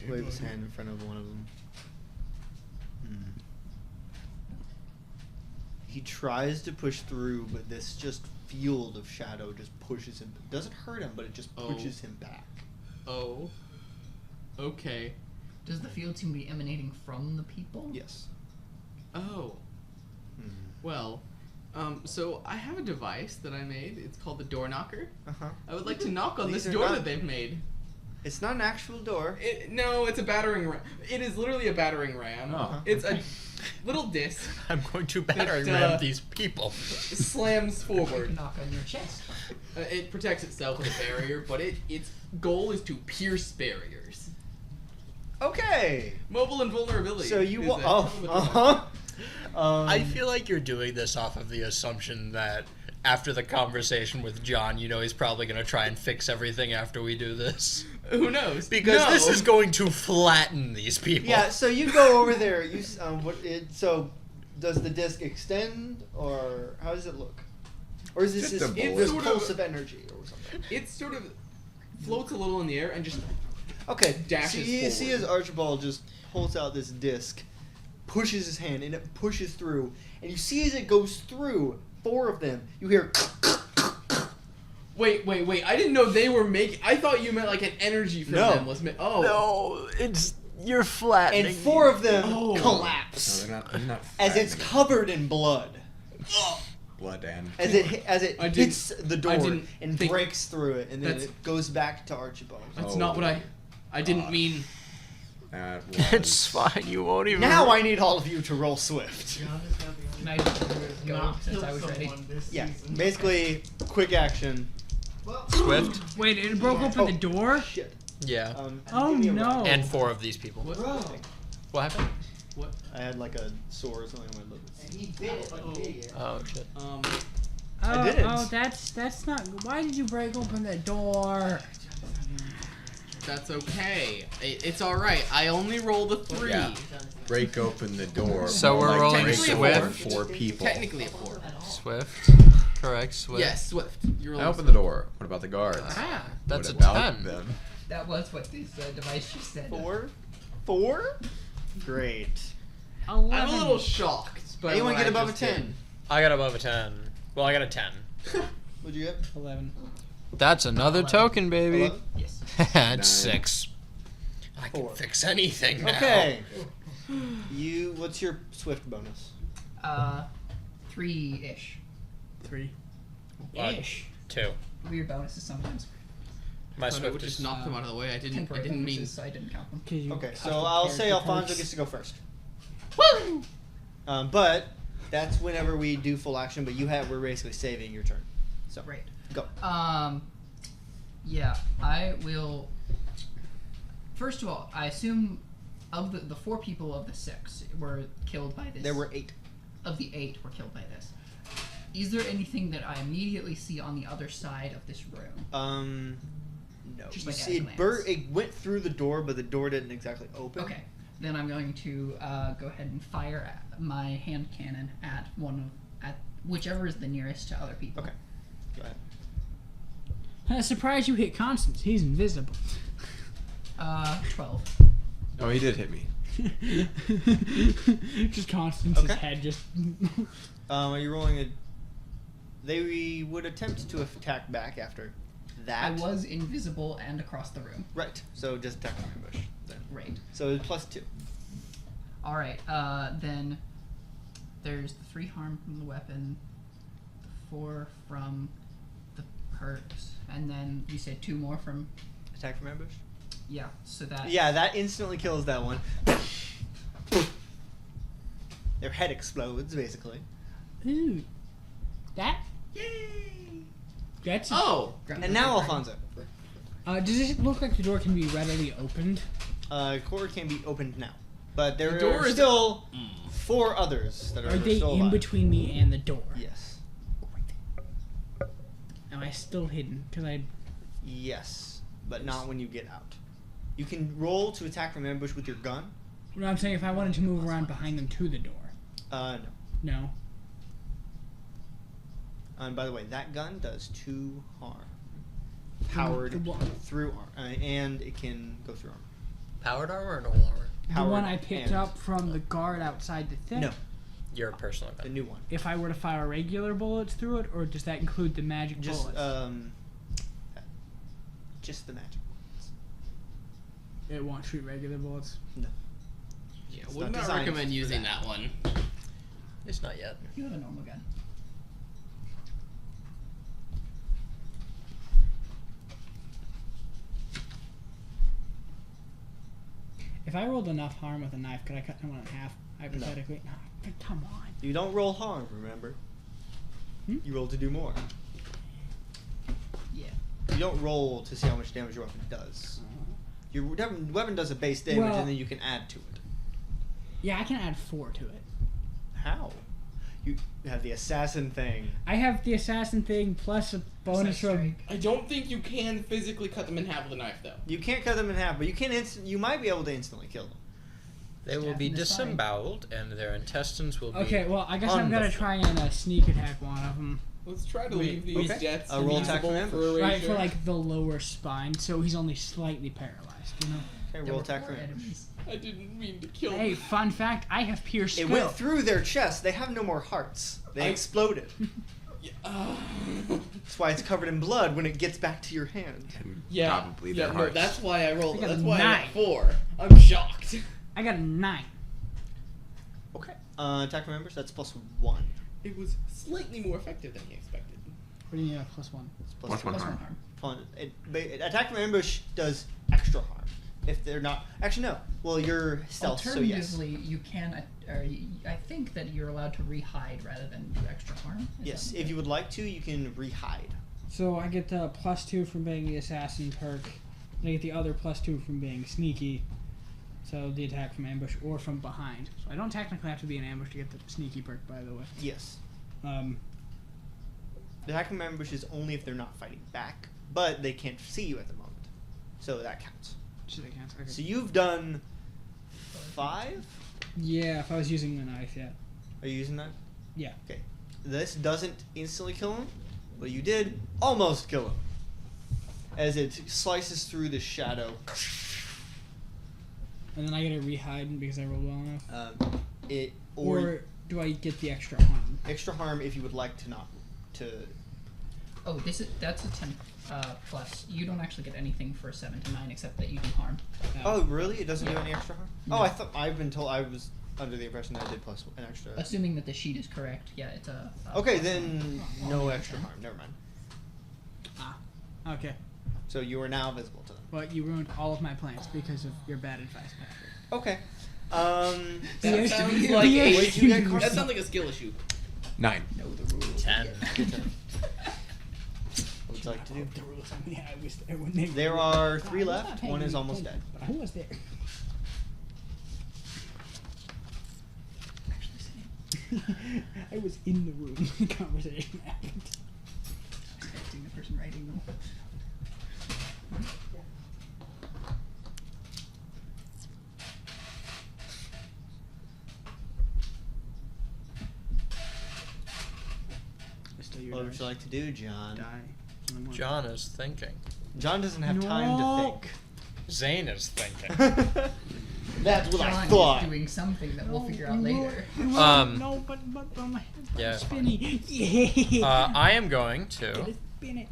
Wave his hand in front of one of them. He tries to push through, but this just field of shadow just pushes him. It doesn't hurt him, but it just Oh. pushes him back. Oh. Okay. Does the field seem to be emanating from the people? Yes. Oh. Well, so I have a device that I made. It's called the Door Knocker. Uh-huh. I would like to knock on These this are door not- that they've made. It's not an actual door. No, it's a battering ram. It is literally a battering ram. Oh. It's a little disc I'm going to battering That, ram these people. slams forward. Knock on your chest. It protects itself with a barrier, but its goal is to pierce barriers. Okay. Mobile invulnerability. So you is wa- a oh, hell of a uh-huh. I feel like you're doing this off of the assumption that after the conversation with John, you know he's probably going to try and fix everything after we do this. Who knows? Because No. this is going to flatten these people. Yeah, so you go over there. So does the disc extend, or how does it look? Or is this Just a this, bullet. this Sort pulse of- of energy or something? It sort of floats a little in the air and just Okay, dashes so you see forward. as Archibald just holds out this disc, pushes his hand, and it pushes through. And you see as it goes through, 4 of them, you hear... Wait. I didn't know they were making. I thought you meant like an energy from No. them was. Oh. No, it's you're flattening. And 4 of them Oh. No, collapse they're not as it's flattening. covered in blood. Blood and As it I didn't- hits the door didn't and think- breaks through it, and then That's- it goes back to Archibald. That's Oh. not what I didn't Gosh. mean. that was. It's fine. You won't even. Now I need all of you to roll Swift. John is gonna be Can I just go not since kill I was ready? someone this Yeah, season. basically, quick action. Well, Swift. Wait, it broke open Oh. the door? Shit. Yeah. Oh, give me a no. roll. And 4 of these people. What? bro. What happened? What? I had like a sore or something on my lips. And he bit it like an idiot. Oh shit. Oh, didn't. oh, that's not. Why did you break open the door? That's okay. It's all right. I only rolled a 3. Yeah. Break open the door. So more we're like rolling break Swift. open 4 people. Technically a 4. Swift. Correct. Swift. Yes, Swift. You're I rolling opened the door. What about the guards? Ah, that's what a about 10. them? That was what this device just said. 4? 4? Great. 11. I'm a little shocked. By Anyone what get I above a just did. 10? I got above a 10. Well, I got a 10. What'd you get? 11. That's another token, baby. 11? Yes. That's 9. 6. I can 4. fix anything now. Okay. What's your Swift bonus? 3-ish. 3. Ish. 2. Weird bonuses sometimes. My I thought it Swift would just is. knock them out of the way. I Temporary didn't mean. bonuses, I didn't count them. Okay, so I'll say Alfonso gets to go first. Woo! But that's whenever we do full action. But we're basically saving your turn. So Great. go. Yeah, I will. First of all, I assume of the 4 people of the 6 were killed by this. There were 8. Of the 8 were killed by this. Is there anything that I immediately see on the other side of this room? No. Just You like see, at a glance. it went through the door, but the door didn't exactly open. Okay, then I'm going to go ahead and fire my hand cannon at whichever is the nearest to other people. Okay. Go ahead. Surprise! You hit Constance. He's invisible. 12. Oh, he did hit me. Just Constance's Okay. head just. Are you rolling a? They would attempt to attack back after that. I was invisible and across the room. Right. So just attack from ambush. Then. Right. So it's +2. All right. Then there's the 3 harm from the weapon, the 4 from the perks, and then you said 2 more from. Attack from ambush. Yeah. So that. Yeah, that instantly kills that one. Their head explodes, basically. Ooh. That. Yay! That's. Oh! And now Alfonso. Does it look like the door can be readily opened? Core can be opened now, but there The door are is- still 4 others that are, Are they still in alive. between me and the door? Yes. Am I still hidden? Because I. Yes, but not when you get out. You can roll to attack from ambush with your gun. No, I'm saying if I wanted to move around behind them to the door. No. No. And by the way, that gun does 2 harm. Powered The one- through armor, and it can go through armor. Powered armor or normal armor? The Powered one I picked and- up from the guard outside the thing. No, Your personal the gun. new one. If I were to fire regular bullets through it, or does that include the magic Just bullets? just the magic. It won't shoot regular bullets. Yeah, It's would not not designed recommend for using that. that one. It's not yet. You have a normal gun. If I rolled enough harm with a knife, could I cut someone in half? Hypothetically, no. But come on. You don't roll harm, remember? Hmm? You roll to do more. Yeah. You don't roll to see how much damage your weapon does. Your weapon does a base damage, Well- and then you can add to it. Yeah, I can add 4 to it. How? You have the assassin thing. I have the assassin thing plus a bonus from. Strike. I don't think you can physically cut them in half with a knife, though. You can't cut them in half, but you can. You might be able to instantly kill them. They will Stab be in the side. disemboweled, and their intestines will be. Okay, well, I guess on I'm the gonna floor. try and sneak attack one of them. Let's try to Wait, leave these okay. jets Roll attack invisible from for a Right, for razor. like the lower spine, so he's only slightly paralyzed, you know? Okay, There roll were attack 4 for ambush. enemies. I didn't mean to kill Hey, them. fun fact, I have pierced It skill. went through their chest. They have no more hearts. They I- exploded. Yeah, That's why it's covered in blood when it gets back to your hand. yeah, Probably yeah, their no, hearts. that's why I rolled. I got That's a why I 9. got 4. I'm shocked. I got a 9. Okay. Attack from ambush. That's +1. It was slightly more effective than he expected. What do you need a +1? It's Plus one harm. Attack from ambush does extra harm. If they're not. Actually, no. Well, you're stealth, so yes. Alternatively, you can. I think that you're allowed to rehide rather than do extra harm. Is Yes, that- if you would like to, you can rehide. So I get the +2 from being the assassin perk. And I get the other +2 from being sneaky. So the attack from ambush or from behind. So I don't technically have to be in ambush to get the sneaky perk, by the way. Yes. Um, The attack from ambush is only if they're not fighting back, but they can't see you at the moment, so that counts. should I cancel? Okay. So you've done 5. Yeah, if I was using the knife, yeah. Are you using that? Yeah. Okay. This doesn't instantly kill him, but you did almost kill him. As it slices through the shadow. And then I get a rehide because I rolled well enough. Or do I get the extra harm? extra harm if you would like to not to. Oh, that's a 10 plus. You don't actually get anything for 7 to 9 except that you do harm. Oh, really? It doesn't do any extra harm? No. Oh, I thought I was under the impression that I did plus an extra. Assuming that the sheet is correct, yeah, it's a. Okay, +1. then no Only extra 10. harm. Never mind. Okay. So you are now visible to them. But you ruined all of my plans because of your bad advice, Patrick. Okay. That sounds like What'd you get, that Carson? sounds like a skill issue. 9. Know the rules. 10. What would you like to do? The rules. I mean, I was there when they There were- are I 3 was left. not paying One is any almost dead. attention, but I was there. I was in the room when the conversation happened. Expecting the person writing them. Still your What would dice. you like to do, John? Die. Someone. John is thinking. John doesn't have time No. Zane is thinking. to think. That's what I John thought. is doing something that we'll figure out you later. won't- you Um, won't. No, but my head's yeah, spinny. Yeah. I am going Get to. it, spin it.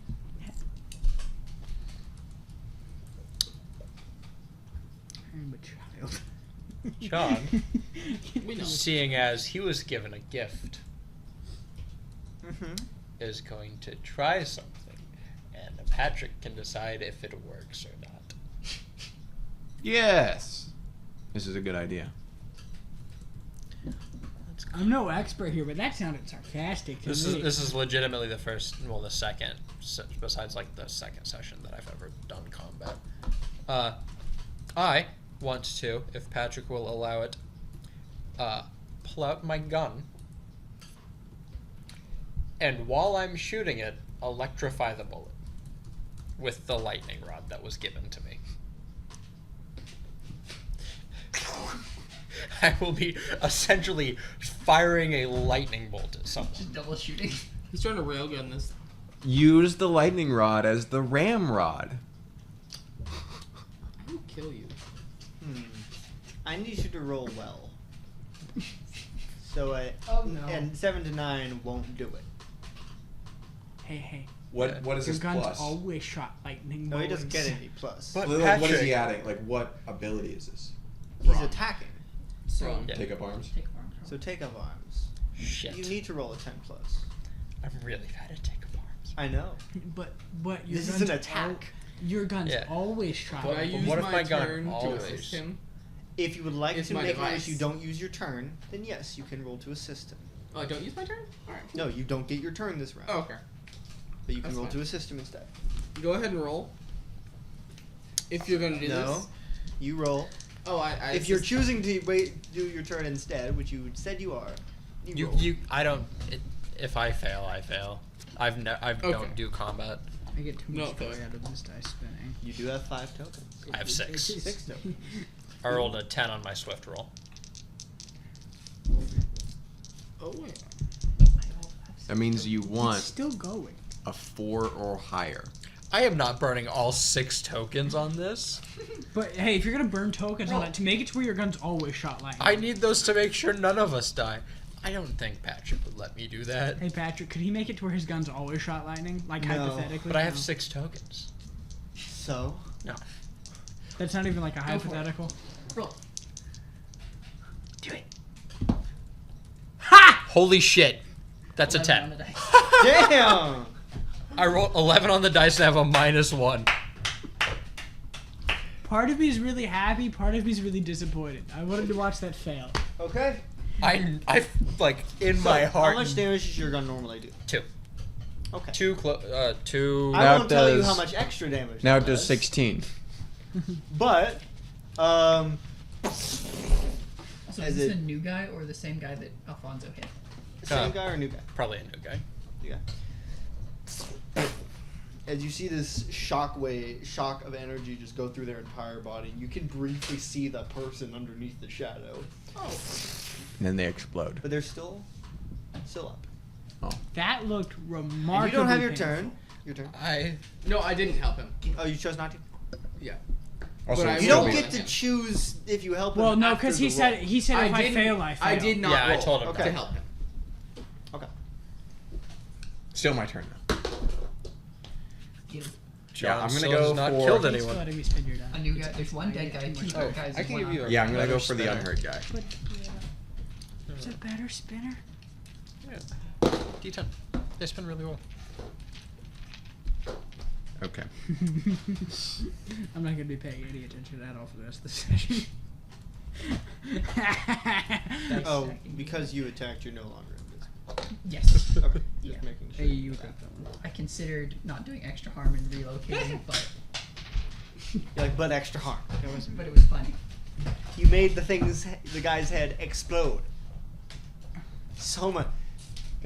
I'm a child. John, We know. seeing as he was given a gift, Mm-hmm. is going to try something, and Patrick can decide if it works or not. Yes. This is a good idea. I'm no expert here, but that sounded sarcastic to me. This is legitimately the first, well, the second, besides like the second session that I've ever done combat. I want to, if Patrick will allow it, pull out my gun, and while I'm shooting it, electrify the bullet with the lightning rod that was given to me. I will be essentially firing a lightning bolt at someone. Just double shooting. He's trying to railgun this. Use the lightning rod as the ramrod. I will kill you. I need you to roll well. So Oh, no. and 7 to 9 won't do it. Hey, What is your his gun's plus? always shot lightning No, he bullets. doesn't get any plus. But Like, what is Patrick- he adding? Like, what ability is this? He's Wrong. attacking. So Yeah. Take up arms? take arm control. So take up arms. Shit. You need to roll a 10 plus. I'm really bad at take up arms. I know. But your This is gun's an attack. Your gun's Yeah. always shot. Do I But use what if my my gun turn to always- assist him? If you would like It's to my make notice device. you don't use your turn, then yes, you can roll to assist him. Oh, I don't use my turn? Alright. No, you don't get your turn this round. Oh, okay. But you can That's roll fine. to assist him instead. Go ahead and roll. If you're gonna do No. this. You roll. Oh, I If you're assist- choosing to do your turn instead, which you said you are, you roll. I don't. If I fail, I fail. I Okay. don't do combat. I get too No, much joy okay. out of this dice spinning. You do have 5 tokens. I have 6. 6 tokens. I rolled a 10 on my swift roll. Oh, wait. That means you It's want still going. a 4 or higher. I am not burning all 6 tokens on this. But hey, if you're gonna burn tokens on Roll. it, to make it to where your gun's always shot lightning. I need those to make sure none of us die. I don't think Patrick would let me do that. Hey Patrick, could he make it to where his gun's always shot lightning? Like No. hypothetically. But I have No. 6 tokens. So, No. That's not even like a for it. hypothetical. Roll. Do it. Holy shit. That's a 11 on 10. the dice. damn! I rolled 11 on the dice and have a -1. Part of me is really happy. Part of me is really disappointed. I wanted to watch that fail. Okay. I like in So, my heart. How much damage does your gun normally do? 2. Okay. 2. I Now won't it tell you does- how much extra damage. Now it does 16. But, So As is this it- a new guy or the same guy that Alfonso hit? same guy or new guy? Probably a new guy. New guy. As you see this shock of energy just go through their entire body, you can briefly see the person underneath the shadow, And then they explode. but they're still up. That looked And remarkably. you don't have your painful. turn. Your turn. No, I didn't help him. Oh, you chose not to. Yeah. Also, But I it's You will don't be- get to choose if you help him. Well, no, after because the he said roll. if I didn't- fail, I fail. I did not Yeah, I roll told him Okay. to help him. Okay. still my turn now. Get him. John I'm gonna still go has not for- killed Thanks for anyone. letting me spin your die. A new guy. There's one dead guy, 2 Oh, dead guys, I and can one give you unhurt. Yeah, I'm gonna go Better for the spinner. unhurt guy. But it's a better spinner. D10. They spin really well. Okay. I'm not gonna be paying any attention at all for the rest of the session. Oh, because you attacked, you're no longer invisible. Yes. Okay, Yeah. just making Hey, sure. you got that one. I considered not doing extra harm and relocating, but You're like, but extra harm. it was funny. You made the guy's head explode. So much.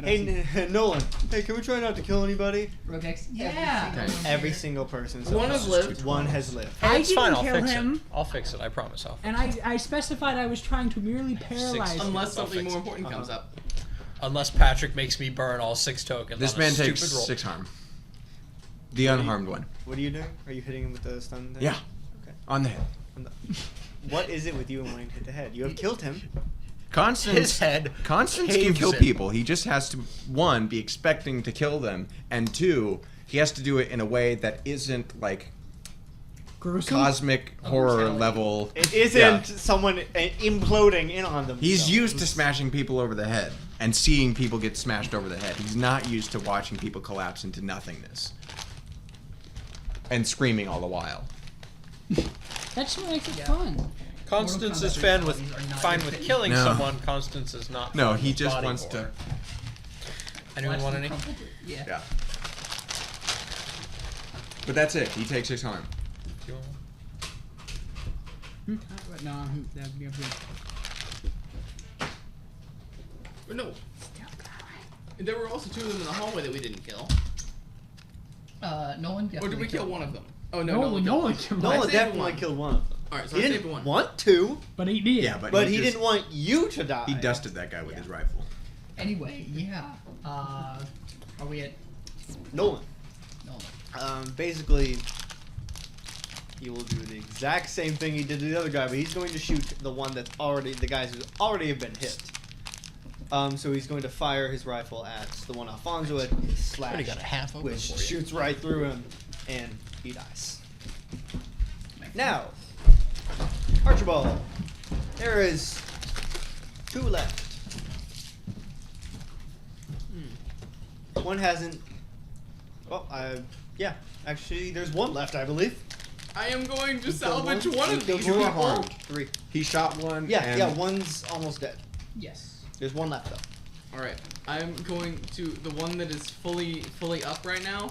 Hey, Nolan. Hey, can we try not to kill anybody? Rogex, yeah. Okay. Every single person. So One far. has lived. One has lived. I It's fine. didn't I'll kill fix him. it. I'll fix it. I promise. I'll. And I specified I was trying to merely paralyze him. Unless I'll something fix more it. important comes up. Unless Patrick makes me burn all 6 tokens. This on a man stupid takes roll. 6 harm. The unharmed one. What are you doing? Are you hitting him with the stun thing? Yeah. Okay. On the head. What is it with you and wanting to hit the head? You have killed him. Constance, His head Constance can caves kill in. people. He just has to, 1, be expecting to kill them, and 2, he has to do it in a way that isn't like Gruesome. cosmic horror brutality. level. It isn't Yeah. someone imploding in on them. He's used to smashing people over the head and seeing people get smashed over the head. He's not used to watching people collapse into nothingness and screaming all the while. That's what makes it Yeah. fun. Constance Mortal is Kombat fatalities are not fine your with thing. killing No. someone. Constance is not. No, fine he with just body wants to. horror. Anyone Watch want them any? crumple. Yeah. Yeah. But that's it. He takes 6 harm. Do you want one? No, that'd be good. Or no. There were also 2 of them in the hallway that we didn't kill. Nolan definitely Or did we kill killed one of them? Oh no, No, Nolan no killed one one. killed Nolan saved definitely one. killed one of them. Alright, so He I didn't saved one. want to, But he did. Yeah, but he he just- didn't want you to die. He dusted that guy with his rifle. Anyway, yeah. Are we at Nolan. Nolan? Basically, he will do the exact same thing he did to the other guy, but he's going to shoot the guys who already have been hit. So he's going to fire his rifle at the one Alfonso had Already slashed, got a half open which for you. shoots right through him, and he dies. Now, Archibald, there is 2 left. One hasn't. Well, yeah. Actually, there's 1 left, I believe. I am going to You killed salvage one of these 2 are people. harmed. 3. He shot one. Yeah, and yeah. One's almost dead. Yes. There's 1 left though. Alright, I'm going to the one that is fully up right now.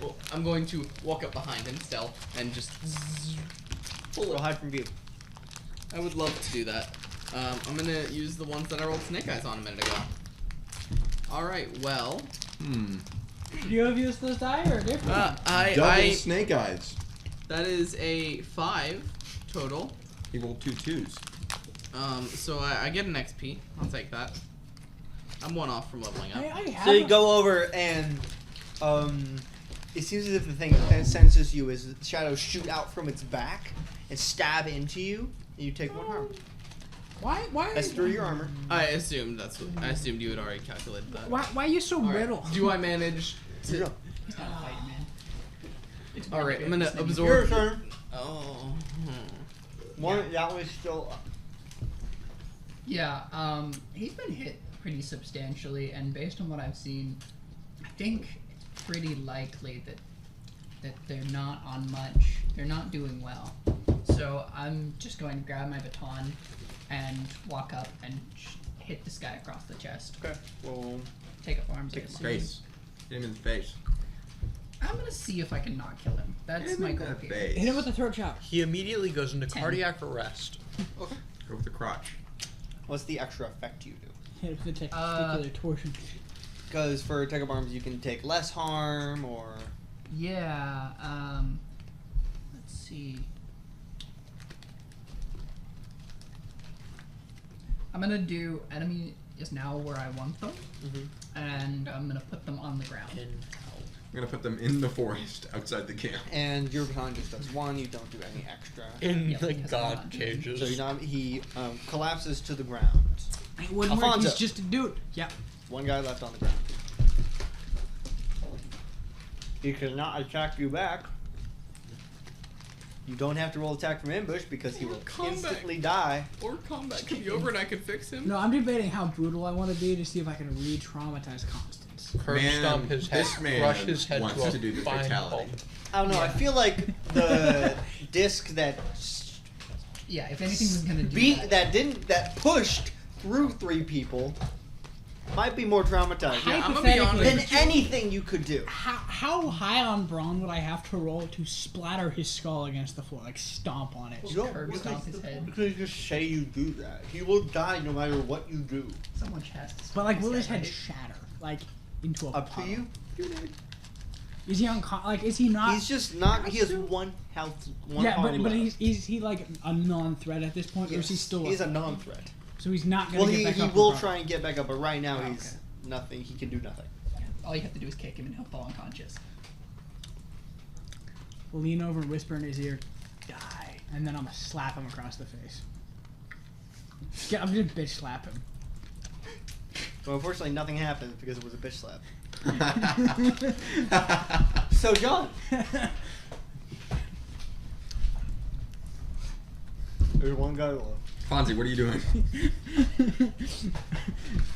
Well, I'm going to walk up behind him, stealth, and just pull We'll it. hide from view. I would love to do that. I'm gonna use the ones that I rolled Snake Eyes on a minute ago. Alright, well, You have used this die or different? Double snake eyes. that is a 5 total. He rolled 2 2s. So I get an XP. I'll take that. I'm 1 off from leveling up. I have So you go over and it seems as if the thing senses you as shadows shoot out from its back and stab into you, and you take 1 harm. Why? That's through your armor. I assumed I assumed you had already calculated that. Why are you so All right, brittle? Do I manage to? Yeah. He's not a fighter, man. It's All right, I'm gonna It's absorb. Your turn. Oh. One that one's still up. Yeah, he's been hit pretty substantially, and based on what I've seen, I think it's pretty likely that they're not on much. They're not doing well. So I'm just going to grab my baton and walk up and hit this guy across the chest. Okay. Well, Take up arms. Take take him up arms. Face. Hit him in the face. I'm gonna see if I can not kill him. That's my goal here. Hit him with a throat chop. He immediately goes into 10. cardiac arrest. Go with the crotch. what's the extra effect you do? Hit him with a testicular torsion. Because for take up arms, you can take less harm, or Yeah. Let's see. I'm gonna do enemy is now where I want them, and I'm gonna put them on the ground. In I'm gonna put them in the forest outside the camp. and your baton just does 1. You don't do any extra. in Yeah, the because god I'm not doing- cages. So he collapses to the ground. It wouldn't work. Alfonso. He's just a dude. Yeah. 1 guy left on the ground. He cannot attack you back. You don't have to roll attack from ambush because he will Combat. instantly die. Or combat could be over and I could fix him. No, I'm debating how brutal I want to be to see if I can re-traumatize Constance. Curb Man, stomp his head, this man crush his head wants to a to do the fine fatality. pulp. I don't know. I feel like the disc that Yeah, if anything was gonna do beat that pushed through 3 people might be more traumatizing Yeah, I'm gonna be honest than with you. anything you could do. How high on brawn would I have to roll to splatter his skull against the floor, like stomp on it? You don't curb you stomp can- his head. You could just say you do that. He will die no matter what you do. Someone has to. But like, will his head, head right? shatter like into a Up to puddle? you. Is he like? Is he not? He's just not. He has 1 health, 1 yeah, harm but left. is he like a non-threat at this point, or is he Yes, still? He's a non-threat. So he's not gonna Well, get he back up. will and try and get back up, but right now Oh, he's nothing. He can do nothing. All you have to do is kick him and he'll fall unconscious. lean over and whisper in his ear, "Die," and then I'm gonna slap him across the face. I'm gonna bitch slap him. Well, unfortunately, nothing happened because it was a bitch slap. So, John, there's 1 guy left. Fonzie, what are you doing?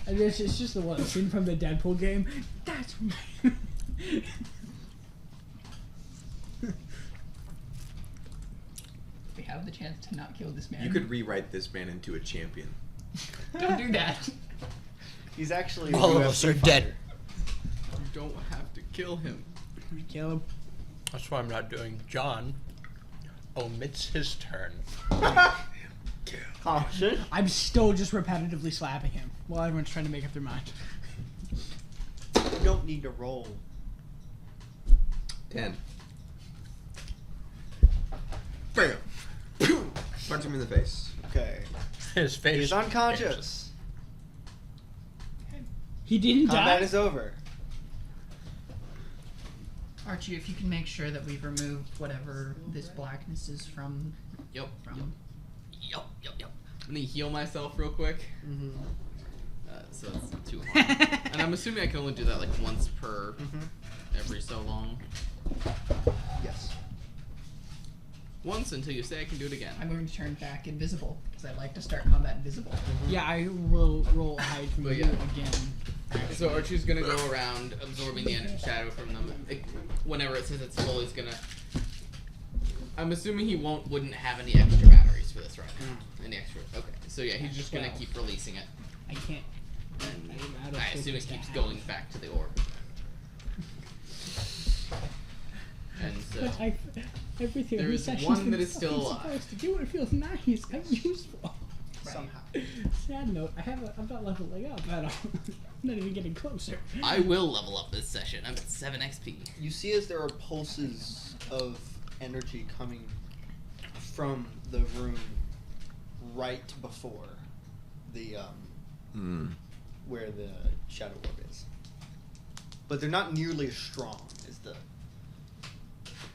And it's just the one scene from the Deadpool game. That's me. We have the chance to not kill this man. You could rewrite this man into a champion. Don't do that. He's actually All a of UFC us are fighter. dead. You don't have to kill him. Kill him. That's why I'm not doing. John omits his turn. Caution. I'm still just repetitively slapping him while everyone's trying to make up their mind. You don't need to roll. 10. Bam! Pew! Punch him in the face. Okay. His face. He's unconscious. He didn't Combat die. is over. Archie, if you can make sure that we've removed whatever this blackness is from. Yep. From. Yep. I'm gonna heal myself real quick. Mm-hmm. So it's too long. And I'm assuming I can only do that like once per Mm-hmm. every so long. Yes. Once until you say I can do it again. I'm going to turn back invisible because I like to start combat invisible. Yeah, I will roll hide from But you yeah. again. So Archie's gonna go around absorbing the shadow from them. Whenever it says it's full, he's gonna. I'm assuming he wouldn't have any extra batteries for this right now. Any extra? Okay. So yeah, he's just gonna keep releasing it. I can't. And I don't I think assume it it's keeps to going have. back to the orb. And so But everything There in is these sessions one that been is still fucking alive. supposed to do it feels nice and useful. Somehow. Sad note, I'm not leveling up at all. I'm not even getting closer. I will level up this session. I'm at 7 XP. You see as there are pulses of energy coming from the room right before the where the shadow orb is. But they're not nearly as strong as the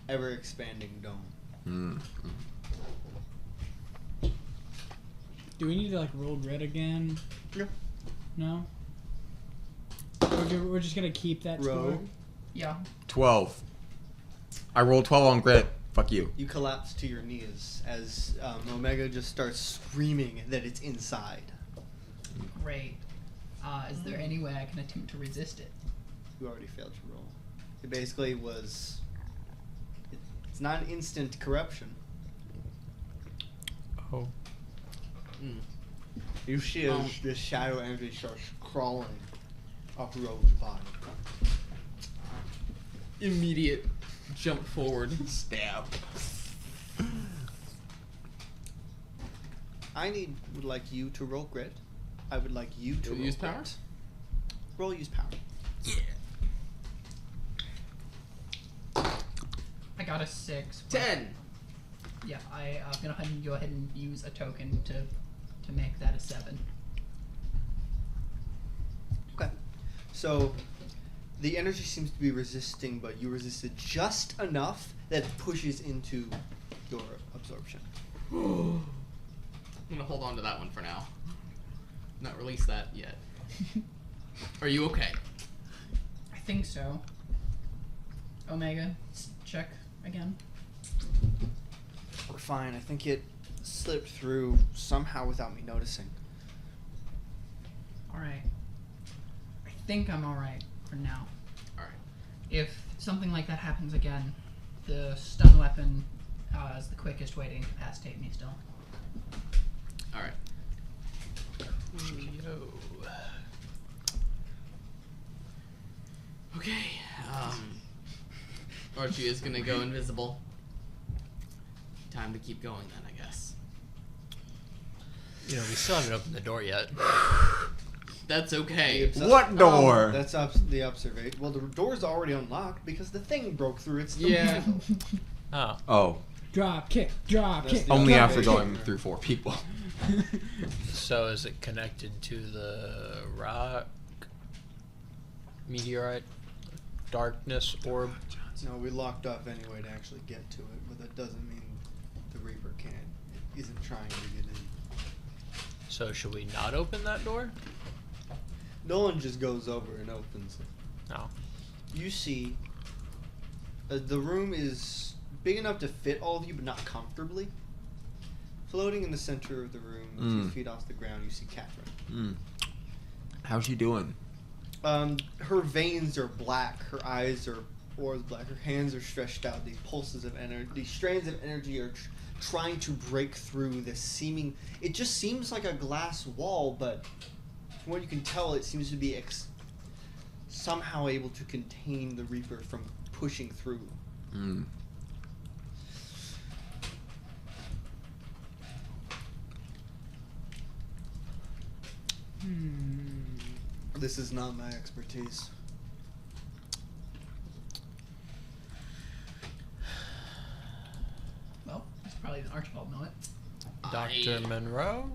ever expanding dome. Do we need to like roll grit again? No. No? We're just gonna keep that score? Row. Yeah. 12. I rolled 12 on grit. Fuck you. You collapse to your knees as Omega just starts screaming that it's inside. Great. Is there any way I can attempt to resist it? You already failed your roll. It basically was. It's not an instant corruption. Oh. You see as the shadow energy starts crawling up Rose's body. Immediate jump forward. Stab. Would like you to roll grit. I would like you to roll Use grit. power? Roll use power. I got a 6. but- 10. Yeah, I'm gonna go ahead and use a token to make that a 7. Okay. So the energy seems to be resisting, but you resisted just enough that it pushes into your absorption. I'm gonna hold on to that one for now. Not release that yet. Are you okay? I think so. Omega, check again. We're fine. I think it slipped through somehow without me noticing. Alright. I think I'm alright for now. Alright. If something like that happens again, the stun weapon is the quickest way to incapacitate me still. All right. Okay. Archie is gonna go invisible. Time to keep going then, I guess. You know, we still haven't opened the door yet. That's okay. What door? That's the observation. Well, the door's already unlocked because the thing broke through. It's the Yeah. Oh. Oh, Drop kick, drop That's kick. the only drop after kick. going through 4 people. So is it connected to the rock meteorite darkness orb? No, we locked off anyway to actually get to it, but that doesn't mean the Reaper can't. It isn't trying to get in. So should we not open that door? Nolan just goes over and opens it. No. You see, the room is big enough to fit all of you, but not comfortably. Floating in the center of the room, a few feet off the ground, you see Catherine. How's she doing? Her veins are black. Her eyes are orange black. Her hands are stretched out. These pulses of energy, these strands of energy are trying to break through this seeming. It just seems like a glass wall, but from what you can tell, it seems to be somehow able to contain the Reaper from pushing through. This is not my expertise. Well, it's probably Archibald know it. Dr. Monroe?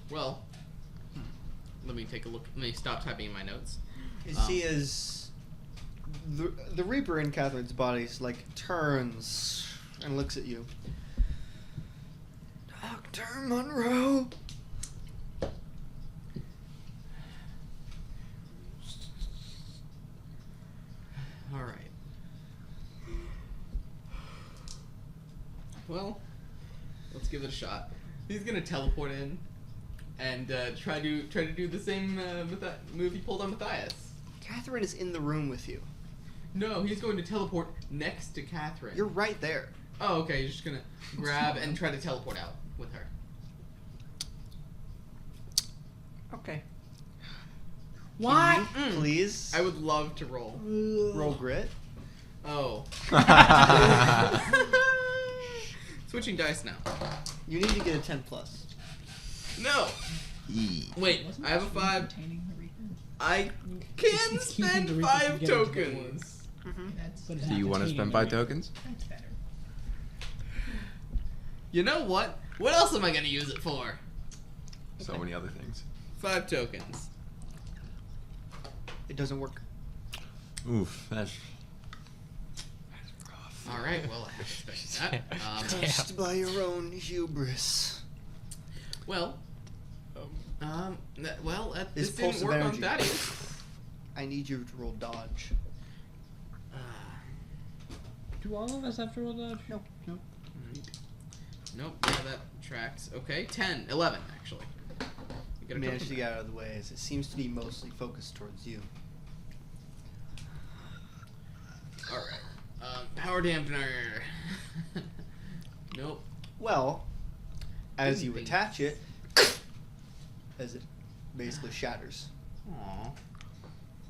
Well, let me take a look. Let me stop typing in my notes. You see as the Reaper in Catherine's body turns and looks at you. Dr. Monroe. All right. Well, let's give it a shot. He's gonna teleport in and try to do the same move he pulled on Matthias. Catherine is in the room with you. No, he's going to teleport next to Catherine. You're right there. Oh, okay. You're just gonna grab and try to teleport out with her. Okay. What? Please I would love to roll. roll grit. Oh. Switching dice now. You need to get a 10 plus. No. Wait, I have a 5. Containing the Reaper. I can It's keeping the spend Reaper 5 from getting to the tokens. That's, But it's Do you not want to containing spend the 5 Reaper. tokens? that's better. You know what? What else am I gonna use it for? So many other things. 5 tokens. It doesn't work. Oof, that's rough. All right. Well, I expected that. Just by your own hubris. Well. This This pulse didn't of work on energy. Thaddeus. I need you to roll dodge. Do all of us have to roll dodge? No. No. Nope. Yeah, that tracks. Okay. 10, 11 actually. You You gotta managed to come- get out of the way as it seems to be mostly focused towards you. All right. Power dampener. Nope. Well, as you Didn't attach it, as it basically shatters. Aw.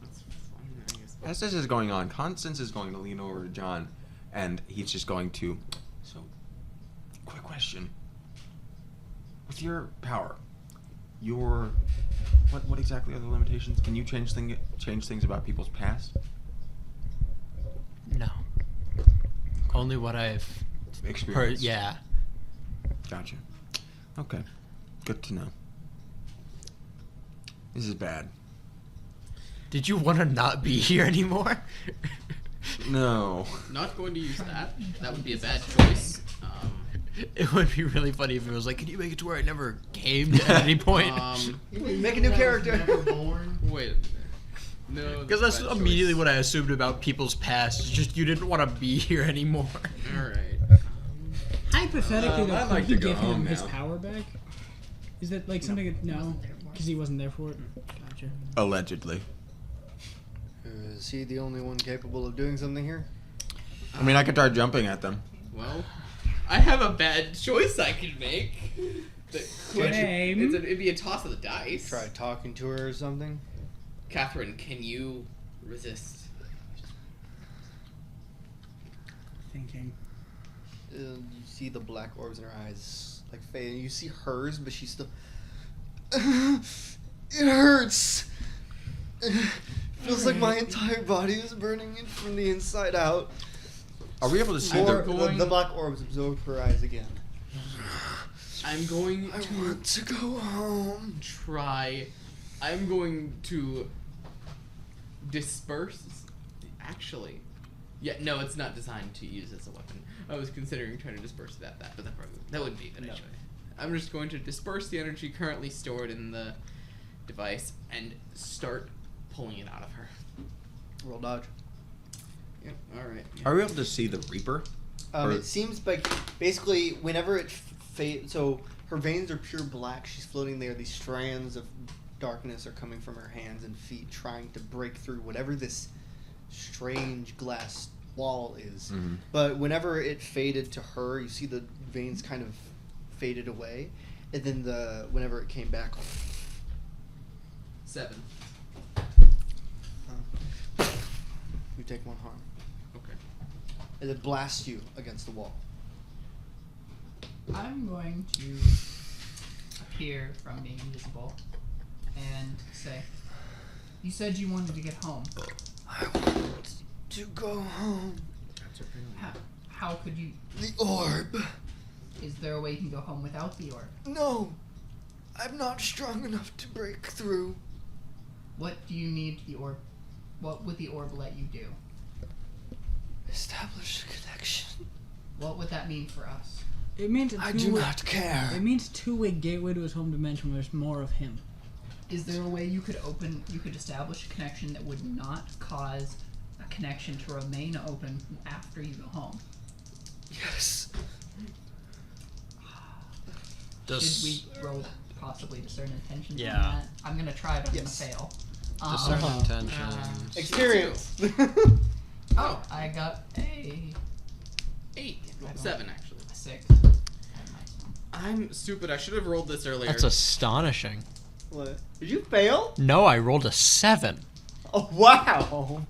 That's fine, I guess. As this is going on, Constance is going to lean over to John, and he's just going to. So, quick question. With your power, what exactly are the limitations? Can you change things about people's past? No. Only what I've heard. Experience. Yeah. Gotcha. Okay. Good to know. This is bad. Did you want to not be here anymore? No. Not going to use that. That would be a bad choice. It would be really funny if it was like, can you make it to where I never came at any point? Make a new character. Never born. Wait a minute. No. Because that's bad immediately choice. what I assumed about people's past. It's just you didn't want to be here anymore. All right. Hypothetically, though, I'd could like he to go give him home his now. power back? Is that like something? No, Wasn't there for it. because he wasn't there for it. Gotcha. Allegedly. Is he the only one capable of doing something here? I mean, I could try jumping at them. Well, I have a bad choice I could make. That could, Game. it'd be a toss of the dice. Try talking to her or something. Catherine, can you resist? Thinking. You see the black orbs in her eyes, like fading. You see hers, but she's still. It hurts. It feels like my entire body is burning in from the inside out. Are we able to see More, the? the black orbs absorb her eyes again. I'm going I to want to go home. try. I'm going to disperse. Actually, yeah, no, it's not designed to use as a weapon. I was considering trying to disperse it at that, but that wouldn't be a good No. idea. I'm just going to disperse the energy currently stored in the device and start pulling it out of her. Roll dodge. Yep. All right. Are we able to see the Reaper? Or- It seems like basically whenever it fades, so her veins are pure black. She's floating there. These strands of darkness are coming from her hands and feet, trying to break through whatever this strange glass wall is. Mhm. But whenever it faded to her, you see the veins kind of faded away, and then whenever it came back, 7. you take 1 harm, Okay. and it blasts you against the wall. I'm going to appear from being invisible and say, "You said you wanted to get home. I want to go home. How could you? The orb. Is there a way you can go home without the orb? No, I'm not strong enough to break through. What do you need the orb? What would the orb let you do? Establish a connection. What would that mean for us? It means a I do two-way- not care. It means two-way gateway to his home dimension where there's more of him. Is there a way you could establish a connection that would not cause a connection to remain open after you go home? Yes. Does Should we roll possibly discern intentions Yeah. on that? I'm gonna try, but Yes. I'm gonna fail. discern Uh-huh. intentions? Experience. Oh, I got a 8. I don't- 7 actually. 6. I'm stupid. I should have rolled this earlier. That's astonishing. What? Did you fail? No, I rolled a 7. Oh wow.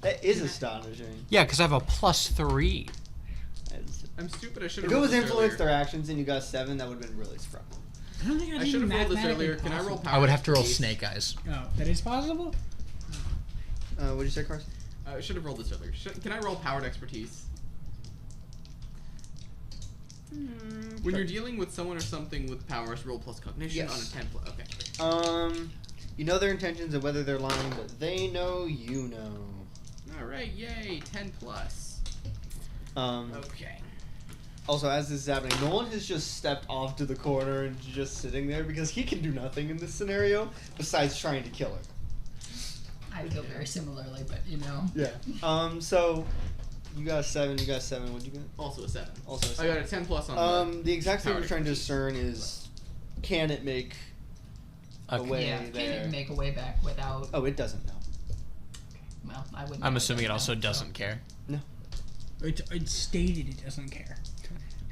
That is astonishing. Yeah, because I have a +3. That's- I'm stupid. I should If have it rolled was this influenced earlier. their actions and you got 7, that would have been really strong. I don't think I I'd should even have rolled this mathematically earlier. Can I roll possible. power? I would have to roll expertise? snake eyes. Oh, that is possible? What did you say, Carson? I should have rolled this earlier. Can I roll powered expertise? When you're dealing with someone or something with powers, roll plus cognition on Yes. a 10 plus. Okay. You know their intentions and whether they're lying, but they know you know. All right. Yay. 10 plus. Okay. Also, as this is happening, Nolan has just stepped off to the corner and just sitting there because he can do nothing in this scenario besides trying to kill her. I feel very similarly, but you know. Yeah. So you got a 7. You got a 7. What'd you get? Also a 7. Also a I 7. got a 10 plus on The exact thing power we're trying to expertise. discern is, can it make a Okay. way Yeah, can there? you make a way back without? Oh, it doesn't know. Well, I wouldn't. I'm know assuming it now, also so. doesn't care. It stated it doesn't care.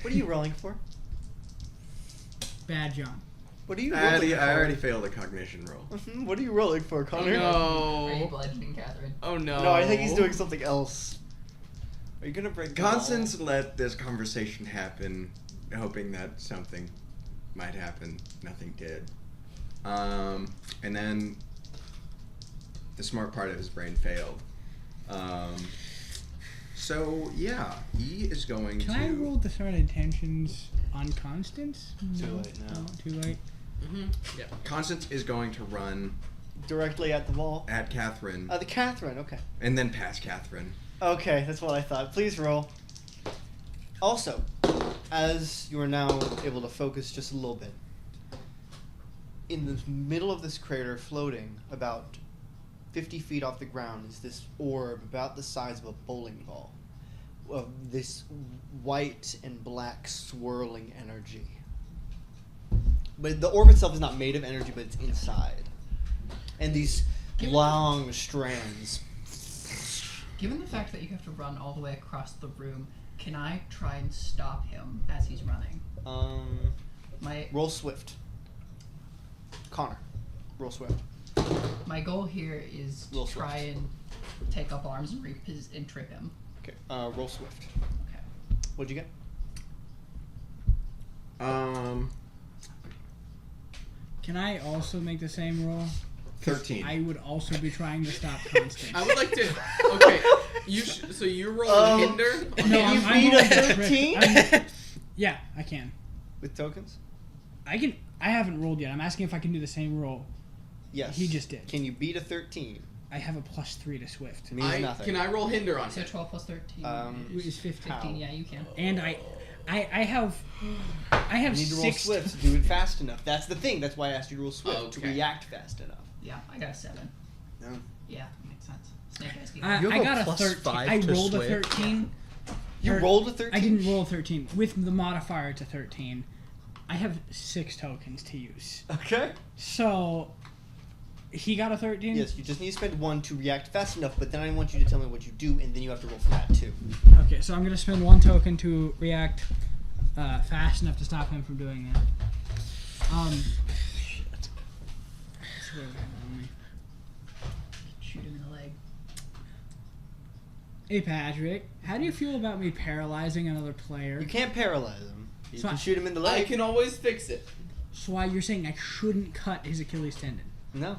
What are you rolling for? Bad John. What are you I rolling already for? failed a cognition roll. What are you rolling for, Connor? No. Are you bludgeoning Catherine? Oh no. No, I think he's doing something else. Are you gonna break the wall? Constance let this conversation happen, hoping that something might happen. Nothing did. And then the smart part of his brain failed. So yeah, he is going Can to. I roll discern intentions on Constance? Too No? late now. No, too late. Yeah. Constance is going to run Directly at the wall. at Catherine The Catherine. Okay. and then past Catherine. Okay, that's what I thought. Please roll. Also, as you are now able to focus just a little bit, in the middle of this crater, floating about 50 feet off the ground, is this orb about the size of a bowling ball, of this white and black swirling energy. But the orb itself is not made of energy, but it's inside. And these long strands. Given the fact that you have to run all the way across the room, Can I try and stop him as he's running? My Roll swift. Connor, roll swift. my goal here is to Roll try and take up arms and and trip him. Okay. Roll swift. Okay. What'd you get? Can I also make the same roll? 13. I would also be trying to stop Constance. I would like to. Okay, so you roll hinder. No, You I'm beat a rolling to trip. 13? Yeah, I can. With tokens? I can. I haven't rolled yet. I'm asking if I can do the same roll. Yes. He just did. Can you beat a 13? I have a +3 to Swift. Means nothing. Can I roll hinder on So him? 12 plus 13 Which is 15. 15. Yeah, you can. And I have You need to roll 6. swift to do it fast enough. That's the thing. That's why I asked you to roll swift to Okay. react fast enough. Yeah, I got a 7. No. Yeah, makes sense. Snake Eyes gave I You have a got a plus 13. 5 I to rolled a Swift. 13. You Or- rolled a 13? I didn't roll a 13 with the modifier to 13. I have 6 tokens to use. Okay. So he got a 13. Yes, you just need to spend 1 to react fast enough, but then I want you to tell me what you do, and then you have to roll for that too. Okay, so I'm gonna spend 1 token to react fast enough to stop him from doing that. Shoot him in the leg. Hey Patrick, how do you feel about me paralyzing another player? You can't paralyze him. You So can I- shoot him in the I leg. can always fix it. So why you're saying I shouldn't cut his Achilles tendon? No.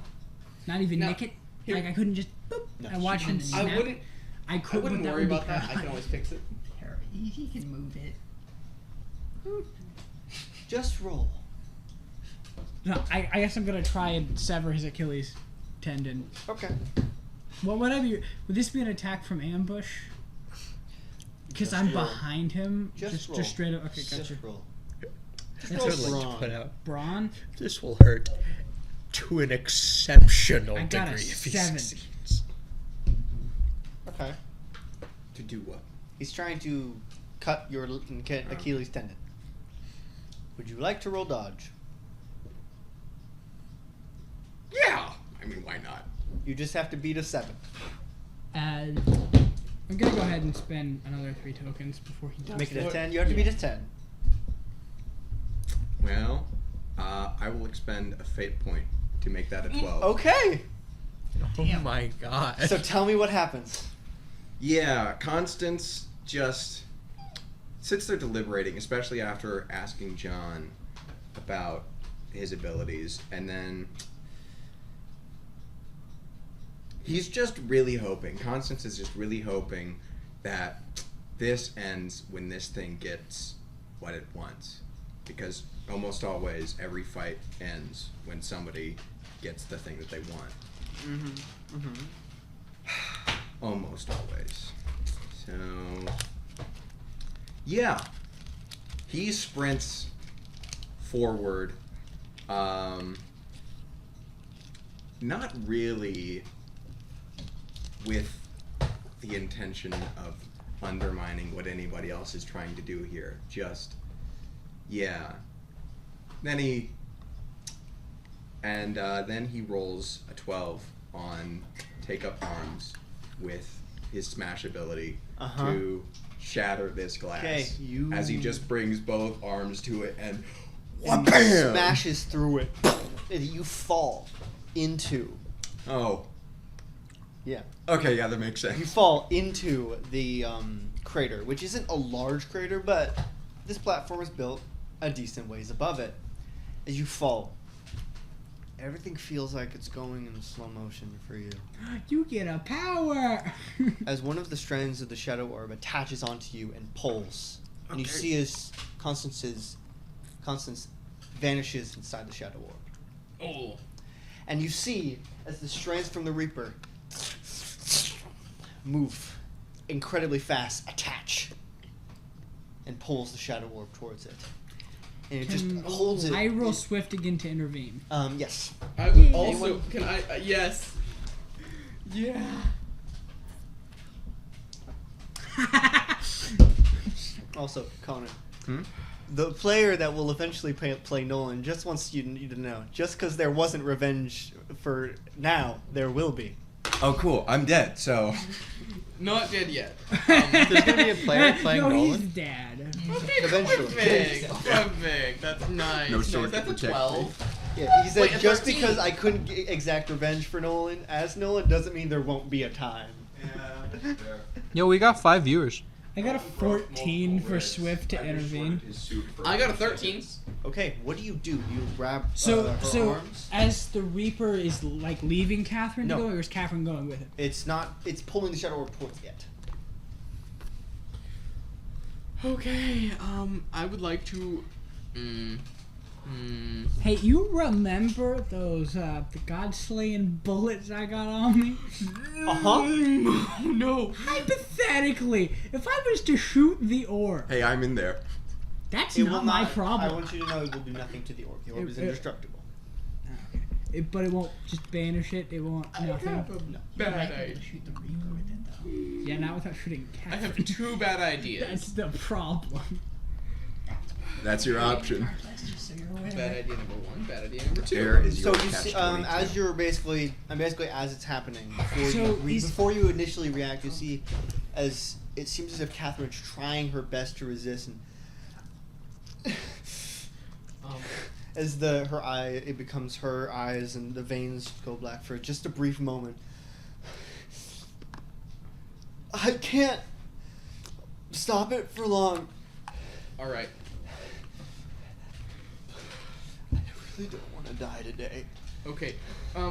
Not even No, nick it? here- Like I couldn't just boop, No. and watch him I snap? I wouldn't. I I could, wouldn't but that worry would be about that. I can paralyzed. always fix it. He can move it. Just roll. No, I guess I'm gonna try and sever his Achilles tendon. Okay. What would I be? Would this be an attack from ambush? Because Just I'm roll. behind him. Just roll. Just straight up. Okay, Just gotcha. roll. That's roll I would like brawn. to put out. Brawn. This will hurt to an exceptional I got a degree if he 7. succeeds. Okay. To do what? He's trying to cut your Achilles tendon. Would you like to roll dodge? Yeah! I mean, why not? You just have to beat a 7. And I'm gonna go ahead and spend another 3 tokens before he does. Make it a What- 10. You have to beat a 10. Well, I will expend a fate point to make that a 12. Okay. Oh my god. So tell me what happens. Yeah, Constance just sits there deliberating, especially after asking John about his abilities, and then he's just really hoping. Constance is just really hoping that this ends when this thing gets what it wants, because almost always every fight ends when somebody gets the thing that they want. Mm-hmm. Mm-hmm. Almost always. So, yeah. He sprints forward. Not really with the intention of undermining what anybody else is trying to do here. Just, yeah. Then he rolls a 12 on take up arms with his smash ability to shatter this glass. Okay, you- as he just brings both arms to it and And wha-bam! smashes through it. And you fall into. Oh, Yeah. okay, yeah, that makes You sense. fall into the crater, which isn't a large crater, but this platform is built a decent ways above it. As you fall, everything feels like it's going in slow motion for you. You get a power. As one of the strands of the shadow orb attaches onto you and pulls, and you see as Constance vanishes inside the shadow orb. Oh. And you see as the strands from the Reaper move incredibly fast, attach, and pulls the shadow orb towards it. And it just holds it. I roll swift again to intervene. Yes. I would also. Anyone- Can I? Yes. Yeah. Also, Connor. Hmm? The player that will eventually play Nolan just wants you to know, just because there wasn't revenge for now, there will be. Oh, cool. I'm dead, so Not dead yet. There's gonna be a player playing no, Nolan. he's dead. Okay, Eventually. Perfect. That's nice. No nice. sword to That's a protect 12. Yeah, he said Wait, a just 13. because I couldn't exact revenge for Nolan as Nolan doesn't mean there won't be a time. Yeah, fair. Yo, we got 5 viewers. I got a Broke 14 multiple for ribs. Swift to I just intervene. wanted his suit for I got a 10 13. seconds. Okay, what do? You grab So, her arms? as the Reaper is like leaving Catherine No. to go, or is Catherine going with him? It's not. It's pulling the shadow orb towards it. Okay, I would like to. Hey, you remember those the God-slaying bullets I got on me? No. Hypothetically, if I was to shoot the orb, Hey, I'm in there. that's It not will my not. problem. I want you to know it will do nothing to the orb. The orb is It- indestructible. But it won't just banish it. It won't nothing. Bad Might be able idea. to shoot the Reaper with it though. Yeah, not without shooting I Catherine. have 2 bad ideas. That's the problem. That's your option. Just so you're aware. Bad idea number 1. Bad idea number 2. There is So your you see, catch-22. as you're basically as it's happening, So he's- before you initially react, you see, as it seems as if Catherine's trying her best to resist, and as it becomes her eyes and the veins go black for just a brief moment. I can't stop it for long. All right. I really don't want to die today. Okay.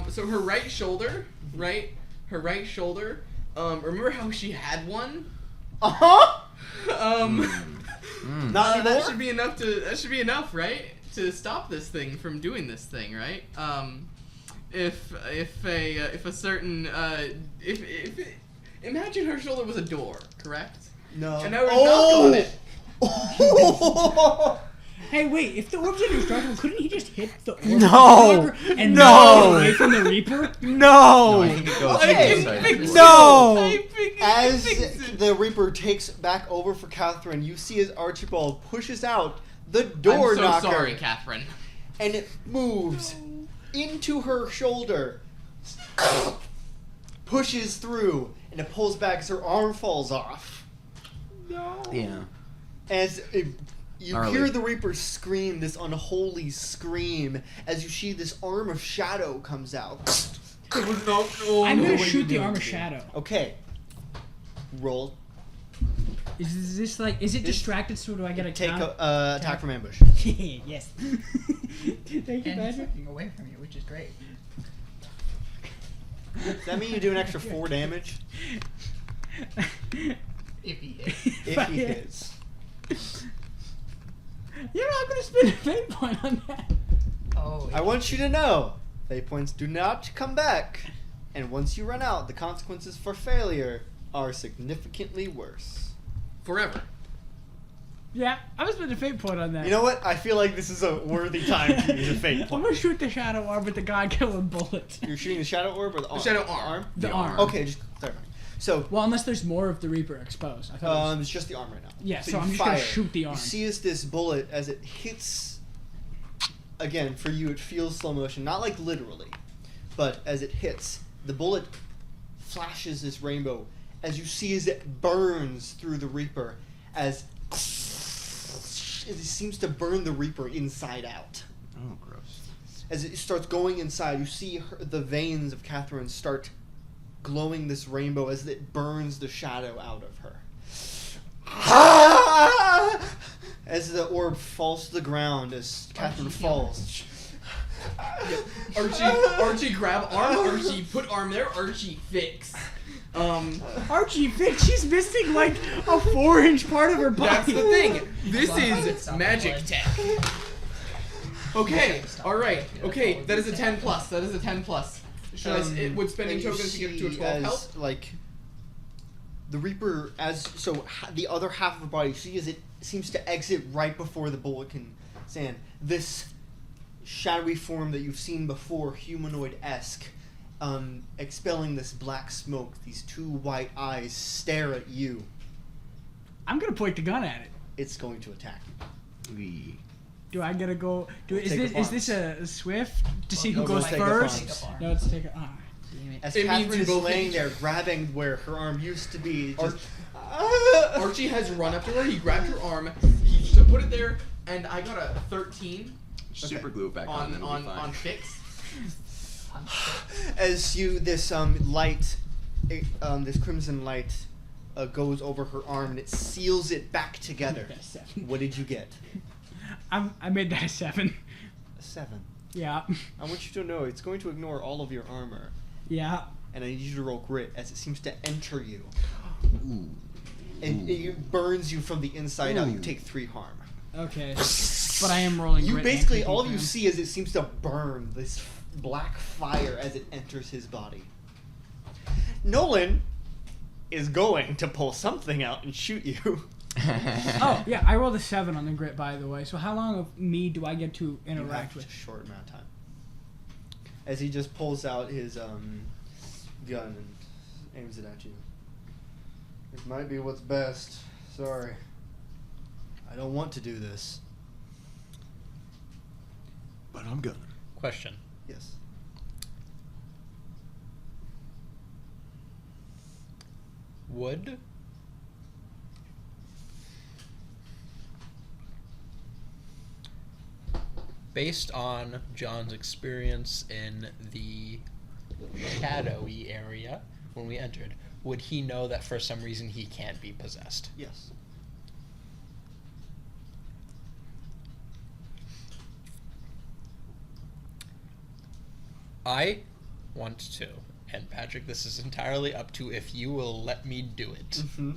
So her right shoulder, right? Her right shoulder. Remember how she had one? Uh-huh. That Not anymore? should be enough that should be enough, right? To stop this thing from doing this thing, right? If a certain imagine her shoulder was a door, correct? No. And now we knock on it. Hey, wait! If the orb's indestructible, couldn't he just hit the orb No! and No! knock it away from the Reaper? No! I think it goes Okay. inside. No! I think it As fixes it. the Reaper takes back over for Catherine, you see as Archibald pushes out the door I'm so knocker, sorry, Catherine. and it moves into her shoulder, pushes through, and it pulls back as her arm falls off. Yeah. As you Gnarly. hear the Reaper scream this unholy scream as you see this arm of shadow comes out. I'm gonna shoot the arm of shadow. Okay. Roll. Is this like? Is it distracted? So do I get a Take count? attack from ambush. Yes. Thank you, And he's Patrick. looking away from you, which is great. Does that mean you do an extra 4 damage? If he hit. If he hits. You're not gonna spend a fate point on that. Oh. I want you to know, fate points do not come back, and once you run out, the consequences for failure are significantly worse. Forever. Yeah, I'm gonna spend a fate point on that. You know what? I feel like this is a worthy time to use a fate I'm point. gonna shoot the shadow arm with the god-killing bullet. You're shooting the shadow orb or the arm? shadow arm. The arm. Okay, just clarifying. So, Well, unless there's more of the Reaper exposed. I thought it was, it's just the arm right now. yeah, so you I'm just gonna fire. shoot the arm. You see as this bullet, as it hits, again, for you it feels slow motion, not like literally, but as it hits, the bullet flashes this rainbow, as you see as it burns through the Reaper, as it seems to burn the Reaper inside out. Oh, gross. As it starts going inside, you see the veins of Catherine start glowing this rainbow as it burns the shadow out of her. As the orb falls to the ground, as Catherine falls. Archie grab arm, Archie put arm there, Archie fix. Archie, fix. She's missing like a 4-inch part of her body. That's the thing. This Well, I would is stop magic the tech. Okay, alright, okay, that is a 10 plus, that is a 10 plus. Should would spending and you tokens to get to a see 12 as, health? like, the Reaper, the other half of her body, you see as it seems to exit right before the bullet can stand. This shadowy form that you've seen before, humanoid-esque, expelling this black smoke, these 2 white eyes stare at you. I'm gonna point the gun at it. It's going to attack you. Do I gotta go? Is Take this up is this a swift to see who no, goes take up first? arms. No, it's take a. Damn it. As It means Catherine you is both laying hit- there, grabbing where her arm used to be. Ar- Just, Archie has run up to her. He grabbed her arm. He put it there, and I got a 13 Super glue it back on, and on it'll be fine. fix. As you this light, this crimson light, goes over her arm and it seals it back together. That's 7. What did you get? I made that a 7. A 7. Yeah. I want you to know it's going to ignore all of your armor, Yeah. and I need you to roll grit as it seems to enter you. Ooh. And it burns you from the inside out. You Ooh. take 3 harm. Okay. But I am rolling. You grit basically and all you them. see is it seems to burn this black fire as it enters his body. Nolan is going to pull something out and shoot you. Oh yeah, I rolled a 7 on the grit, by the way. So how long of me do I get to You interact have with? a short amount of time. As he just pulls out his gun and aims it at you. This might be what's best. Sorry. I don't want to do this. But I'm gonna. Question. Yes. Would based on John's experience in the shadowy area when we entered, would he know that for some reason he can't be possessed? Yes. I want to, and Patrick, this is entirely up to if you will let me do it. Mm-hmm.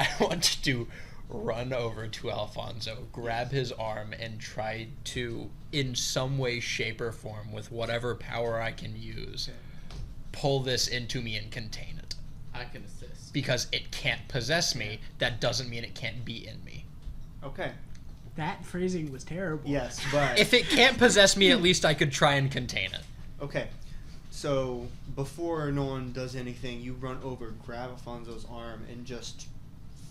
I want to run over to Alfonso, grab his arm, and try to, in some way, shape, or form, with whatever power I can use, pull this into me and contain it. I can assist. Because it can't possess me, that doesn't mean it can't be in me. Okay. That phrasing was terrible. Yes, but If it can't possess me, at least I could try and contain it. okay. So before Nolan does anything, you run over, grab Alfonso's arm, and just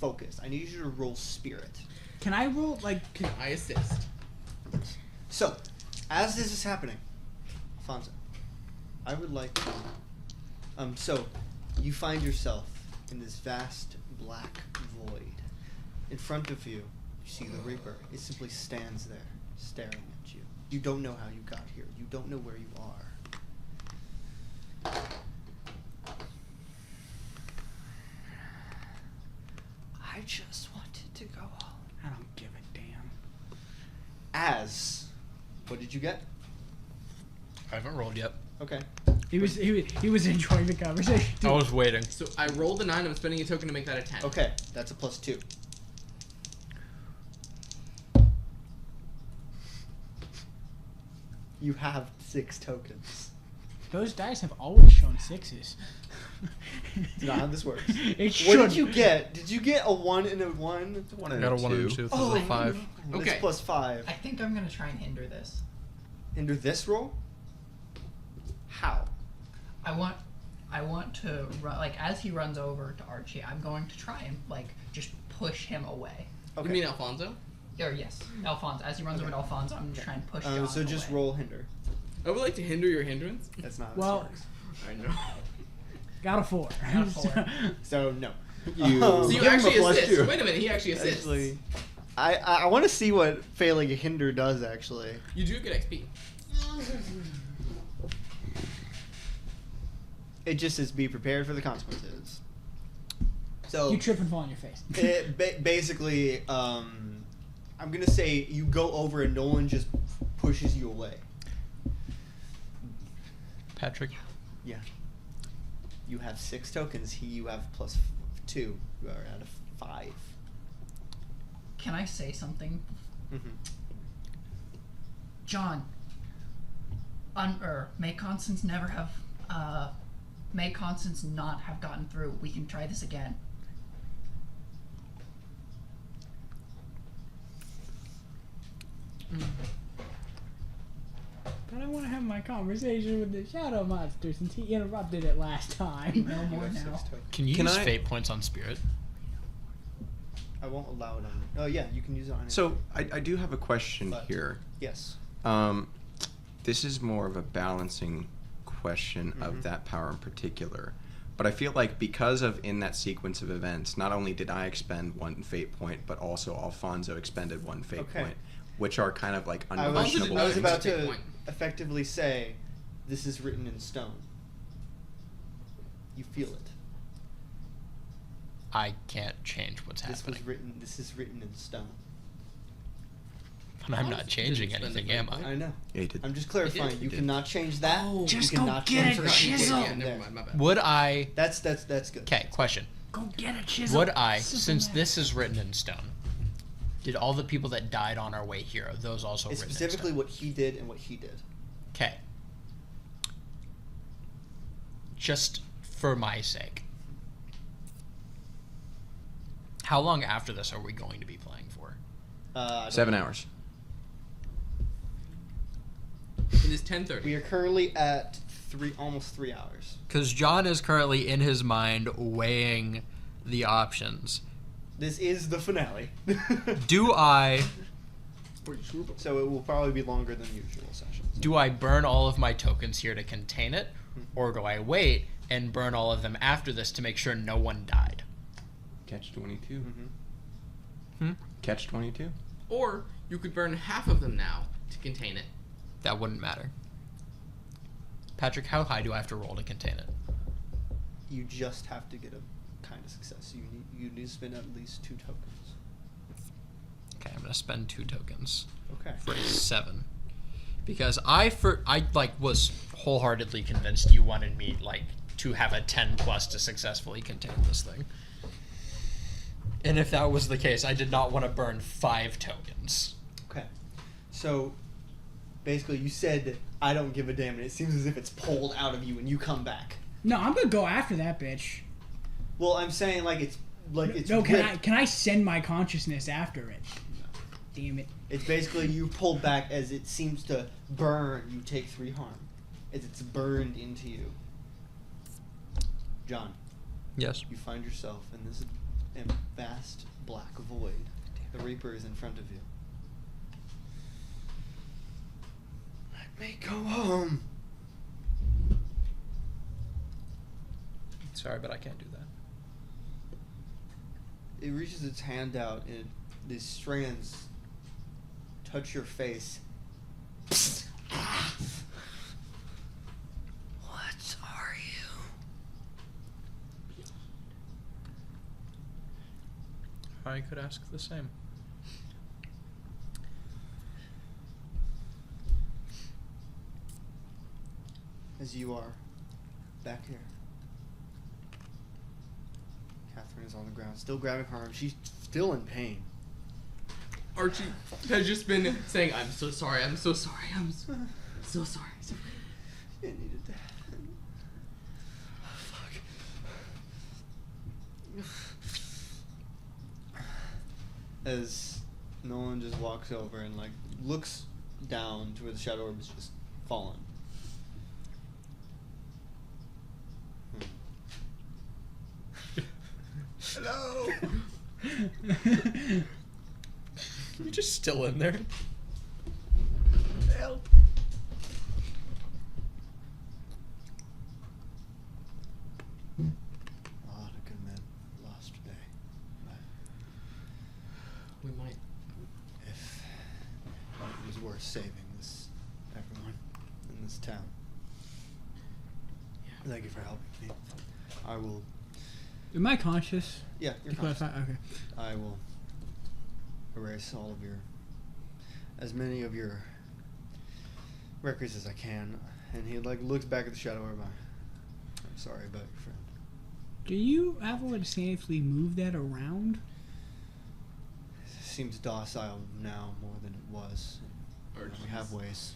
focus. I need you to roll spirit. Can I roll like? I assist. So, as this is happening, Alfonso, I would like to. So, you find yourself in this vast black void. In front of you, you see the Reaper. It simply stands there, staring at you. You don't know how you got here. You don't know where you are. I just wanted to go home. I don't give a damn. As, what did you get? I haven't rolled yet. Okay. He was enjoying the conversation. I was waiting. So I rolled a 9. I'm spending a token to make that a 10. Okay, that's a +2. You have 6 tokens. Those dice have always shown 6s. That's not how this works. It What should. did you get? Did you get a 1 and a 1? One I and got a a 1 and a 2. two. This is a 5. Okay. It's +5. I think I'm gonna try and hinder this. Hinder this roll? How? I want to run, like, as he runs over to Archie, I'm going to try and like just push him away. Okay. You mean Alfonso? Or yes, Alfonso. As he runs over to Alfonso, I'm just trying to push John so just away. roll hinder. I would like to hinder your hindrance. That's not how Well- this works. I know. Got a 4. Got a 4. So no. You- So you Give him a actually plus assist. 2. Wait a minute, he actually assists. Actually, I want to see what failing a hinder does. Actually, You do get XP. it just says be prepared for the consequences. So You trip and fall on your face. basically, I'm gonna say you go over and Nolan just pushes you away. Patrick, Yeah. You have 6 tokens. You have +2. You are out of 5. Can I say something, Mm-hmm. John? May Constance never have. May Constance not have gotten through. We can try this again. But I want to have my conversation with the shadow monster since he interrupted it last time. No more now. can you Can use I- fate points on spirit? I won't allow it on. Oh yeah, you can use it on. So I do have a question But- here. yes. This is more of a balancing question Mhm. of that power in particular. But I feel like because of in that sequence of events, not only did I expend 1 fate point, but also Alfonso expended 1 fate Okay. point, which are kind of like I unquestionable was things. about Fate to point. effectively say, this is written in stone. You feel it. I can't change what's happening. This is written in stone. And I'm not changing Spend a anything, fate am point. I? I know. Yeah, he did. I'm just clarifying. did. You He cannot change that. Oh. Just you go cannot get change a that. chisel. Yeah, never mind. My bad. Would I... That's good. Okay, question. Go get a chisel. Would I, Simple since math. this is written in stone, did all the people that died on our way here, are those also It's written specifically in stone? what he did and what he did. Okay. Just for my sake. How long after this are we going to be playing for? I don't 7 know. hours. It is 10:30. We are currently at almost 3 hours. Because John is currently in his mind weighing the options. This is the finale. Do I So it will probably be longer than usual sessions. do I burn all of my tokens here to contain it, or do I wait and burn all of them after this to make sure no one died? Catch 22. Mm-hmm. Catch 22. Or you could burn half of them now to contain it. That wouldn't matter. Patrick, how high do I have to roll to contain it? You just have to get a kind of success. You need to spend at least 2 tokens. Okay, I'm gonna spend 2 tokens Okay. for a 7, because I was wholeheartedly convinced you wanted me to have a 10 plus to successfully contain this thing. And if that was the case, I did not want to burn 5 tokens. Okay. So basically, you said I don't give a damn, and it seems as if it's pulled out of you, and you come back. No, I'm gonna go after that bitch. Well, I'm saying it's No, can ripped. I send my consciousness after it? Damn it. It's basically you pulled back as it seems to burn. You take 3 harm as it's burned into you. John, Yes. you find yourself in this vast black void. The Reaper is in front of you. Let me go home. Sorry, but I can't do that. It reaches its hand out, and these strands touch your face. What are you? I could ask the same. As you are back here. Catherine is on the ground, still grabbing her arm. She's still in pain. Archie has just been saying, "I'm so sorry. I'm so sorry. I'm so sorry." It needed to happen. Fuck. As Nolan just walks over and looks down to where the shadow orb has just fallen. Hello. You're just still in there. Help. A lot of good men lost today. But We might. if it was worth saving everyone in this town. Thank you for helping me. I will. Am I conscious? Yeah, you're To clarify, conscious. okay. I will erase as many of your records as I can. And he looks back at the shadow orb. I'm sorry about your friend. Do you have a way to safely move that around? It seems docile now more than it was. We have ways.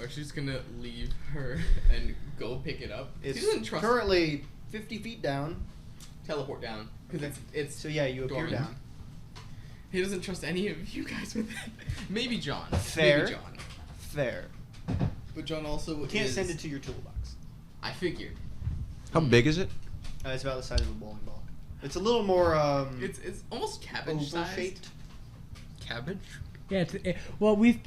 Archie's gonna leave her and go pick it up. It's he doesn't trust currently 50 feet down. teleport down because it's So yeah, you appear dormant. down. He doesn't trust any of you guys with it. Maybe John. Fair. Maybe John. Fair. But John also You can't is, send it to your toolbox. I figured. How big is it? It's about the size of a bowling ball. It's a little more It's almost cabbage oval sized. shaped. Cabbage? Yeah. Well, we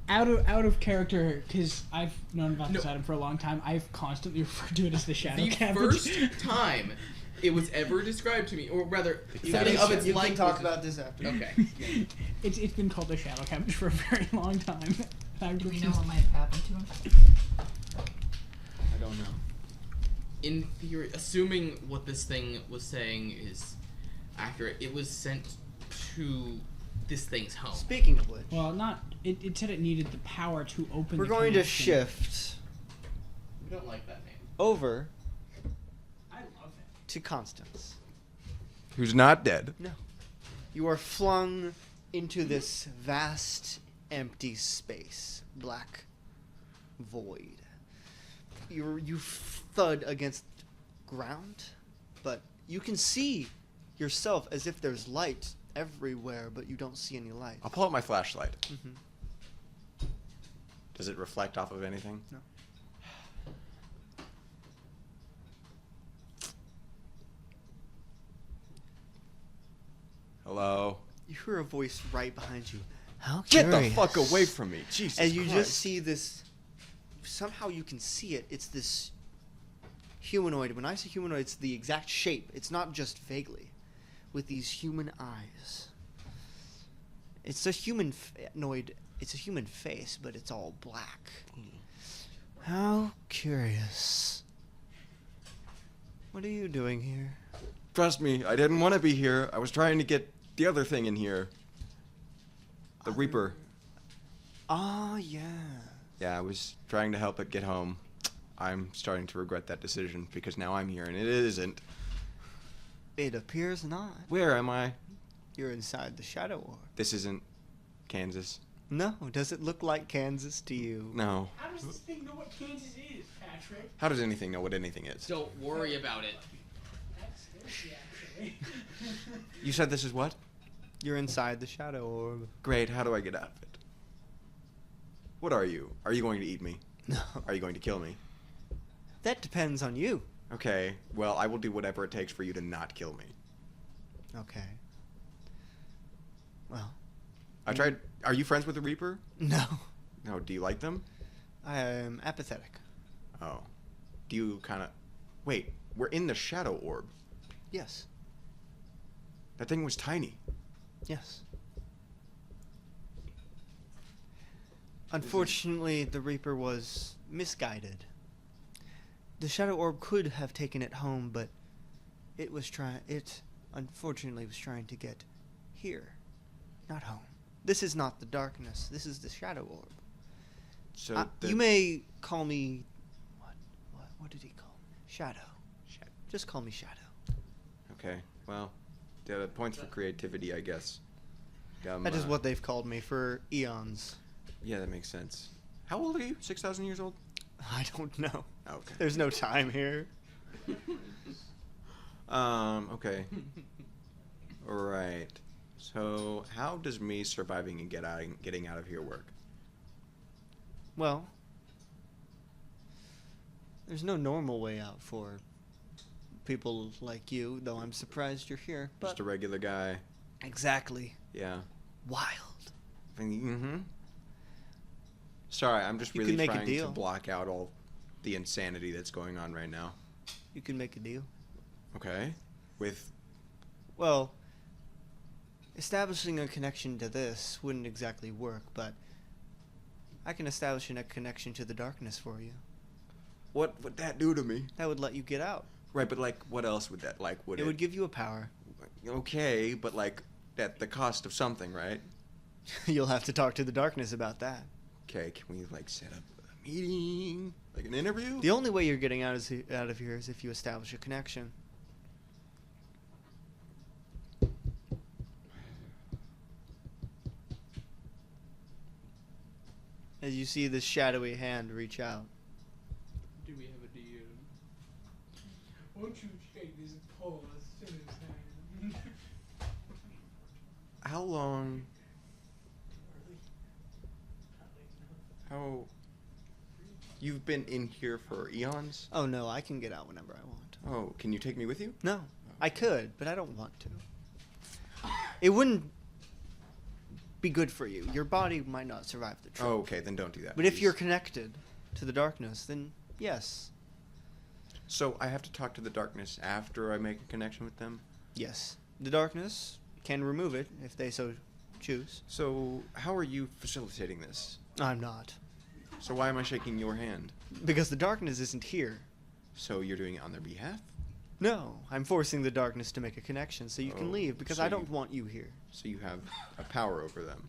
Out of character, because I've known about this No. item for a long time. I've constantly referred to it as the shadow The cabbage. first time it was ever described to me, or rather, Cabbage. of its You can like talk was- about this after. Okay. it's been called the shadow cabbage for a very long time. Do we know what might have happened to him? I don't know. In theory, assuming what this thing was saying is accurate, it was sent to this thing's home. Speaking of which, Well, not. It said it needed the power to open. we're the going to connection. shift We don't like that name. over I love it. to Constance. Who's not dead? You are flung into this vast, empty space, black void. You thud against ground, but you can see yourself as if there's light everywhere, but you don't see any light. I'll pull out my flashlight. Mhm. Does it reflect off of anything? No. Hello? You hear a voice right behind you. How Get the curious. fuck away from me. Jesus And you Christ. just see this. Somehow you can see it. It's this humanoid. When I say humanoid, it's the exact shape. It's not just vaguely. With these human eyes. It's a humanoid. It's a human face, but it's all black. How curious. What are you doing here? Trust me, I didn't want to be here. I was trying to get the other thing in here. The Reaper. Ah, yeah. Yeah, I was trying to help it get home. I'm starting to regret that decision because now I'm here and it isn't. It appears not. Where am I? You're inside the Shadow Orb. This isn't Kansas. No, does it look like Kansas to you? No. How does this thing know what Kansas is, Patrick? How does anything know what anything is? Don't worry about it. That's scary, actually. You said this is what? You're inside the Shadow Orb. Great, how do I get out of it? What are you? Are you going to eat me? No. Are you going to kill me? That depends on you. Okay, well, I will do whatever it takes for you to not kill me. Okay. Well, I tried. Are you friends with the Reaper? no. No, do you like them? I am apathetic. Oh. Do you kind of. Wait, we're in the Shadow Orb. Yes. That thing was tiny. Yes. Unfortunately, the Reaper was misguided. The Shadow Orb could have taken it home, but it unfortunately was trying to get here, not home. This is not the darkness. This is the Shadow Orb. So You may call me what did he call me? Shadow. Just call me Shadow. Okay, well, the points for creativity, I guess. That is what they've called me for eons. Yeah, that makes sense. How old are you? 6,000 years old? I don't know. Okay. There's no time here. Okay. Alright. So, how does me surviving and getting out of here work? Well, there's no normal way out for people like you, though I'm surprised you're here. But Just a regular guy. exactly. Yeah. Wild. Mm-hmm. Sorry, I'm just You really can make a trying to deal. block out all the insanity that's going on right now. You can make a deal. Okay. With Well, establishing a connection to this wouldn't exactly work, but I can establish a connection to the darkness for you. what would that do to me? That would let you get out. Right, but like, what else would that like? Would It would give you a power. Okay, but like at the cost of something, right? You'll have to talk to the darkness about that. Okay, can we like set up a meeting, like an interview? The only way you're getting out of here is if you establish a connection. As you see this shadowy hand reach out. Do we have a DM? Won't you shake this pole as soon as hand? How long? How? You've been in here for eons? Oh no, I can get out whenever I want. Oh, can you take me with you? No, I could, but I don't want to. It wouldn't be good for you. Your body might not survive the trip. Oh, okay, then don't do that. But if please. you're connected to the darkness, then yes. So I have to talk to the darkness after I make a connection with them? Yes. The darkness can remove it if they so choose. So how are you facilitating this? I'm not. So why am I shaking your hand? Because the darkness isn't here. So you're doing it on their behalf? No, I'm forcing the darkness to make a connection so you Oh, can leave because so I don't you- want you here. So you have a power over them.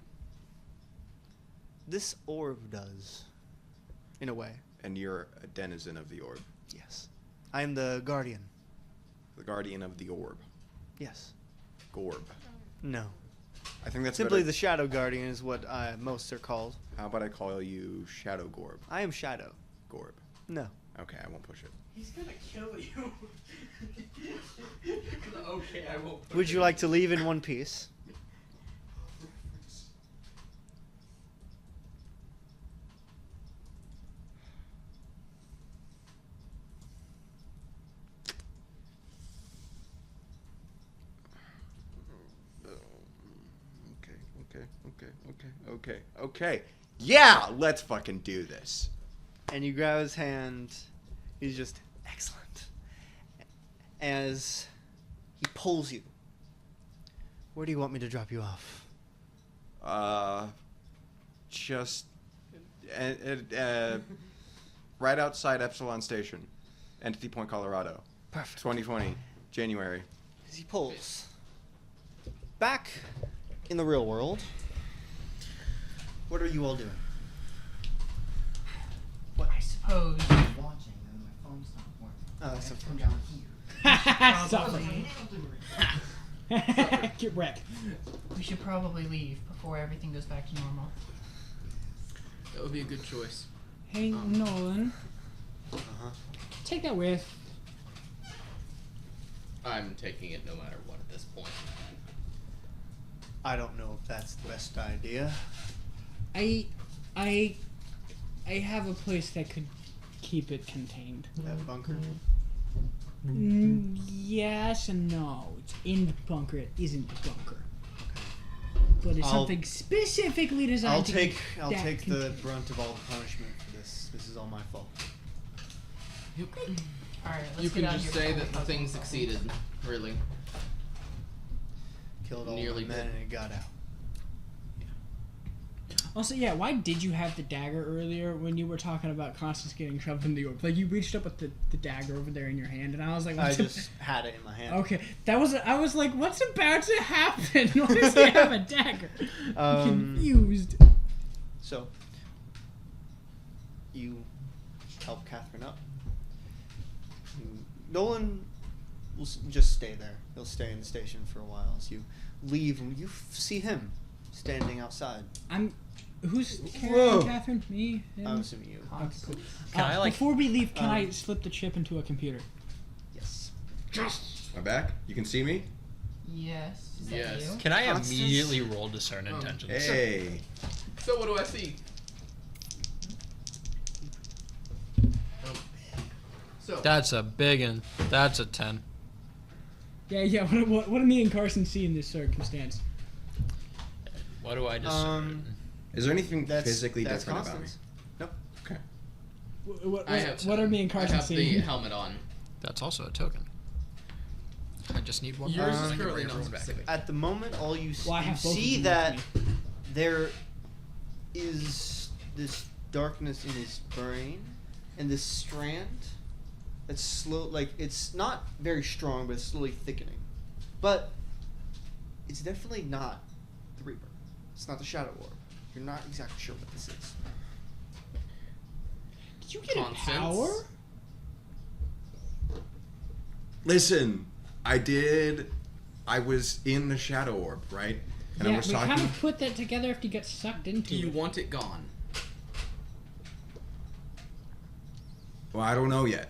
This orb does. In a way. And you're a denizen of the orb. Yes. I am the guardian. The guardian of the orb. Yes. Gorb. No. I think that's Simply better. the shadow guardian is what most are called. How about I call you Shadow Gorb? I am shadow. Gorb. No. Okay, I won't push it. He's gonna kill you. Okay, I will. Would you like to leave in one piece? Okay. Yeah, let's fucking do this. And you grab his hand. He's just excellent. As he pulls you. Where do you want me to drop you off? Just right outside Epsilon Station, Entity Point, Colorado. Perfect. 2020, January. As he pulls. Back in the real world. What are you all doing? I suppose. Watching and my phone's not working. Oh, that's I have to so come down here. Probably, Get wrecked. we should probably leave before everything goes back to normal. That would be a good choice. Hey, Nolan. Uh-huh. Take that with. I'm taking it no matter what at this point. I don't know if that's the best idea. I have a place that could keep it contained. That bunker. Yes and no. It's in the bunker. It isn't the bunker. But it's I'll- something specifically designed I'll to take keep I'll that take the contained. brunt of all the punishment for this. This is all my fault. Yep. Alright, let's You get can out of just here say before that the we thing cause more succeeded. Really. Killed all Nearly the men did. and it got out. Also, yeah, why did you have the dagger earlier when you were talking about Constance getting shoved in the orb? Like, you reached up with the dagger over there in your hand, and I was like, I what's just had it in my hand. Okay, I was like, what's about to happen? Why does he have a dagger? I'm confused. So, you help Catherine up. Nolan will just stay there. He'll stay in the station for a while. As you leave, and you see him standing outside. Who's Whoa. carrying Catherine? Me? Him? I'm assuming you. Okay, cool. Can I, like- Before we leave, can I Um, slip the chip into a computer? Yes. My back? You can see me? Yes. Is that Yes. you? Can I Constance? immediately roll discern intentions? Hey. So what do I see? So That's a big one. That's a 10. Yeah. What do me and Carson see in this circumstance? What do I discern? Is there anything That's physically that's different about me? Constance. Nope. Okay. What are me and I Carson have the seeing? helmet on. That's also a token. I just need one. Yours more, is and I can currently bring everyone back. non-specific. At the moment, all you, Well, I you have both of see them that with me. there is this darkness in his brain, and this strand that's slow. Like it's not very strong, but it's slowly thickening. But it's definitely not the Reaper. It's not the Shadow Orb. You're not exactly sure what this is. Did you get a Constance? power? Listen, I was in the Shadow Orb, right? And Yeah, I was we talking. kind of put that together if you get sucked into Do you it. want it gone? Well, I don't know yet.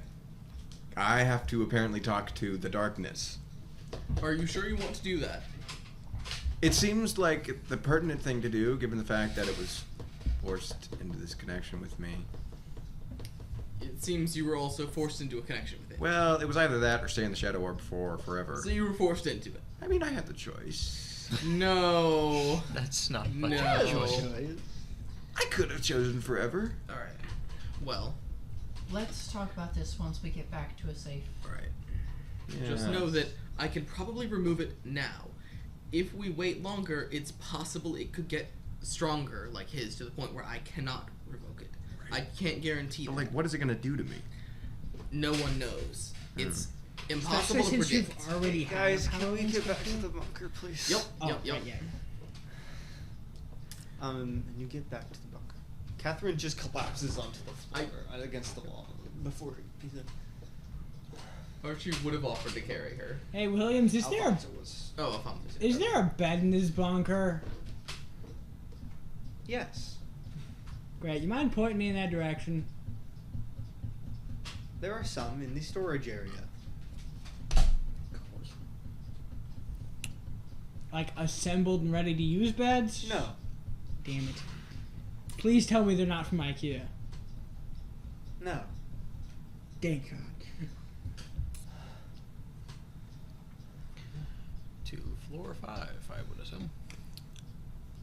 I have to apparently talk to the darkness. Are you sure you want to do that? It seems like the pertinent thing to do, given the fact that it was forced into this connection with me. It seems you were also forced into a connection with it. Well, it was either that or stay in the Shadow Orb for forever. So you were forced into it. I mean, I had the choice. No. That's not much No. of a choice. I could have chosen forever. All right. Well, Let's talk about this once we get back to a safe. all right. Just know that I can probably remove it now. If we wait longer, it's possible it could get stronger, like his, to the point where I cannot revoke it. I can't guarantee But, that. like, what is it gonna do to me? No one knows. It's Especially impossible to since predict. you've already had Guys, a can we Halloween get back to special? the bunker, please? Yep, Oh, yep, yep. right, yeah. And you get back to the bunker. Catherine just collapses onto the floor against the wall before he's in. Archie would have offered to carry her. Hey, Williams, is there Alfonso was. Oh, Alfonso. is there a bed in this bunker? Yes, Great. You mind pointing me in that direction? there are some in the storage area. Like assembled and ready to use beds? No, Damn it. Please tell me they're not from IKEA. no. Thank God. To floor 5, I would assume.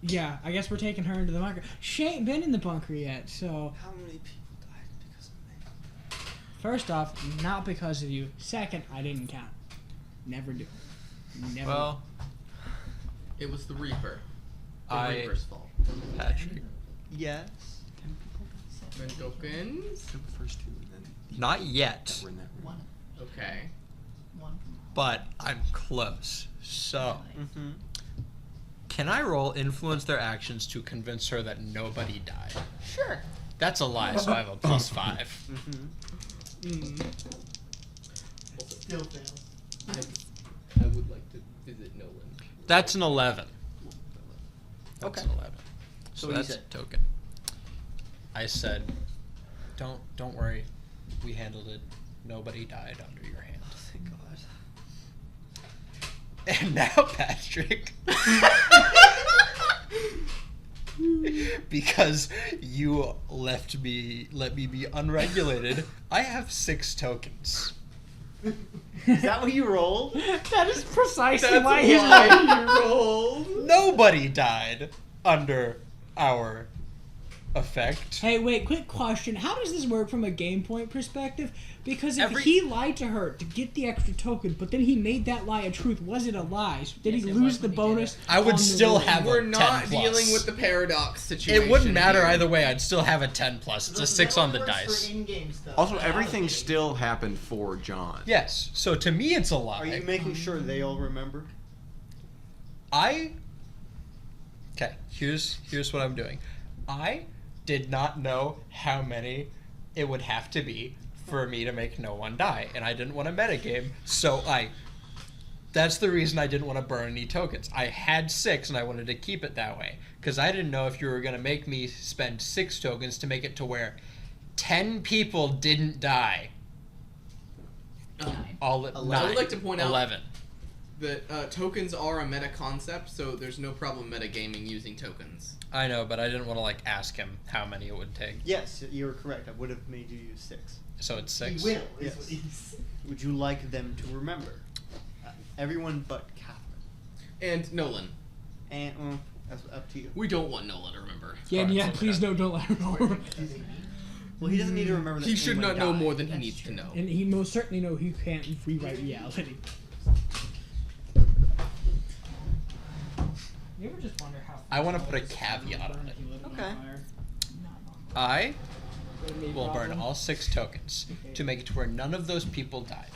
Yeah, I guess we're taking her into the bunker. She ain't been in the bunker yet, so How many people died because of me? first off, not because of you. Second, I didn't count. Never do. Never. Well, It was the Reaper. The I- Reaper's fault. Patrick, Yes. And tokens. Took the first two and then not yet, we're in that room. One. Okay. One. but I'm close. So, Mm-hmm. can I roll influence their actions to convince her that nobody died? Sure. That's a lie, so I have a +5. Mm-hmm. Still fails. I would like to visit Nolan. That's an 11. That's Okay. an 11. So So what do you that's say? a token. I said, don't worry, we handled it. Nobody died under your hand. Thank God. And now, Patrick, because you let me be unregulated, I have 6 tokens. Is that what you rolled? that is precisely That's why why he's you rolled. Nobody died under our effect. Hey, wait, quick question. How does this work from a game point perspective? Because if Every- he lied to her to get the extra token, but then he made that lie a truth, was it a lie? So did Yes, he it lose was the when he did bonus? it. I would on the still roll? have We're a 10 not plus. dealing with the paradox situation. It wouldn't matter here. either way. I'd still have a 10 plus. It's a 6 on the dice. In-game stuff. Also, not everything out-of-game. still happened for John. Yes. So to me, it's a lie. Are you making sure they all remember? Okay. Here's what I'm doing. I did not know how many it would have to be for me to make no one die, and I didn't want to metagame, so that's the reason I didn't want to burn any tokens. I had 6 and I wanted to keep it that way because I didn't know if you were going to make me spend 6 tokens to make it to where 10 people didn't die. All I would like to point out 11. that tokens are a meta concept, so there's no problem metagaming using tokens. I know, but I didn't want to ask him how many it would take. Yes, you were correct. I would have made you use 6. So it's He 6. will. Is Yes. what he's. Would you like them to remember? Everyone but Catherine. And Nolan. And, well, that's up to you. We don't want Nolan to remember. Yeah, Alright, yeah, so please don't let her know. Well, he doesn't need to remember that He should anyone not know died. more than he That's needs to true. know. And he most certainly know he can't rewrite reality. You ever just wonder how I wanna put a caveat on it. Okay. I will burn all 6 tokens to make it to where none of those people died.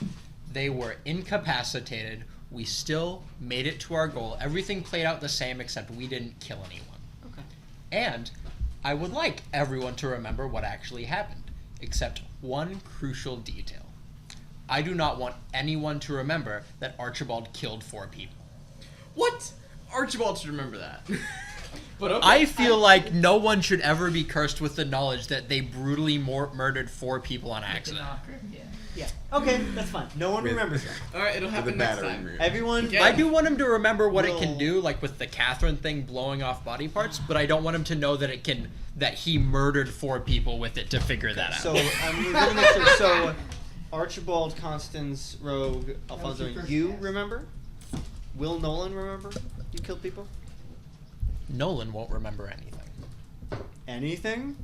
They were incapacitated. We still made it to our goal. Everything played out the same except we didn't kill anyone. Okay. And I would like everyone to remember what actually happened, except one crucial detail. I do not want anyone to remember that Archibald killed 4 people. What? Archibald should remember that. But okay. I feel like no one should ever be cursed with the knowledge that they brutally murdered 4 people on accident. Yeah. Yeah. Okay, that's fine. No one With- remembers that. Alright, it'll With the happen next battering time. ram. Everyone. Yeah. I do want him to remember what it can Will- do, like with the Catherine thing blowing off body parts, but I don't want him to know that that he murdered 4 people with it to figure that out. So we're gonna make sure. So Archibald, Constance, Rogue, Alfonso, your and first you guess. remember? Will Nolan remember you killed people? Nolan won't remember anything. Anything?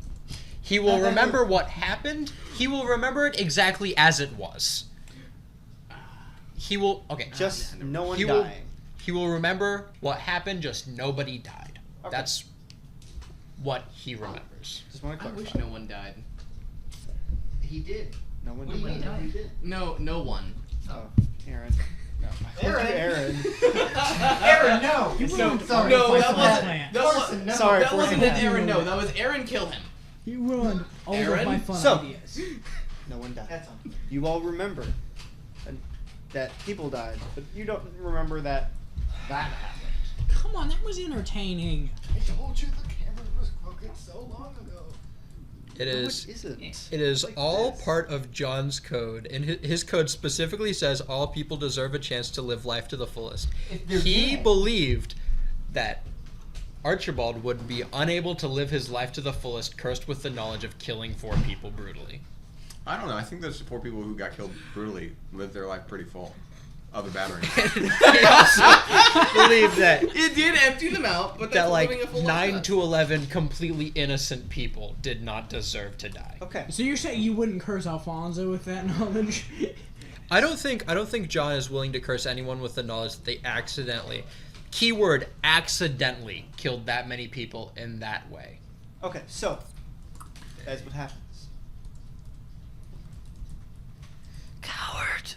He will remember what happened. He will remember it exactly as it was. He will. Okay. Just no one He dying. will. He will remember what happened. Just nobody died. Okay. That's what he remembers. Just want to I clarify. wish no one died. He did. No one When died. he died. did. No one. Oh, Aaron. No. Aaron. Aaron. Aaron, no. You So, ruined sorry. No, Force that of wasn't. plan. That, Force, no. Sorry, that Force wasn't of an plan. Aaron. No, that was Aaron. Kill him. You ruined all of Aaron? my fun So- ideas. No one died. That's on. You all remember that people died, but you don't remember that happened. Come on, that was entertaining. I told you the camera was broken so long ago. It No, is. it isn't. It is Like all this. part of John's code, and his code specifically says all people deserve a chance to live life to the fullest. If they're He dead. believed that Archibald would be unable to live his life to the fullest, cursed with the knowledge of killing 4 people brutally. I don't know. I think those 4 people who got killed brutally lived their life pretty full. Other batteries. He also believed that It did empty them out, but that's that what like living a full 9 life to 11 completely innocent people did not deserve to die. Okay. So you're saying you wouldn't curse Alfonso with that knowledge? I don't think John is willing to curse anyone with the knowledge that they accidentally, keyword accidentally, killed that many people in that way. Okay, so that's what happens. Coward.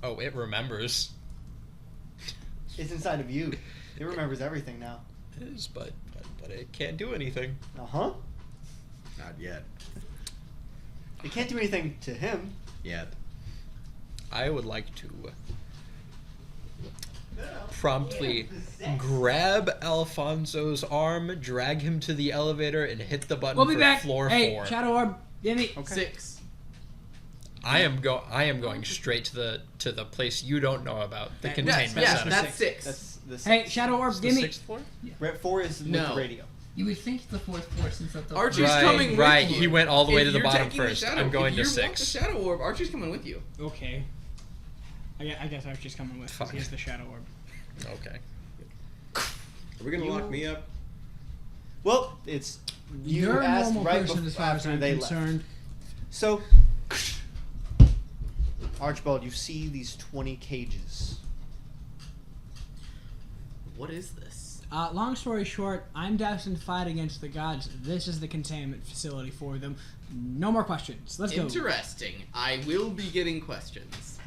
Oh, it remembers. It's inside of you. It remembers everything now. It is, but it can't do anything. Uh-huh. Not yet. It can't do anything to him. Yet. I would like to promptly grab Alfonso's arm, drag him to the elevator, and hit the button We'll be for back. floor Hey, 4. Shadow Orb, give me. Okay. 6. I am going straight to the place you don't know about, the Yes, containment Yes, center. that's 6. That's the Hey, sixth. Shadow Orb, It's give the me. 6th floor? Red 4 is with No. the radio. You would think the 4th floor since that's the Archie's Right, coming with right. you. He went all the way If to the you're bottom taking the first. shadow- I'm going if to you want 6. the Shadow Orb, Archie's coming with you. Okay. I guess I was just coming with. 'Cause Fuck. He has the Shadow Orb. Okay. Are we gonna lock me up? Well, it's you You're a asked normal right person as far as after I'm they concerned. left. So, Archibald, you see these 20 cages. What is this? Long story short, I'm destined to fight against the gods. This is the containment facility for them. No more questions. Let's go. Interesting. I will be getting questions.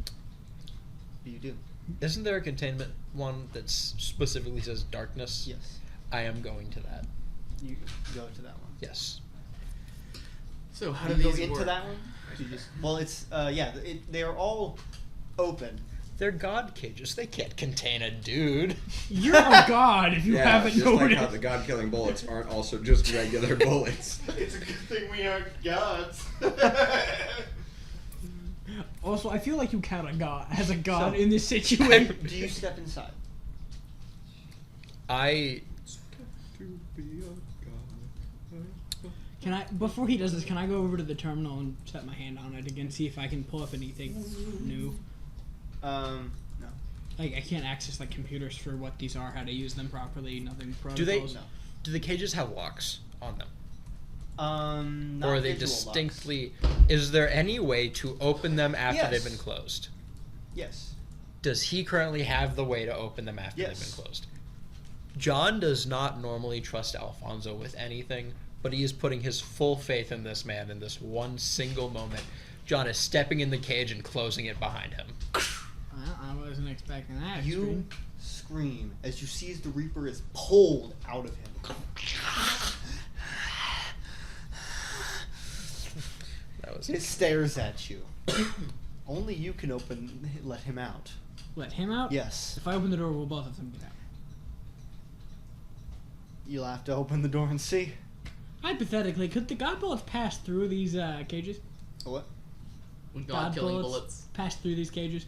What do you do? Isn't there a containment one that specifically says darkness? Yes. I am going to that. You go to that one. Yes. So how How do do you these go into work? that one? You just, well, it's they are all open. They're god cages. They can't contain a dude. You're a god if you yeah, haven't just noticed. like how the god-killing bullets aren't also just regular bullets. It's a good thing we aren't gods. Also, I feel like you count a god as a god So- in this situation. Do you step inside? I Can I, before he does this, can I go over to the terminal and set my hand on it again, see if I can pull up anything new? No. Like, I can't access like computers for what these are, how to use them properly, nothing. Do they- protocols. No. do the cages have locks on them? Not Or are they visual locks. distinctly is there any way to open them after they've Yes. been closed? Yes. Does he currently have the way to open them after they've Yes. been closed? John does not normally trust Alfonso with anything, but he is putting his full faith in this man in this one single moment. John is stepping in the cage and closing it behind him. I wasn't expecting that. You Scream. scream as you see as the Reaper is pulled out of him. That was It stares at you. Only you can let him out. Let him out? Yes. If I open the door, will both of them get out? You'll have to open the door and see. Hypothetically, could the god bullets pass through these cages? What? God killing bullets. Pass through these cages?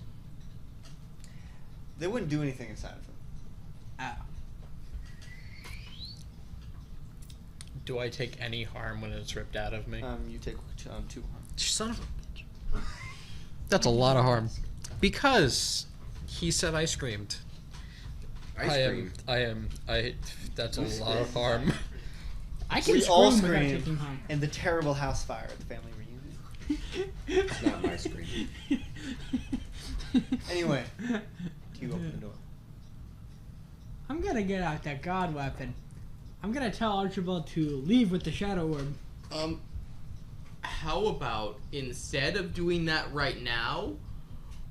They wouldn't do anything inside of them. Ah. Do I take any harm when it's ripped out of me? You take 2 harm. Son of a bitch. That's a lot of harm. Because he said I screamed. That's a lot of harm. I can We scream all without scream taking harm. in the terrible house fire at the family reunion. It's not my screen. Anyway, you open the door. I'm gonna get out that god weapon. I'm gonna tell Archibald to leave with the shadow orb. How about instead of doing that right now,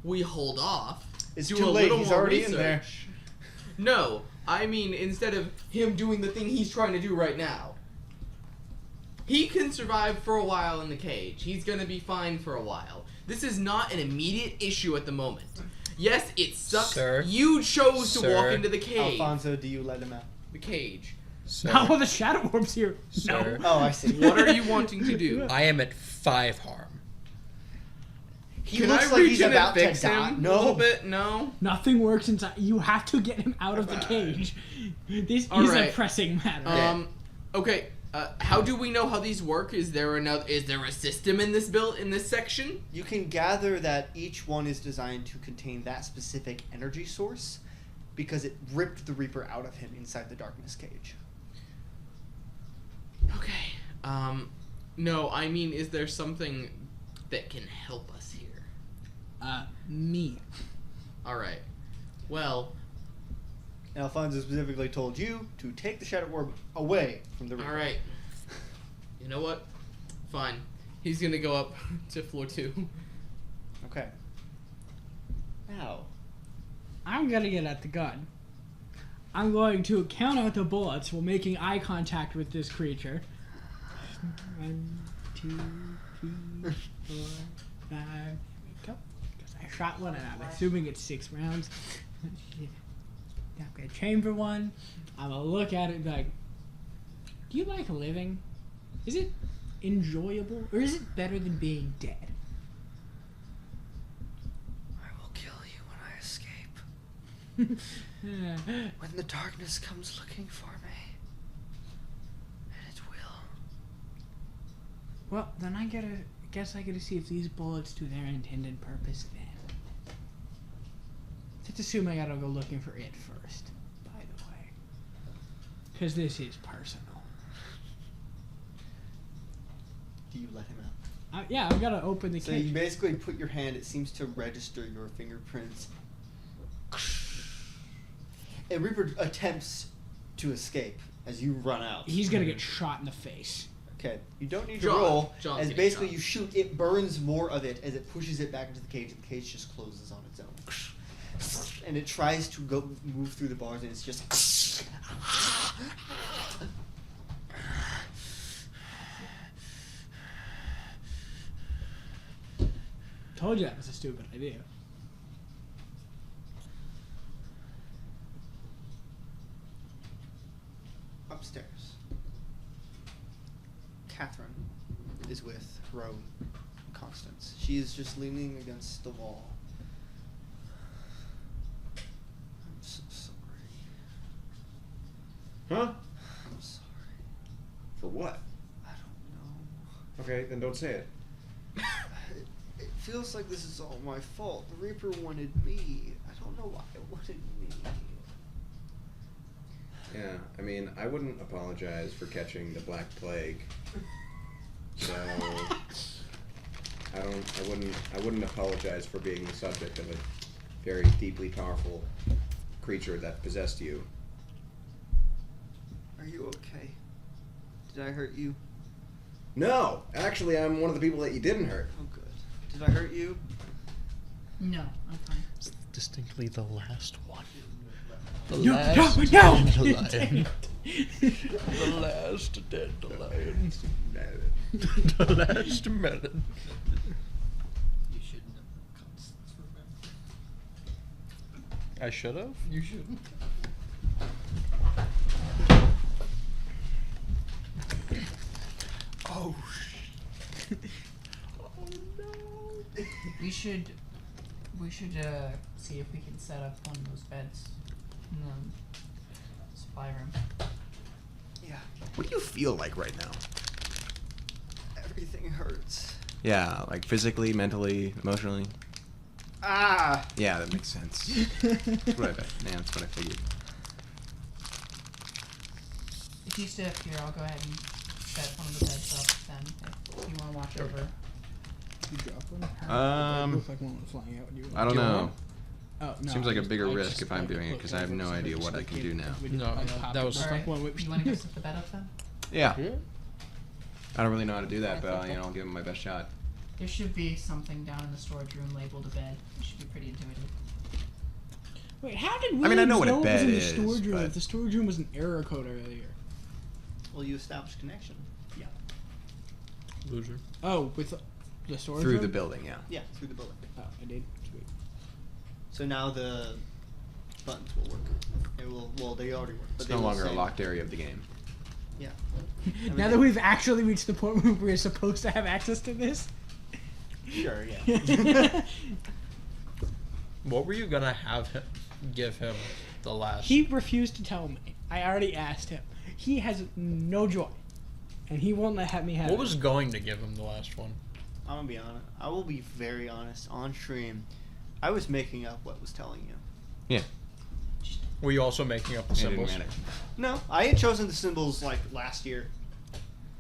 we hold off. It's do too a late. little He's more already in there. research. No, I mean instead of him doing the thing he's trying to do right now. He can survive for a while in the cage. He's gonna be fine for a while. This is not an immediate issue at the moment. Yes, it sucks. Sir. You chose to walk Sir. into the cage. Alfonso, do you let him out? The cage. Sir, Not while the shadow orb's here. Sir. No. Oh, I see. What are you wanting to do? I am at 5 harm. He Can looks I like reach he's in about and fix to die. him No. a little bit? No. Nothing works inside. You have to get him out of the cage. This All is right. a pressing matter. Okay. How do we know how these work? Is there a system in this section? You can gather that each one is designed to contain that specific energy source because it ripped the Reaper out of him inside the darkness cage. Okay. No, I mean, is there something that can help us here? Me. All right. Well, And Alfonso specifically told you to take the Shadow Orb away from the Reaper. all right. You know what? Fine. He's gonna go up to floor 2. Okay. Now, I'm gonna get at the gun. I'm going to count out the bullets while making eye contact with this creature. 1, 2, 3, 4, 5. Go. Because I shot one and I'm assuming it's 6 rounds. I'm gonna chamber one. I'm gonna look at it and be like, do you like living? Is it enjoyable? Or is it better than being dead? I will kill you when I escape. When the darkness comes looking for me. And it will. Well, then I guess I gotta see if these bullets do their intended purpose then. Let's assume I gotta go looking for it first, by the way. Because this is personal. Do you let him out? Yeah, I've gotta open the So cage. you basically put your hand, it seems to register your fingerprints. And Reaper attempts to escape as you run out. He's gonna get shot in the face. Okay, you don't need to John- roll. John's As getting basically shot. you shoot, it burns more of it as it pushes it back into the cage, and the cage just closes on its own. And it tries to go move through the bars, and it's just. Told you that was a stupid idea. Upstairs. Catherine is with Roan and Constance. She is just leaning against the wall. I'm so sorry. Huh? I'm sorry. For what? I don't know. Okay, then don't say it. It feels like this is all my fault. The Reaper wanted me. I don't know why it wanted me. Yeah, I mean, I wouldn't apologize for catching the Black Plague. So I wouldn't apologize for being the subject of a very deeply powerful creature that possessed you. Are you okay? Did I hurt you? No, actually, I'm one of the people that you didn't hurt. Oh, good. Did I hurt you? No, I'm fine. Distinctly the last one. The No, last no, no! dandelion. The last dandelion. The last melon. You shouldn't have Constance remember. I should have. You shouldn't. Oh, We should see if we can set up one of those beds in the supply room. yeah. What do you feel like right now? Everything hurts. Yeah, like physically, mentally, emotionally. Ah! Yeah, that makes sense. That's what I bet. Yeah, that's what I figured. If you stay up here, I'll go ahead and set one of the beds up then, if you want to watch over. You drop one? Um, It looked like one was flying out when you I don't Do you want know. Oh, no. Seems like a bigger I risk just if I'm like doing it, looked 'cause I have no over idea so what I we can came- do now. we No, like no, popped that it was- just Alright, like one you want to go set the bed up then? Yeah. Yeah. I don't really know how to do that, I but think you know, I'll give it my best shot. There should be something down in the storage room labeled a bed. It should be pretty intuitive. Wait, how did I mean, I Williams know what a it was bed in the is, storage room? but- If the storage room was an error code earlier. Well, you established connection. Loser. Oh, with the storage Through room? the building, yeah. Yeah, through the building. Oh, I did. Sweet. So now the buttons will work. They will. Well, they already work. But It's they no will longer a say- locked area of the game. Yeah. Now that we've actually reached the point where we're supposed to have access to this. Sure. Yeah. What were you gonna have him give him the last? He refused to tell me. I already asked him. He has no joy, and he won't let me have What it. was going to give him the last one? I'm gonna be honest. I will be very honest. On stream, I was making up what was telling you. Yeah. Were you also making up the It didn't symbols? matter. No, I had chosen the symbols like last year.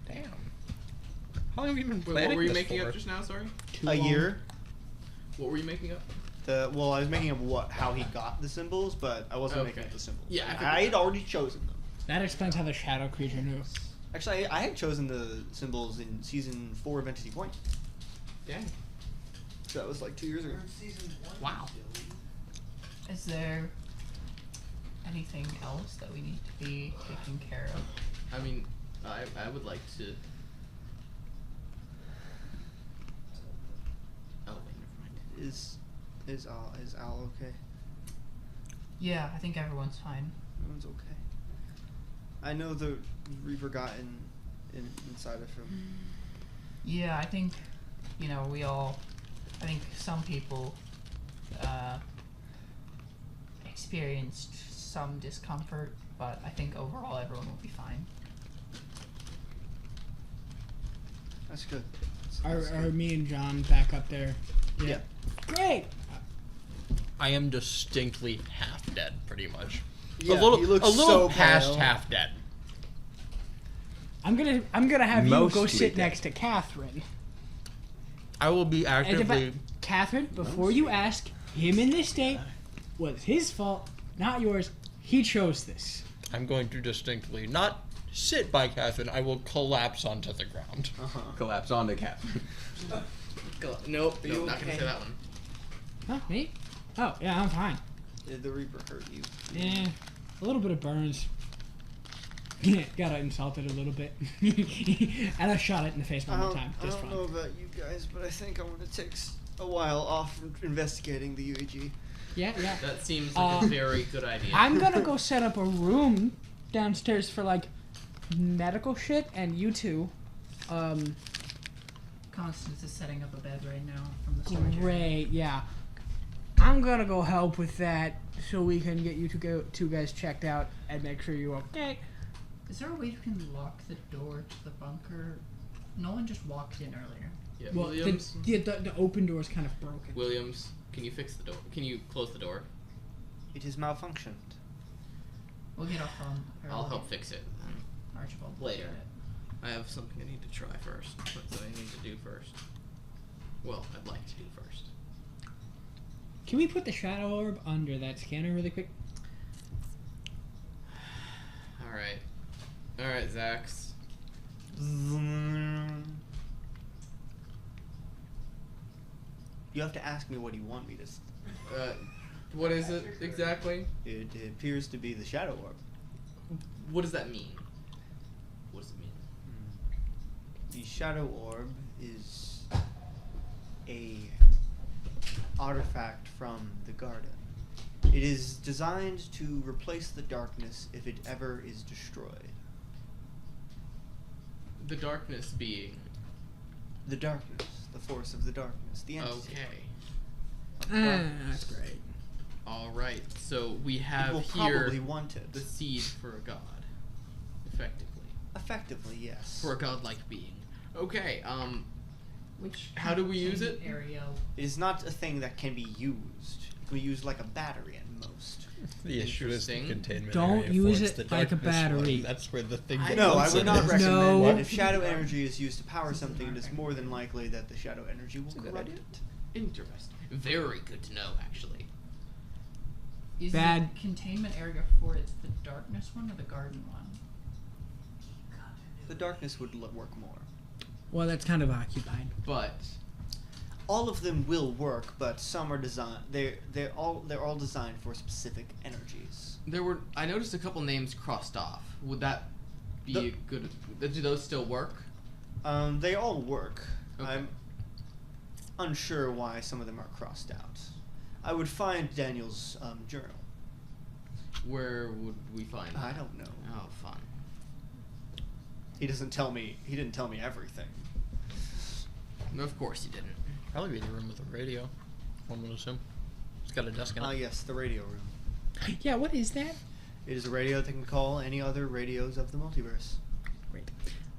Damn. How long have you been Wait, planning what were you this making for? up just now? Sorry. Too A long. year. What were you making up? Well, I was making up how he got the symbols, but I wasn't making Okay. up the symbols. Yeah, I figured I had that. already chosen them. That explains how the shadow creature knew. Actually, I had chosen the symbols in season 4 of Entity Point. Dang. So that was like 2 years ago. Wow. Is there anything else that we need to be taking care of? I mean, I would like to. Oh wait, never mind. Is Al okay? Yeah, I think everyone's fine. Everyone's okay. I know the Reaper got inside of him. Yeah, I think, I think some people experienced some discomfort, but I think overall everyone will be fine. That's good. Are me and John back up there? Yeah. Great. I am distinctly half dead, pretty much. Yeah, a little, he looks a little so past pale. half dead. I'm gonna have you go Mostly sit dead. next to Catherine. I will be And actively. Catherine, before you ask, him in this state was his fault, not yours. He chose this. I'm going to distinctly not sit by Catherine. I will collapse onto the ground. Collapse onto Catherine. Nope. you Nope. Not gonna okay? say that one. Huh, me? Oh, yeah, I'm fine. Did the Reaper hurt you? Yeah, a little bit of burns. Got insulted a little bit. And I shot it in the face one more time. Just fun. about you guys, but I think I want to take a while off from investigating the UAG. Yeah, yeah. That seems like a very good idea. I'm gonna go set up a room downstairs for like medical shit, and you two, Constance is setting up a bed right now from the storage area. great, yeah. I'm gonna go help with that so we can get you two guys checked out and make sure you're okay. Is there a way you can lock the door to the bunker? Nolan just walked in earlier. Yeah, Well, Williams. the open door is kind of broken. Williams, can you fix the door? Can you close the door? It is malfunctioned. We'll get off on. I'll help fix it. Archibald. Later. I have something I need to try first. What do I need to do first? Well, I'd like to do first. Can we put the shadow orb under that scanner really quick? Alright. Alright, Zax. You have to ask me what you want me to. What is it exactly? It appears to be the Shadow Orb. What does that mean? What does it mean? The Shadow Orb is a artifact from the garden. It is designed to replace the darkness if it ever is destroyed. The darkness being. The darkness, the force of the darkness, the entity. Okay. of darkness. That's great. Alright, so we It have will here probably want it. the seed for a god. Effectively. Effectively, yes. For a godlike being. Okay, Which How do we use it? area? It is not a thing that can be used. It can be used like a battery at most. The issue is the Interesting. containment Don't area use for it the like a darkness one. battery. That's where the thing. I No, I comes would in. not recommend No. it. If shadow energy is used to power something, it is more than likely that the shadow energy will It's a good corrupt idea. it. Interesting. Very good to know, actually. Is Bad. the containment area for it the darkness one or the garden one? The darkness would work more. Well, that's kind of occupied. But All of them will work, but some are designed. They're all designed for specific energies. I noticed a couple names crossed off. Would that be The- a good? Do those still work? They all work. Okay. I'm unsure why some of them are crossed out. I would find Daniel's journal. Where would we find that? I don't know. Oh, fun. He doesn't tell me. He didn't tell me everything. Of course you didn't. Probably be in the room with a radio. One would assume. It's got a desk in it. Yes, the radio room. Yeah, what is that? It is a radio that can call any other radios of the multiverse. Great.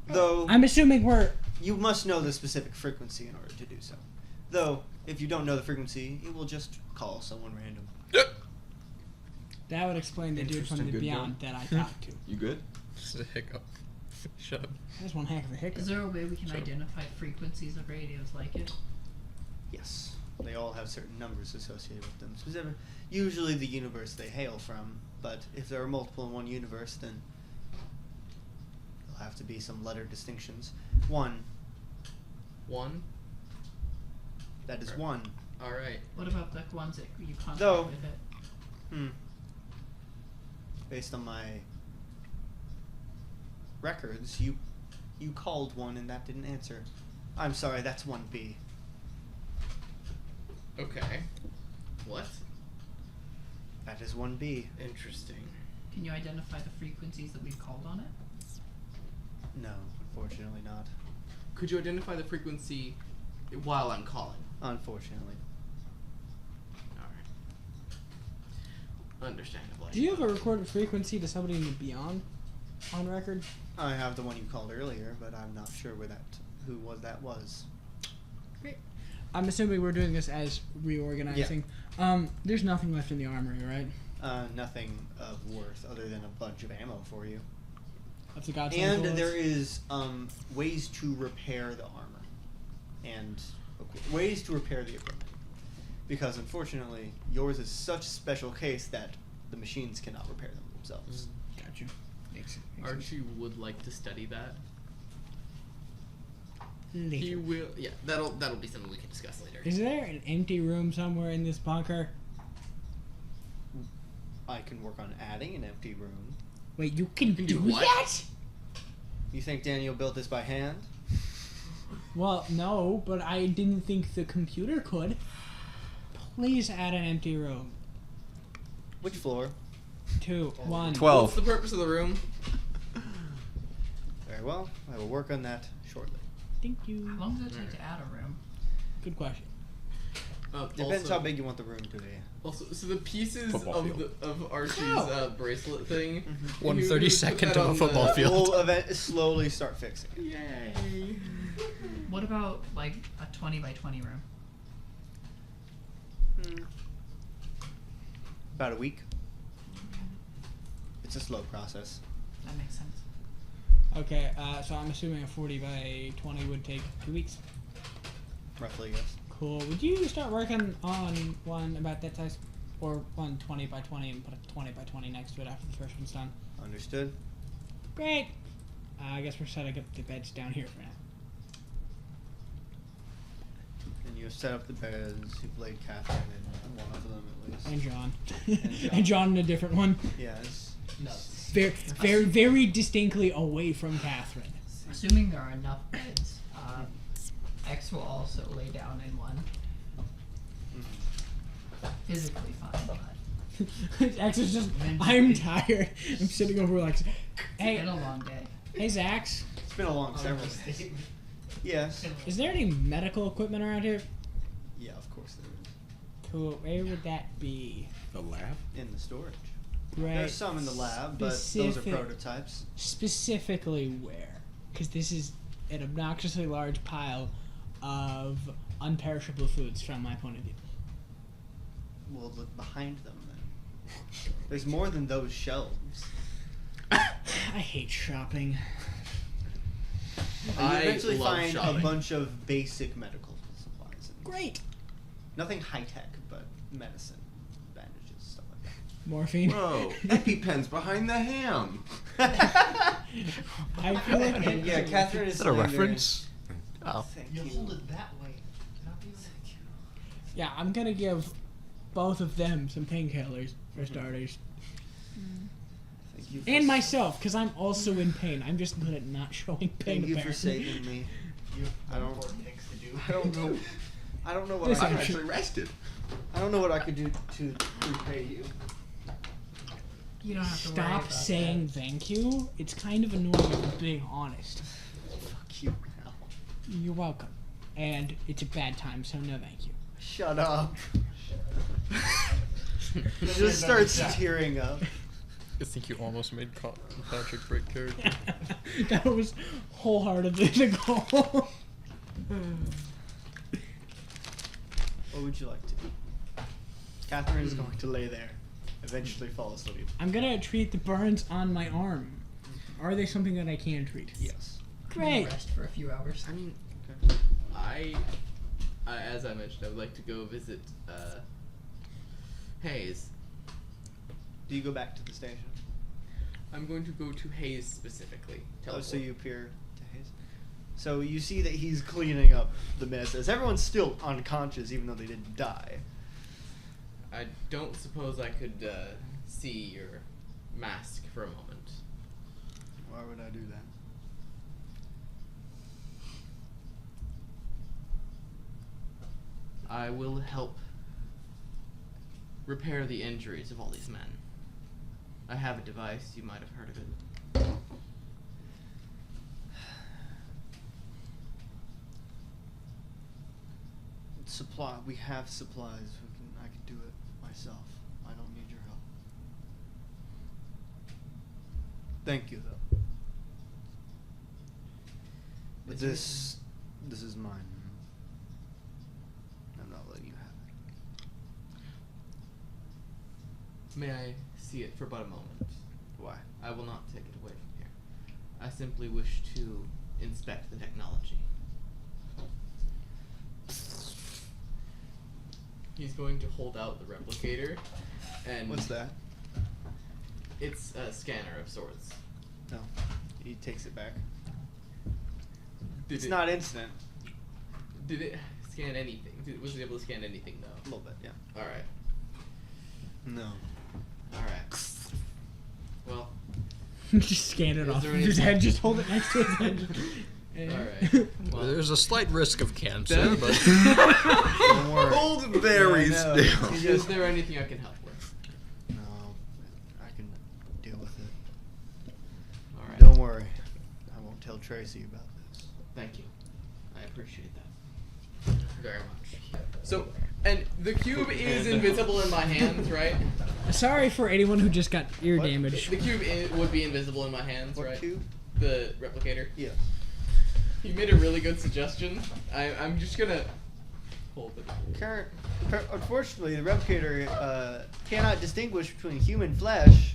Though I'm assuming we're. you must know the specific frequency in order to do so. Though, if you don't know the frequency, it will just call someone random. That would explain the dude from Interesting, the good Beyond that I talked to. You good? This is a hiccup. Shut up. That's one heck of a hiccup. Is there a way we can Sure. identify frequencies of radios like it? Yes, they all have certain numbers associated with them. Specific, usually the universe they hail from, but if there are multiple in one universe, then there'll have to be some letter distinctions. One, One. that is Right. one. All right. What about the ones that you contact Though- with it? Based on my records, you called one and that didn't answer. I'm sorry, that's 1B. Okay. What? That is 1B. Interesting. Can you identify the frequencies that we've called on it? No, unfortunately not. Could you identify the frequency while I'm calling? Unfortunately. All right. Understandable. Do you have a recorded frequency to somebody in the Beyond on record? I have the one you called earlier, but I'm not sure who that was. I'm assuming we're doing this as reorganizing. There's nothing left in the armory, right? Nothing of worth other than a bunch of ammo for you. That's a godsend. And bullets. there is ways to repair the armor and ways to repair the equipment. Because unfortunately, yours is such a special case that the machines cannot repair them themselves. Gotcha. Makes sense. Archie would like to study that. He Later. will. Yeah, that'll be something we can discuss later. Is there an empty room somewhere in this bunker? I can work on adding an empty room. Wait, you can can do do what? that? You think Daniel built this by hand? Well, no, but I didn't think the computer could. Please add an empty room. Which floor? 2, 1. 12. What's the purpose of the room? Very well. I will work on that shortly. Thank you. How long does it take to add a room? Good question. Depends Also- how big you want the room to be. Also, so the pieces Football of field. of Archie's How? Bracelet thing. Mm-hmm. 1/32 of a football field. We'll slowly start fixing it. Yay! What about like a 20 by 20 room? About a week. It's a slow process. That makes sense. Okay, so I'm assuming a 40 by 20 would take 2 weeks. Roughly, yes. Cool. Would you start working on one about that size? Or one 20 by 20 and put a 20 by 20 next to it after the first one's done? Understood. Great! I guess we're setting up the beds down here for now. And you have set up the beds, you've laid Catherine in one of them at least. And John. And John. And John in a different one. Yes. Very, very, very distinctly away from Catherine. Assuming there are enough beds, X will also lay down in one. Physically fine, but X is just, I'm tired. I'm sitting over like, it's hey, been a long day. hey Zax, It's been a long several days. Yes. is there any medical equipment around here? Yeah, of course there is. Cool. Where would that be? The lab? In the storage. Right. There's some in the lab, but those are Specific- prototypes. Specifically where? Because this is an obnoxiously large pile of unperishable foods from my point of view. We'll look behind them then. There's more than those shelves. I hate shopping. And you I eventually love find shopping. a bunch of basic medical supplies. Great. Nothing high tech, but medicine, bandages, stuff like that. Morphine. Whoa, EpiPen's behind the ham. I feel like And yeah, Catherine is Is that a sitting there reference? Oh. Thank You you. hold it that way. Not the other way. Yeah, I'm gonna give both of them some painkillers for starters, Thank you for and myself, because I'm also in pain. I'm just good at not showing pain. Thank you for apparently. saving me. You have I don't- important things to do. I don't know. I don't know what Listen, I I'm could, actually rested. I don't know what I could do to repay you. You don't have to worry Stop about saying thank you. It's kind of annoying if I'm being honest. Fuck you, Al. You're welcome. And it's a bad time, so no thank you. Shut up. Just starts tearing up. I think you almost made Patrick break character. That was wholeheartedly the goal. What would you like to eat? Catherine is going to lay there, eventually fall asleep. I'm gonna treat the burns on my arm. Are they something that I can treat? Yes. it. Great. Rest for a few hours. I mean, I, as I mentioned, I would like to go visit Hayes. Do you go back to the station? I'm going to go to Hayes specifically. Oh, so Teleport. you appear to Hayes. So you see that he's cleaning up the mess, as everyone's still unconscious, even though they didn't die. I don't suppose I could see your mask for a moment. Why would I do that? I will help repair the injuries of all these men. I have a device, you might have heard of it. Supply. We have supplies. I can do it myself. I don't need your help. Thank you, though. But Is there- this is mine. I'm not letting you have it. May I see it for but a moment? Why? I will not take it away from here. I simply wish to inspect the technology. He's going to hold out the replicator, and What's that? it's a scanner of sorts. No. He takes it back. Did It's it, not instant. Did it scan anything? Was it able to scan anything A though? little bit, yeah. All right. No. All right. Well, Just scan it Is off there of any- his head. Just hold it next to his head. all right. Well, There's a slight risk of cancer, Then- but Don't worry. Hold very Yeah, I know. still. He is just- there anything I can help with? No. I can deal with it. All right. Don't worry. I won't tell Tracy about this. Thank you. I appreciate that very much. So, and the cube is invisible in my hands, right? Sorry for anyone who just got ear What? damage. The cube would be invisible in my hands, What right? cube? The replicator. Yes. You made a really good suggestion. I'm just gonna hold it. Unfortunately, the replicator cannot distinguish between human flesh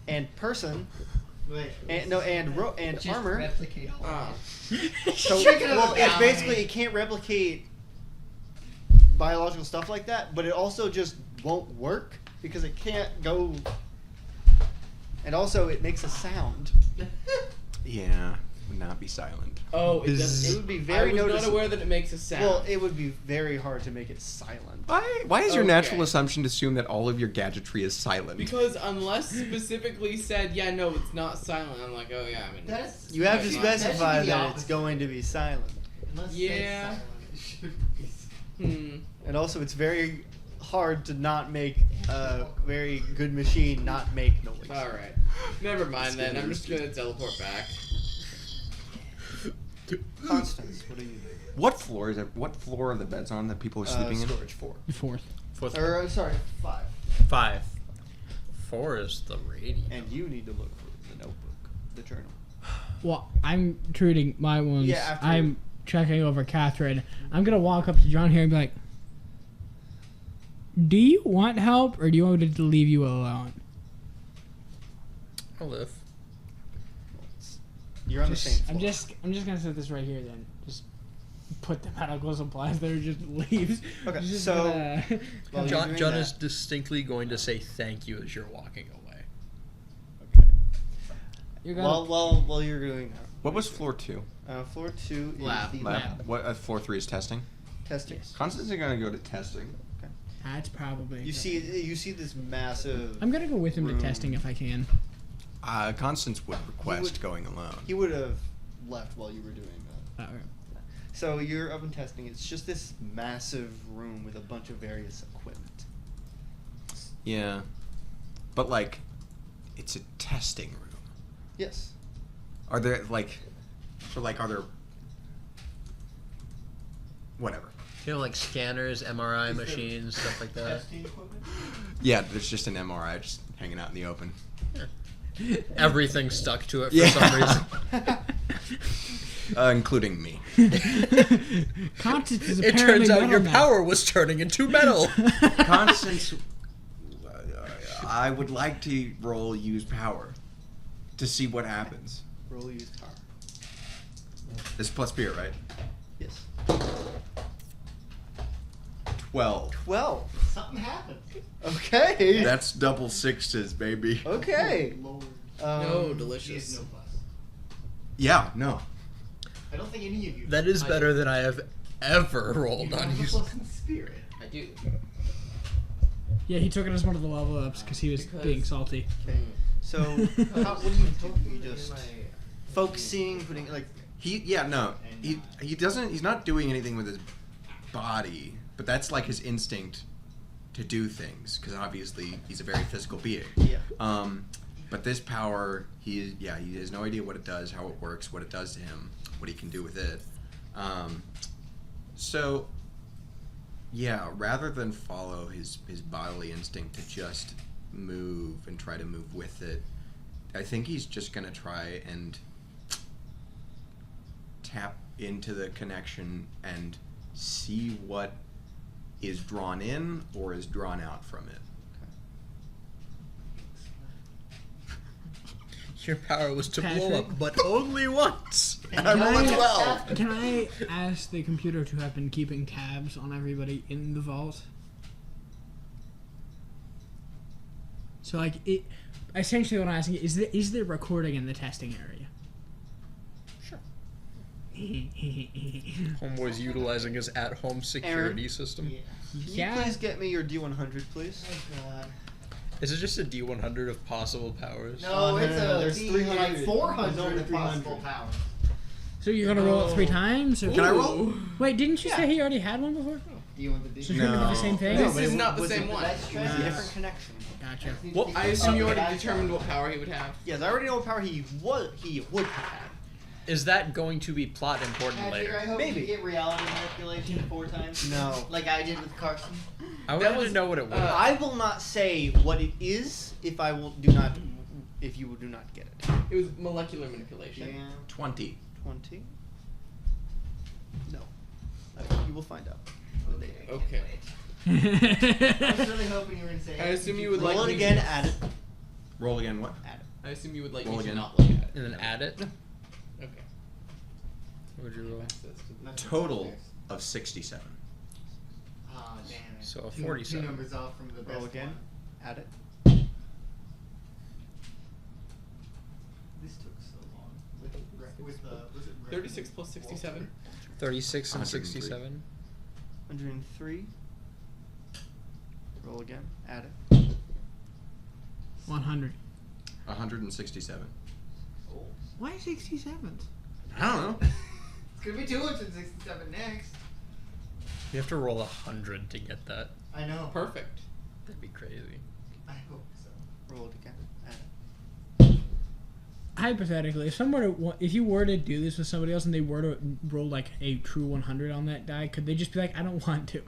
and person, Wait. and Just armor. replicate all Ah. of it. So, Check it well, out, it's guy. basically it can't replicate biological stuff like that, but it also just won't work because it can't go. And also, it makes a sound. Yeah, would not be silent. Oh, it does. It would be very I was noticeable. not aware that it makes a sound. Well, it would be very hard to make it silent. Why is your natural Okay. assumption to assume that all of your gadgetry is silent? because unless specifically said, yeah, no, it's not silent. I'm like, oh yeah, I mean, That's You have to That should specify be the that it's opposite. going to be silent. Unless it's Yeah. silent, it should be. And also, it's very hard to not make a very good machine not make noise. All right, never mind then. I'm just gonna teleport back. Constance, what are you doing? What floor is it? What floor are the beds on that people are sleeping in? Storage 4. Fourth. fourth Or, sorry, 5. 5. 4 is the radiant. And you need to look for the notebook, the journal. Well, I'm treating my wounds. Yeah, after- I'm checking over Catherine. I'm gonna walk up to John here and be like, "Do you want help, or do you want me to leave you alone?" I'll live. You're on the same floor. I'm just gonna set this right here then. Just put the medical supplies there. Just leaves. Okay, Just so- gonna- While you're John, doing John that- is distinctly going to say thank you as you're walking away. Okay. you're gonna. While you're doing that. What was floor 2? Floor 2 is Lab. the Lab. lab. What? Floor 3 is testing. Testing. Constance is gonna go to testing. That's probably. You see this massive. I'm gonna go with him room. to testing if I can. Constance would request would- going alone. He would have left while you were doing that. Alright. So you're up and testing. It's just this massive room with a bunch of various equipment. Yeah, but like, it's a testing room. Yes. Are there like, are there? Whatever. You know, like scanners, MRI machines, stuff like that. Testing equipment? Yeah, there's just an MRI just hanging out in the open. Everything stuck to it for Yeah. some reason. Including me. Constance is It apparently turns out metal your now. power was turning into metal. Constance, I would like to roll use power to see what happens. Roll use power. This is plus spirit, right? Yes. 12. 12. Something happened. Okay. That's double sixes, baby. Okay. Lord. No, Oh, He has delicious. no plus. Yeah, no. I don't think any of you. That is better than I have ever You rolled don't on have a you. plus in spirit. I do. Yeah, he took it as one of the level ups because he was Because- being salty. Okay. So, what do you do? You just focusing, putting like. He doesn't, he's not doing anything with his body, but that's like his instinct to do things, because obviously he's a very physical being. Yeah. But this power, he has no idea what it does, how it works, what it does to him, what he can do with it. So, yeah, rather than follow his bodily instinct to just move and try to move with it, I think he's just gonna try and tap into the connection and see what is drawn in or is drawn out from it. Your power was to blow Patrick? up, but only once. And I rolled a 12. Can I ask the computer to have been keeping tabs on everybody in the vault? So, like, it. Essentially, what I'm asking is there recording in the testing area? Sure. yeah. Homeboy's utilizing his at-home security Aaron? system. Yeah. Can you please get me your D100, please? Oh god. Is it just a D100 of possible powers? No, no, it's no, a there's D, 300. like There's 400 only of possible 300. powers. So you're gonna roll it 3 times? Or? Can I roll? Wait, didn't you Yeah. say he already had one before? Do you want the D? So you're gonna do the same thing? This but is it not the was same a- one. That's true. It was a Nah. different connection. Gotcha. Well, I assume you already determined what power he would have. Yes, I already know what power he would have had. Is that going to be plot important Patrick, I later? hope Maybe. you get reality manipulation 4 times. No. Like I did with Carson. I That wanted was, to know what it was. I will not say what it is if I will do not, if you do not get it. It was molecular manipulation. Yeah. 20. 20. No. You will find out. Okay. I was really hoping you were gonna say. I assume you would like Roll it me again. to- Add it. Roll again, what? Add it. I assume you would like Roll me to again. not look at it. And then add it. Okay. What would you roll? Total of 67. Oh damn it. So a Two 47. numbers off from the best Roll again. one. Add it. This took so long. With was it 36 plus 67. 36 and 103. 67. 103. Roll again. Add it. 100. 167. Why 67? I don't know. It's gonna be 267 next. You have to roll 100 to get that. I know. Perfect. That'd be crazy. I hope so. Roll it again. Add it. Hypothetically, if you were to do this with somebody else and they were to roll like a true 100 on that die, could they just be like, I don't want to?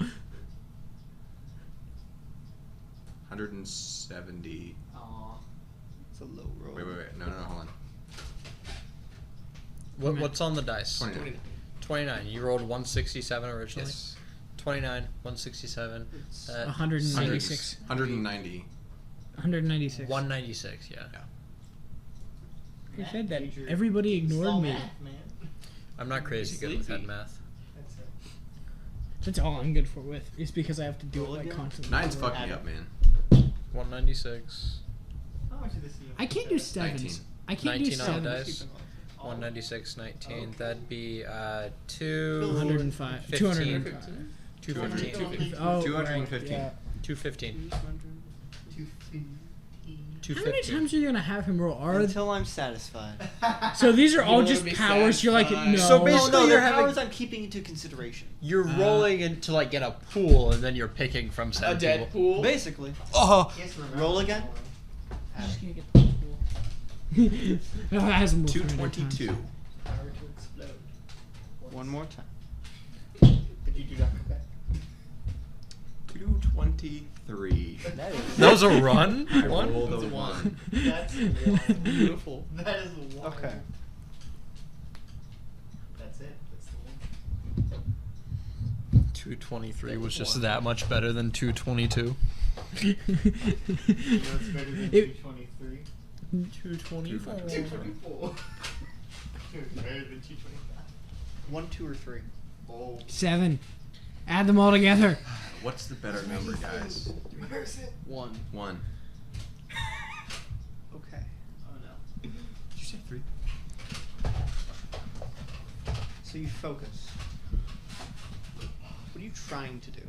170. Aw. It's a low roll. Wait. No, hold on. What's on the dice? 29. 29. You rolled 167 originally. Yes. 29, 167. 196. 190. 196. 196. Yeah. I said that. Everybody ignored me. I'm not crazy good with head math. That's it. That's all I'm good for with. It's because I have to do Roll it like again? constantly. 9's fucked me up, man. 196. How much of this do you I can't do sevens. 19. I can't do 19 on the sevens. dice. 196, 19. Okay. That'd be 105. 15. 205. 215. Oh, 215. right, yeah. 215. How many 215. times are you gonna have him roll? Until I'm satisfied. So these are all wanna just be powers. You're like, satisfied. no. So No, basically- no, you're they're having- powers I'm keeping into consideration. You're rolling into like in a pool, and then you're picking from A said dead pool. pool. Basically. Oh. Roll again. I'm just gonna get the pool. That has more than 222. Power to explode. One more time. Did you do that back? 223. That was a run? I One? rolled That's a a 1. That's wild. Beautiful. That is wild. Okay. That's it. That's the one. 223 was just that much better than 222. You know what's better than It- 223? 224. 224. Better than 225. 1, 2, or 3. Oh. 7. Add them all together. What's the better number, guys? Where is it? 1. 1. Okay. Oh no. Did you say 3? So you focus. What are you trying to do?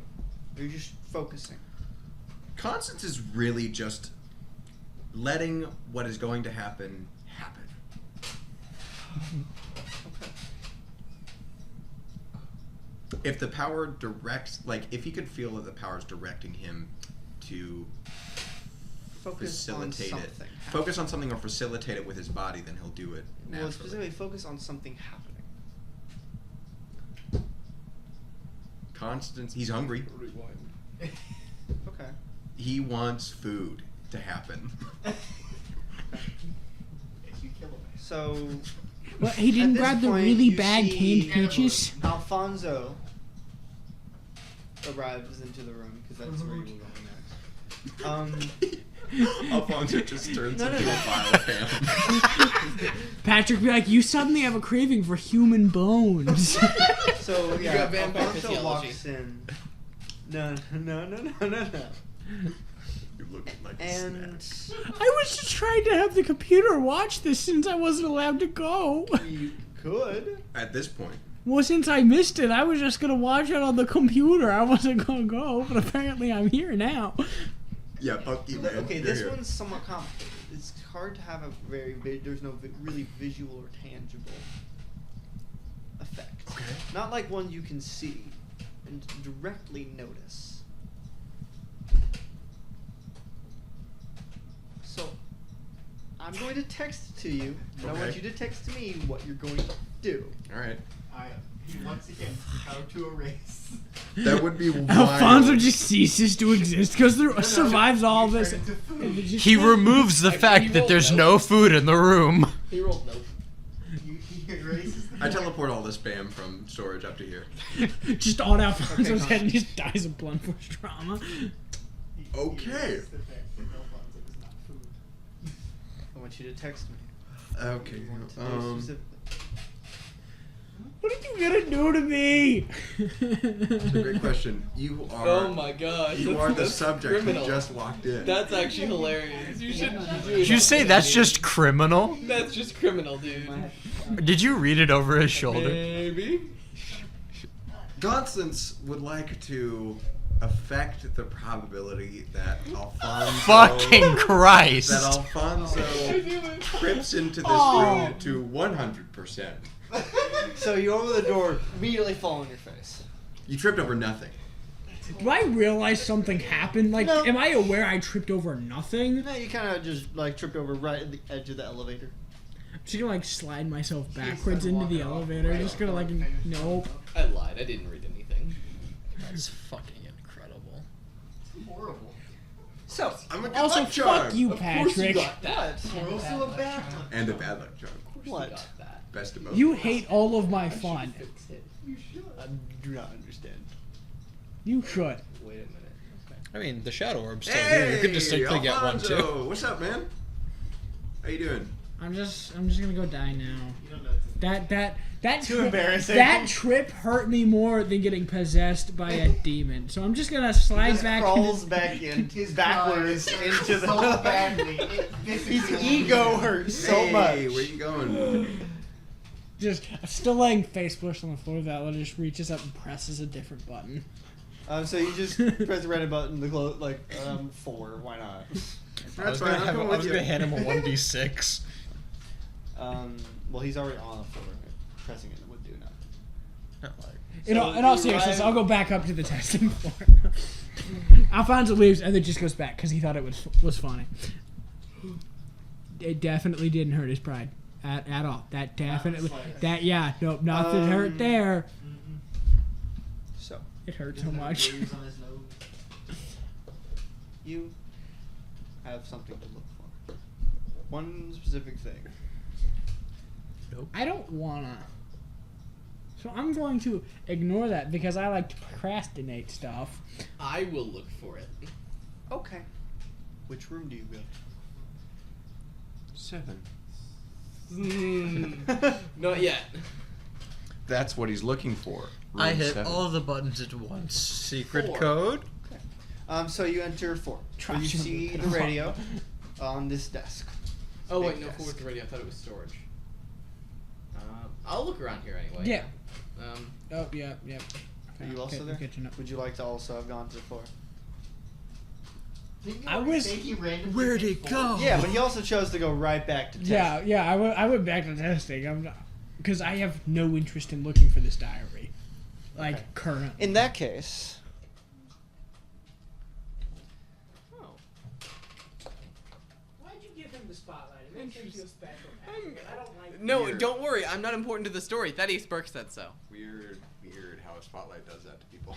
Or are you just focusing? Constance is really just letting what is going to happen happen. Okay. If the power directs, like, if he could feel that the power is directing him to Focus on facilitate it, something. focus on something or facilitate it with his body, then he'll do it Well, naturally. specifically focus on something happening. Constance, he's hungry. Okay. He wants food to happen. If you kill him. So What? He at didn't this grab the point, really you bad see canned peaches. Alfonso arrives into the room because that's where you were going next. Alfonso just turns No, no, into no. a pile of ham. Patrick be like, you suddenly have a craving for human bones. So You yeah, got vampire Alfonso physiology. walks in. No. You look like a And snack. I was just trying to have the computer watch this since I wasn't allowed to go. you could. At this point, Well, since I missed it, I was just gonna watch it on the computer. I wasn't gonna go, but apparently I'm here now. yeah, fuck you, man. Okay, You're this here. one's somewhat complicated. It's hard to have a there's no really visual or tangible effect. Okay. Not like one you can see and directly notice. So, I'm going to text to you, and I want Okay. you to text to me what you're going to do. All right. Once again, how to erase. That would be wild. Alfonso just ceases to exist because survives all You this. turn into food. And it just- He removes the Actually, fact he that rolled there's nope. no food in the room. He rolled nope. He erases the I teleport all the spam from storage up to here. just on Alfonso's Okay, head and just dies of blunt force trauma. He Okay. erases the fact that Alfonso is not food. I want you to text me. Okay. What you want to do specifically. What are you gonna do to me? It's a great question. You are. Oh my god. You that's- are the that's subject criminal. who just walked in. That's actually hilarious. You should do Did you say that's just criminal? That's just criminal, dude. Did you read it over his shoulder? Maybe. Constance would like to affect the probability that Alfonso. Fucking Christ! That Alfonso trips into this Oh. room to 100%. So you open the door, immediately fall on your face. You tripped over nothing. Do I realize something happened? Like, No. am I aware I tripped over nothing? No, you kind of just like tripped over right at the edge of the elevator. I'm just gonna like slide myself He backwards started into the walking off elevator. right Just gonna off like, the finish nope. I lied. I didn't read anything. That's fucking incredible. It's horrible. So I'm a good Also, luck charm. fuck you, Of course you Patrick. got that. we're also a bad And a bad luck charm. Of course you What? got that. Best of both. You hate all of my fun. I do not understand. You should. Wait a minute. I mean, the shadow orb's still here. You could distinctly get one too. Alfonso! What's up, man? How you doing? I'm just gonna go die now. You don't know. That Too trip, embarrassing. That trip hurt me more than getting possessed by a demon. So I'm just gonna slide Just back. crawls into, back in His backwards pride into the. so badly. It physically His won't ego leave. hurts so Hey, much. where you going? just still laying face first on the floor. Valla just reaches up and presses a different button. So you just press the red button. The 4. Why not? That's fine. I'll come with you. hand him a 1d6. Well, he's already on the floor. Pressing it would do nothing. In So all you seriousness, arrive- I'll go back up to the testing floor. Alfonso leaves and then just goes back because he thought it was funny. It definitely didn't hurt his pride at all. That definitely nothing hurt there. So It hurt so Doesn't have much. bruise on his nose. you have something to look for. One specific thing. I don't wanna. So I'm going to ignore that because I like to procrastinate stuff. I will look for it. Okay. Which room do you go? 7. Not yet. That's what he's looking for. I Room hit 7. all the buttons at once. Secret 4. code. So you enter 4. So you Trust see me. the radio on this desk. Oh wait, Big no, desk. 4 was ready. I thought it was storage. I'll look around here anyway. Yeah. Um, Oh, yeah. Are you also there? Catching up. Would you like to also have gone to the 4? Didn't you I already was- say he randomly Where'd picked it 4? go? Yeah, but he also chose to go right back to test. Yeah. I went back to testing. I'm not because I have no interest in looking for this diary, like Okay. currently. In that case, oh. Why'd you give him the spotlight? It makes him feel special. I don't like. No, Weird. don't worry. I'm not important to the story. Thaddeus Burke said so. Weird how a spotlight does that to people.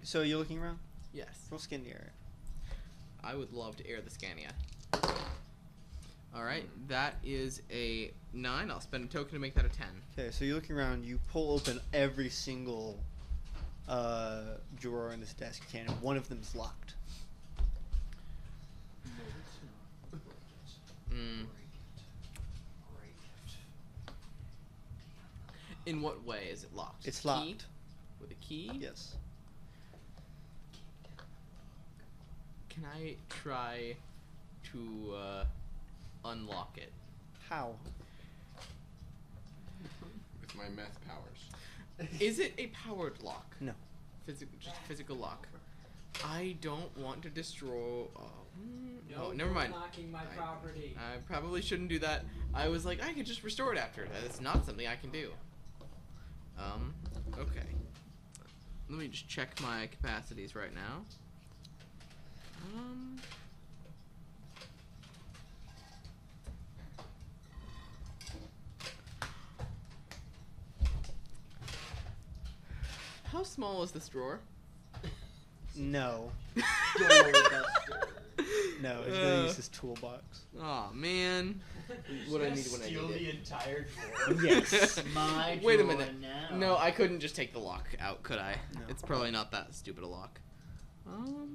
so you're looking around? Yes. Roll skin the area. I would love to air the Scania. Alright, that is a 9. I'll spend a token to make that a 10. Okay, so you're looking around. You pull open every single drawer in this desk you can, and one of them's locked. In what way is it locked? It's Key? locked. With a key? Yes. Can I try to unlock it? How? With my meth powers. Is it a powered lock? No. Just a physical lock. I don't want to destroy. Oh, never mind. Knocking my property. I probably shouldn't do that. I was like, I could just restore it after. That's not something I can do. Okay. Let me just check my capacities right now. How small is this drawer? No. Doorbuster. No, it's gonna use his toolbox. Oh man. What I need when I Steal need the it. entire drawer. Yes. My Wait a drawer minute. now. No, I couldn't just take the lock out, could I? No. It's probably not that stupid a lock.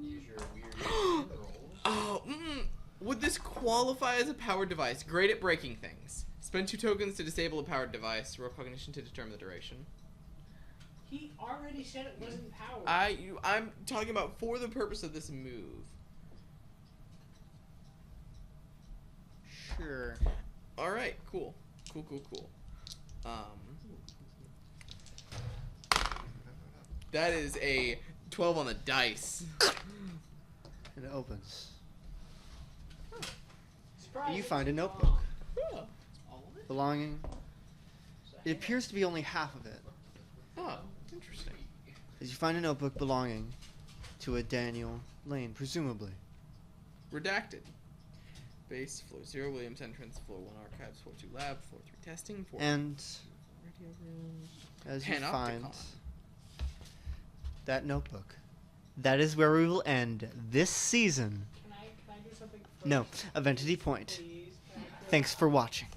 Use your weird rolls. Oh, would this qualify as a powered device? Great at breaking things. Spend 2 tokens to disable a powered device. Roll cognition to determine the duration. He already said it wasn't powered. I'm talking about for the purpose of this move. Sure. All right, cool. That is a 12 on the dice. And it opens. Surprise. You find a notebook Oh, belonging. It appears to be only half of it. oh, interesting. As you find a notebook belonging to a Daniel Lane, presumably. Redacted. Base, floor 0, Williams entrance, floor 1 archives, floor 2 lab, floor 3 testing, floor And radio room. as you Panopticon. find that notebook, that is where we will end this season. Can I do something first? No, of Entity Point. Please. Thanks for watching.